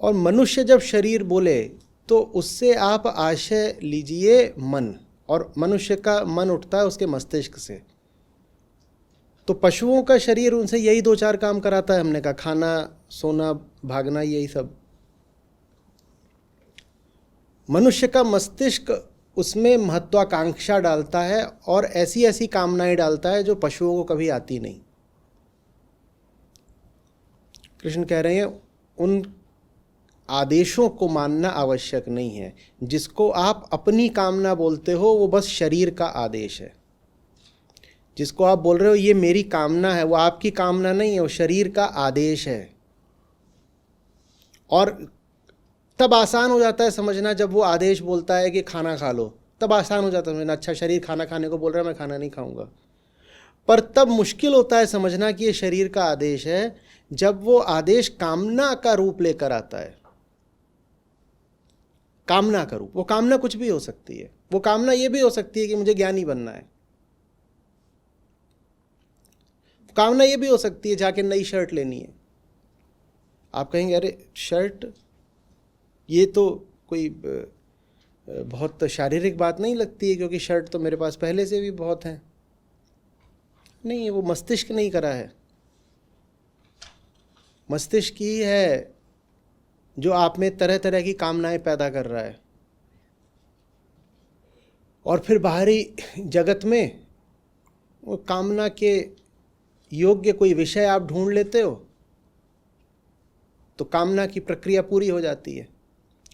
और मनुष्य जब शरीर बोले तो उससे आप आशय लीजिए मन, और मनुष्य का मन उठता है उसके मस्तिष्क से। तो पशुओं का शरीर उनसे यही 2-4 काम कराता है, हमने कहा खाना, सोना, भागना, यही सब। मनुष्य का मस्तिष्क उसमें महत्वाकांक्षा डालता है और ऐसी ऐसी कामनाएं डालता है जो पशुओं को कभी आती नहीं। कृष्ण कह रहे हैं उन आदेशों को मानना आवश्यक नहीं है। जिसको आप अपनी कामना बोलते हो वो बस शरीर का आदेश है। जिसको आप बोल रहे हो ये मेरी कामना है, वो आपकी कामना नहीं है, वो शरीर का आदेश है। और तब आसान हो जाता है समझना जब वो आदेश बोलता है कि खाना खा लो, तब आसान हो जाता है समझना, अच्छा शरीर खाना खाने को बोल रहा है, मैं खाना नहीं खाऊंगा। पर तब मुश्किल होता है समझना कि ये शरीर का आदेश है जब वो आदेश कामना का रूप लेकर आता है। कामना का रूप, वो कामना कुछ भी हो सकती है। वो कामना ये भी हो सकती है कि मुझे ज्ञानी बनना है। कामना ये भी हो सकती है जाके नई शर्ट लेनी है। आप कहेंगे अरे शर्ट, ये तो कोई बहुत शारीरिक बात नहीं लगती है क्योंकि शर्ट तो मेरे पास पहले से भी बहुत है। नहीं, वो मस्तिष्क नहीं करा है, मस्तिष्क ही है जो आप में तरह तरह की कामनाएं पैदा कर रहा है। और फिर बाहरी जगत में वो कामना के योग्य कोई विषय आप ढूंढ लेते हो तो कामना की प्रक्रिया पूरी हो जाती है।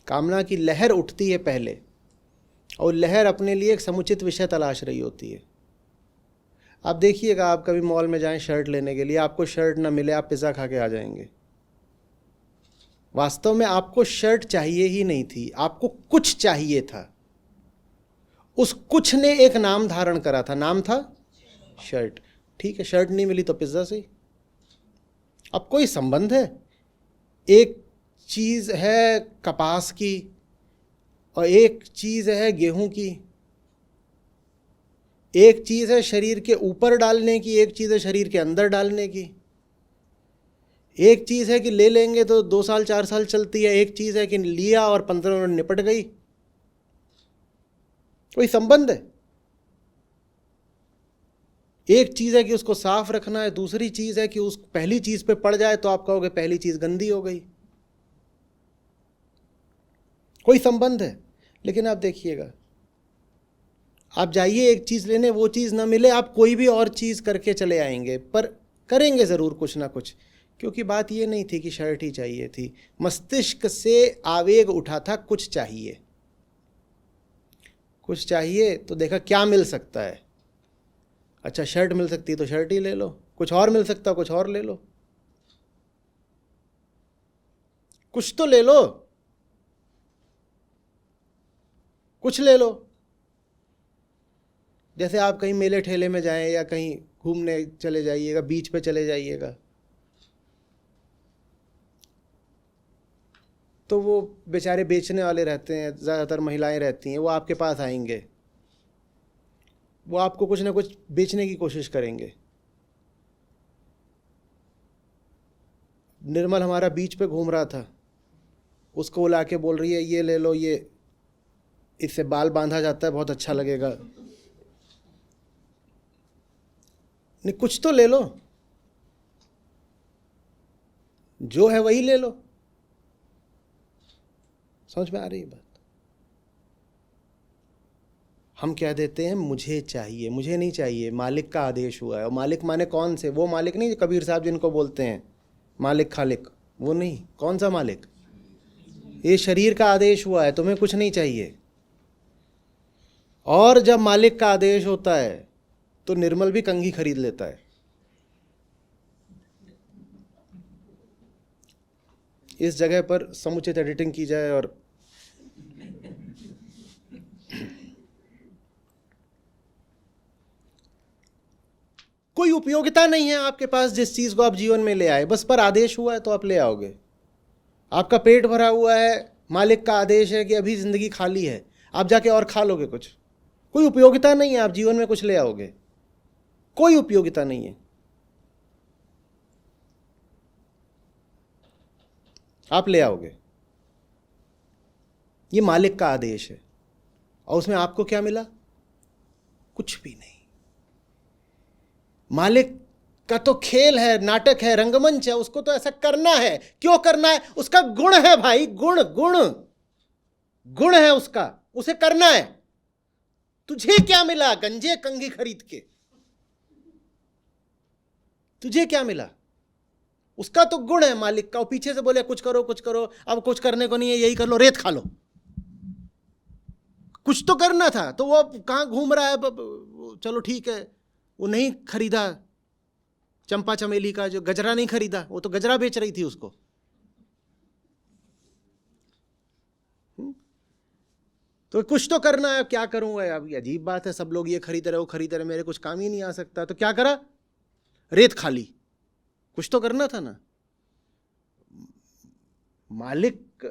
कामना की लहर उठती है पहले, और लहर अपने लिए एक समुचित विषय तलाश रही होती है। आप देखिएगा, आप कभी मॉल में जाएं शर्ट लेने के लिए, आपको शर्ट ना मिले आप पिज़्ज़ा खा के आ जाएंगे। वास्तव में आपको शर्ट चाहिए ही नहीं थी, आपको कुछ चाहिए था। उस कुछ ने एक नाम धारण करा था, नाम था शर्ट। ठीक है, शर्ट नहीं मिली तो पिज्जा से। अब कोई संबंध है? एक चीज है कपास की और एक चीज है गेहूं की। एक चीज है शरीर के ऊपर डालने की, एक चीज है शरीर के अंदर डालने की। एक चीज़ है कि ले लेंगे तो 2 साल 4 साल चलती है, एक चीज़ है कि लिया और 15 मिनट निपट गई। कोई संबंध है? एक चीज़ है कि उसको साफ रखना है, दूसरी चीज़ है कि उस पहली चीज़ पे पड़ जाए तो आप कहोगे पहली चीज़ गंदी हो गई। कोई संबंध है? लेकिन आप देखिएगा, आप जाइए एक चीज़ लेने, वो चीज़ ना मिले, आप कोई भी और चीज़ करके चले आएंगे, पर करेंगे ज़रूर कुछ ना कुछ, क्योंकि बात ये नहीं थी कि शर्ट ही चाहिए थी। मस्तिष्क से आवेग उठा था कुछ चाहिए। कुछ चाहिए तो देखा क्या मिल सकता है। अच्छा, शर्ट मिल सकती है तो शर्ट ही ले लो, कुछ और मिल सकता कुछ और ले लो, कुछ तो ले लो, कुछ ले लो। जैसे आप कहीं मेले ठेले में जाएं या कहीं घूमने चले जाइएगा, बीच पे चले जाइएगा, तो वो बेचारे बेचने वाले रहते हैं, ज़्यादातर महिलाएं रहती हैं, वो आपके पास आएंगे, वो आपको कुछ ना कुछ बेचने की कोशिश करेंगे। निर्मल हमारा बीच पे घूम रहा था, उसको ला के बोल रही है ये ले लो, ये इससे बाल बांधा जाता है, बहुत अच्छा लगेगा। नहीं, कुछ तो ले लो, जो है वही ले लो। समझ में आ रही है बात? हम कह देते हैं मुझे चाहिए, मुझे नहीं चाहिए, मालिक का आदेश हुआ है। और मालिक माने कौन से? वो मालिक नहीं कबीर साहब जिनको बोलते हैं मालिक खालिक, वो नहीं। कौन सा मालिक? ये शरीर का आदेश हुआ है, तुम्हें कुछ नहीं चाहिए। और जब मालिक का आदेश होता है तो निर्मल भी कंघी खरीद लेता है। इस जगह पर समुचित एडिटिंग की जाए और कोई उपयोगिता नहीं है आपके पास जिस चीज को आप जीवन में ले आए, बस पर आदेश हुआ है तो आप ले आओगे। आपका पेट भरा हुआ है, मालिक का आदेश है कि अभी जिंदगी खाली है, आप जाके और खा लोगे कुछ। कोई उपयोगिता नहीं है, आप जीवन में कुछ ले आओगे, कोई उपयोगिता नहीं है, आप ले आओगे। ये मालिक का आदेश है। और उसमें आपको क्या मिला? कुछ भी नहीं। मालिक का तो खेल है, नाटक है, रंगमंच है, उसको तो ऐसा करना है। क्यों करना है? उसका गुण है भाई, गुण गुण गुण है उसका, उसे करना है। तुझे क्या मिला गंजे कंघी खरीद के? तुझे क्या मिला? उसका तो गुण है मालिक का। वो पीछे से बोले कुछ करो कुछ करो, अब कुछ करने को नहीं है, यही कर लो, रेत खा लो। कुछ तो करना था, तो वो कहाँ घूम रहा है? चलो ठीक है, वो नहीं खरीदा चंपा चमेली का जो गजरा नहीं खरीदा, वो तो गजरा बेच रही थी उसको। तो कुछ तो करना है, क्या करूंगा? अब अजीब बात है, सब लोग ये खरीद रहे, वो खरीद रहे, मेरे कुछ काम ही नहीं आ सकता, तो क्या करा? रेत खा ली। कुछ तो करना था ना। मालिक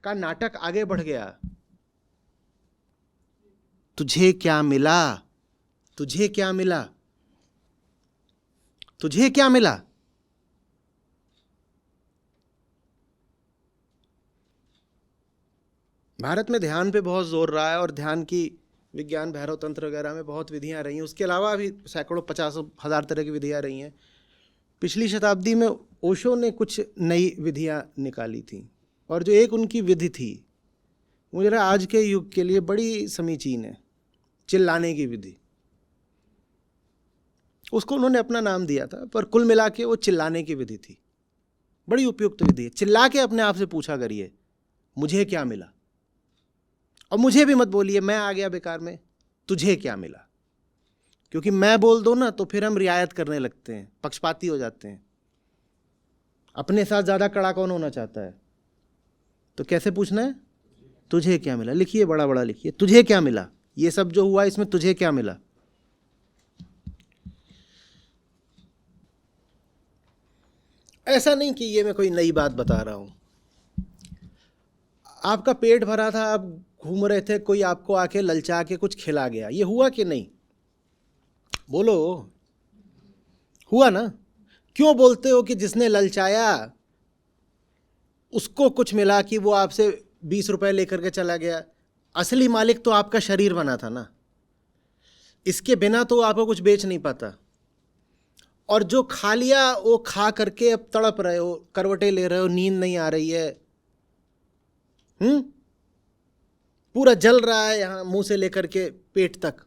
का नाटक आगे बढ़ गया। तुझे क्या मिला? तुझे क्या मिला? तुझे क्या मिला? भारत में ध्यान पे बहुत जोर रहा है और ध्यान की विज्ञान भैरव तंत्र वगैरह में बहुत विधियां रही हैं। उसके अलावा भी सैकड़ों 50,000 तरह की विधियां रही हैं। पिछली शताब्दी में ओशो ने कुछ नई विधियां निकाली थी, और जो एक उनकी विधि थी वो जरा आज के युग के लिए बड़ी समीचीन है, चिल्लाने की विधि। उसको उन्होंने अपना नाम दिया था, पर कुल मिला के वो चिल्लाने की विधि थी। बड़ी उपयुक्त विधि है। चिल्ला के अपने आप से पूछा करिए मुझे क्या मिला, और मुझे भी मत बोलिए मैं आ गया बेकार में, तुझे क्या मिला। क्योंकि मैं बोल दो ना तो फिर हम रियायत करने लगते हैं, पक्षपाती हो जाते हैं। अपने साथ ज्यादा कड़ा कौन होना चाहता है? तो कैसे पूछना है? तुझे क्या मिला। लिखिए, बड़ा बड़ा लिखिए, तुझे क्या मिला। ये सब जो हुआ इसमें तुझे क्या मिला। ऐसा नहीं कि ये मैं कोई नई बात बता रहा हूं। आपका पेट भरा था, आप घूम रहे थे, कोई आपको आके ललचा के कुछ खिला गया, ये हुआ कि नहीं? बोलो, हुआ ना? क्यों बोलते हो कि जिसने ललचाया उसको कुछ मिला कि वो आपसे 20 रुपए लेकर के चला गया? असली मालिक तो आपका शरीर बना था ना, इसके बिना तो आपको कुछ बेच नहीं पाता। और जो खा लिया वो खा करके अब तड़प रहे हो, करवटें ले रहे हो, नींद नहीं आ रही है, पूरा जल रहा है यहां मुंह से लेकर के पेट तक।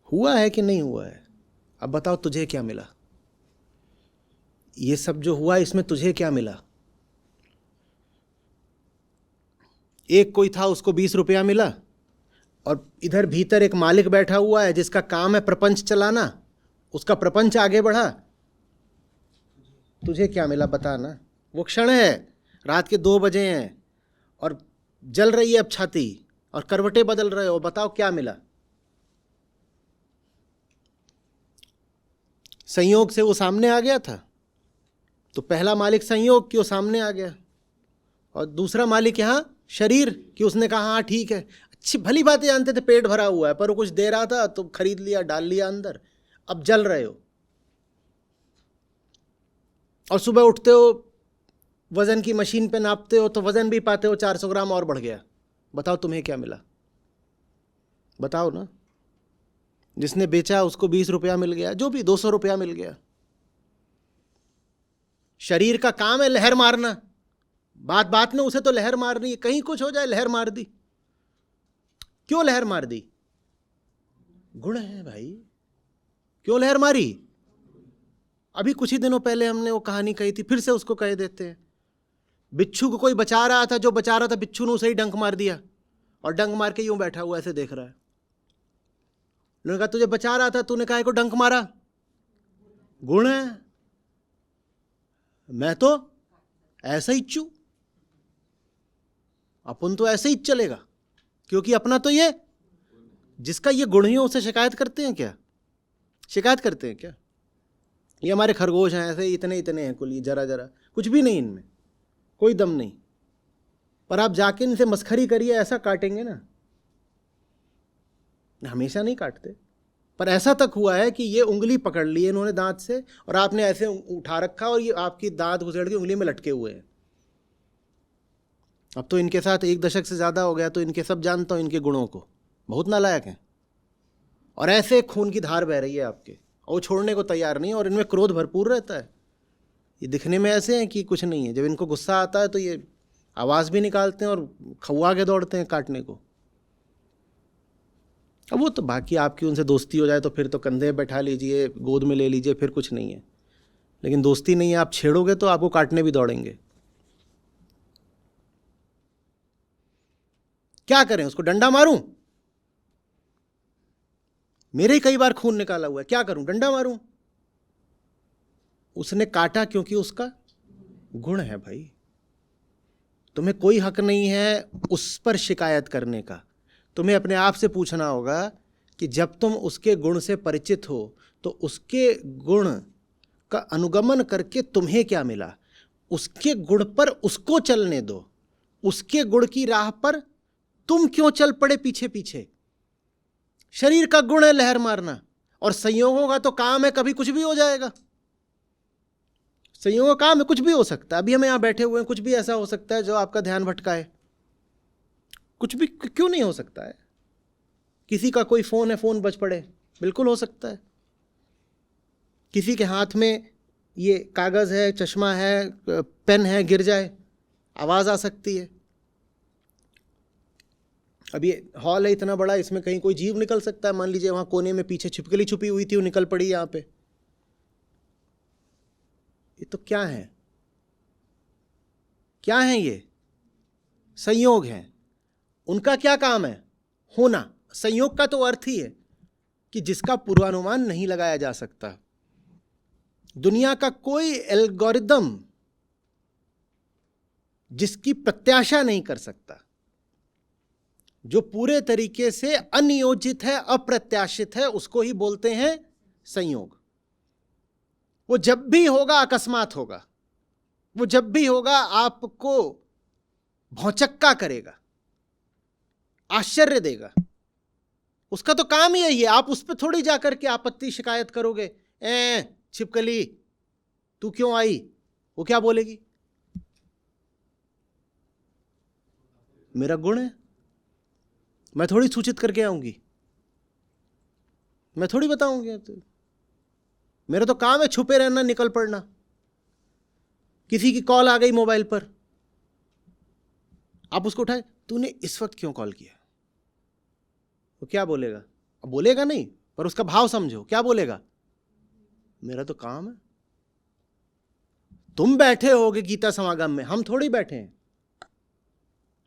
हुआ है कि नहीं हुआ है? अब बताओ तुझे क्या मिला? ये सब जो हुआ इसमें तुझे क्या मिला? एक कोई था, उसको 20 रुपया मिला, और इधर भीतर एक मालिक बैठा हुआ है जिसका काम है प्रपंच चलाना, उसका प्रपंच आगे बढ़ा। तुझे क्या मिला बता ना। वो क्षण है, रात के 2 बजे हैं और जल रही है अब छाती और करवटें बदल रहे हो, बताओ क्या मिला? संयोग से वो सामने आ गया था, तो पहला मालिक संयोग कि वो सामने आ गया, और दूसरा मालिक यहां शरीर कि उसने कहा हाँ ठीक है, अच्छी भली बातें जानते थे, पेट भरा हुआ है, पर वो कुछ दे रहा था तो खरीद लिया, डाल लिया अंदर, अब जल रहे हो। और सुबह उठते हो, वजन की मशीन पे नापते हो तो वजन भी पाते हो 400 ग्राम और बढ़ गया। बताओ तुम्हें क्या मिला? बताओ ना। जिसने बेचा उसको 20 रुपया मिल गया, जो भी 200 रुपया मिल गया। शरीर का काम है लहर मारना, बात बात में उसे तो लहर मारनी है, कहीं कुछ हो जाए लहर मार दी। क्यों लहर मार दी? गुण है भाई। क्यों लहर मारी? अभी कुछ ही दिनों पहले हमने वो कहानी कही थी, फिर से उसको कह देते हैं। बिच्छू को कोई बचा रहा था, जो बचा रहा था बिच्छू ने उसे ही डंक मार दिया, और डंक मार के यूं बैठा हुआ ऐसे देख रहा है। उन्होंने कहा तुझे बचा रहा था, तूने काहे को डंक मारा? गुण है। मैं तो ऐसा ही चू, अपन तो ऐसे ही चलेगा, क्योंकि अपना तो ये, जिसका ये गुण ही है उसे शिकायत करते हैं क्या? शिकायत करते हैं क्या? ये हमारे खरगोश हैं, ऐसे इतने इतने हैं कुल, ये जरा जरा, कुछ भी नहीं इनमें, कोई दम नहीं। पर आप जाके इनसे मस्खरी करिए, ऐसा काटेंगे ना। हमेशा नहीं काटते, पर ऐसा तक हुआ है कि ये उंगली पकड़ ली इन्होंने दांत से, और आपने ऐसे उठा रखा और ये आपकी दांत घुसेड़ के उंगली में लटके हुए हैं। अब तो इनके साथ 1 दशक से ज़्यादा हो गया, तो इनके सब जानता हूँ, इनके गुणों को। बहुत नालायक हैं, और ऐसे खून की धार बह रही है आपके, और वो छोड़ने को तैयार नहीं, और इनमें क्रोध भरपूर रहता है। ये दिखने में ऐसे हैं कि कुछ नहीं है, जब इनको गुस्सा आता है तो ये आवाज़ भी निकालते हैं और खौआ के दौड़ते हैं काटने को। अब वो तो बाकी आपकी उनसे दोस्ती हो जाए तो फिर तो कंधे बैठा लीजिए, गोद में ले लीजिए, फिर कुछ नहीं है। लेकिन दोस्ती नहीं है, आप छेड़ोगे तो आपको काटने भी दौड़ेंगे। क्या करें? उसको डंडा मारूं? मेरे ही कई बार खून निकाला हुआ है, क्या करूं? डंडा मारूं? उसने काटा क्योंकि उसका गुण है भाई। तुम्हें कोई हक नहीं है उस पर शिकायत करने का। तुम्हें अपने आप से पूछना होगा कि जब तुम उसके गुण से परिचित हो तो उसके गुण का अनुगमन करके तुम्हें क्या मिला? उसके गुण पर उसको चलने दो, उसके गुण की राह पर तुम क्यों चल पड़े पीछे पीछे? शरीर का गुण है लहर मारना, और संयोगों का तो काम है कभी कुछ भी हो जाएगा। संयोगों का काम है, कुछ भी हो सकता है। अभी हम यहां बैठे हुए हैं, कुछ भी ऐसा हो सकता है जो आपका ध्यान भटकाए। कुछ भी क्यों नहीं हो सकता है? किसी का कोई फोन है, फोन बज पड़े, बिल्कुल हो सकता है। किसी के हाथ में ये कागज है, चश्मा है, पेन है, गिर जाए, आवाज आ सकती है। अब ये हॉल है इतना बड़ा, इसमें कहीं कोई जीव निकल सकता है। मान लीजिए वहां कोने में पीछे छिपकली छुपी हुई थी, वो निकल पड़ी यहां पे। ये तो क्या है? क्या है ये? संयोग है। उनका क्या काम है? होना। संयोग का तो अर्थ ही है कि जिसका पूर्वानुमान नहीं लगाया जा सकता। दुनिया का कोई एल्गोरिदम जिसकी प्रत्याशा नहीं कर सकता, जो पूरे तरीके से अनियोजित है, अप्रत्याशित है, उसको ही बोलते हैं संयोग। वो जब भी होगा अकस्मात होगा, वो जब भी होगा आपको भौचक्का करेगा, आश्चर्य देगा। उसका तो काम ही यही है। आप उस पर थोड़ी जाकर के आपत्ति शिकायत करोगे, छिपकली तू क्यों आई, वो क्या बोलेगी? मेरा गुण है, मैं थोड़ी सूचित करके आऊंगी, मैं थोड़ी बताऊंगी। तो मेरा तो काम है छुपे रहना, निकल पड़ना। किसी की कॉल आ गई मोबाइल पर, आप उसको उठाए, तूने इस वक्त क्यों कॉल किया? वो क्या बोलेगा? अब बोलेगा नहीं, पर उसका भाव समझो, क्या बोलेगा? मेरा तो काम है। तुम बैठे होगे गीता समागम में, हम थोड़ी बैठे हैं।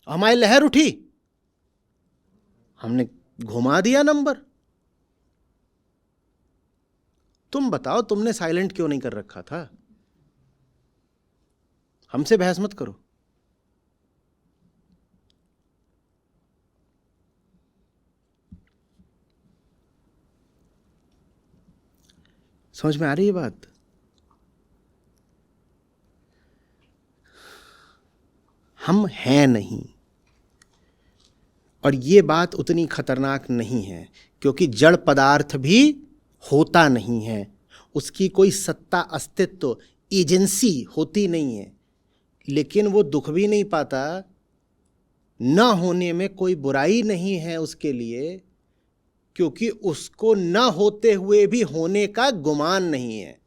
हमारी लहर उठी, हमने घुमा दिया नंबर। तुम बताओ, तुमने साइलेंट क्यों नहीं कर रखा था? हमसे बहस मत करो। समझ में आ रही है बात? हम हैं नहीं, और ये बात उतनी खतरनाक नहीं है, क्योंकि जड़ पदार्थ भी होता नहीं है, उसकी कोई सत्ता, अस्तित्व, एजेंसी होती नहीं है, लेकिन वो दुख भी नहीं पाता। न होने में कोई बुराई नहीं है उसके लिए, क्योंकि उसको न होते हुए भी होने का गुमान नहीं है।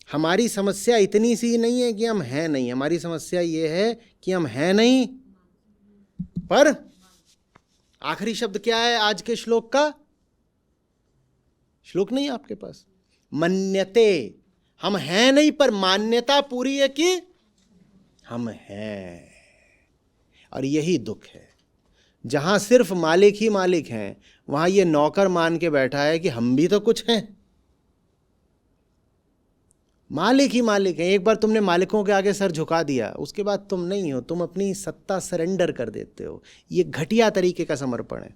हमारी समस्या इतनी सी नहीं है कि हम हैं नहीं, हमारी समस्या ये है कि हम हैं नहीं। पर आखिरी शब्द क्या है आज के श्लोक का? श्लोक नहीं आपके पास, मन्यते। हम हैं नहीं, पर मान्यता पूरी है कि हम हैं। और यही दुख है। जहां सिर्फ मालिक ही मालिक हैं, वहां ये नौकर मान के बैठा है कि हम भी तो कुछ हैं। मालिक ही मालिक है। एक बार तुमने मालिकों के आगे सर झुका दिया, उसके बाद तुम नहीं हो, तुम अपनी सत्ता सरेंडर कर देते हो। ये घटिया तरीके का समर्पण है।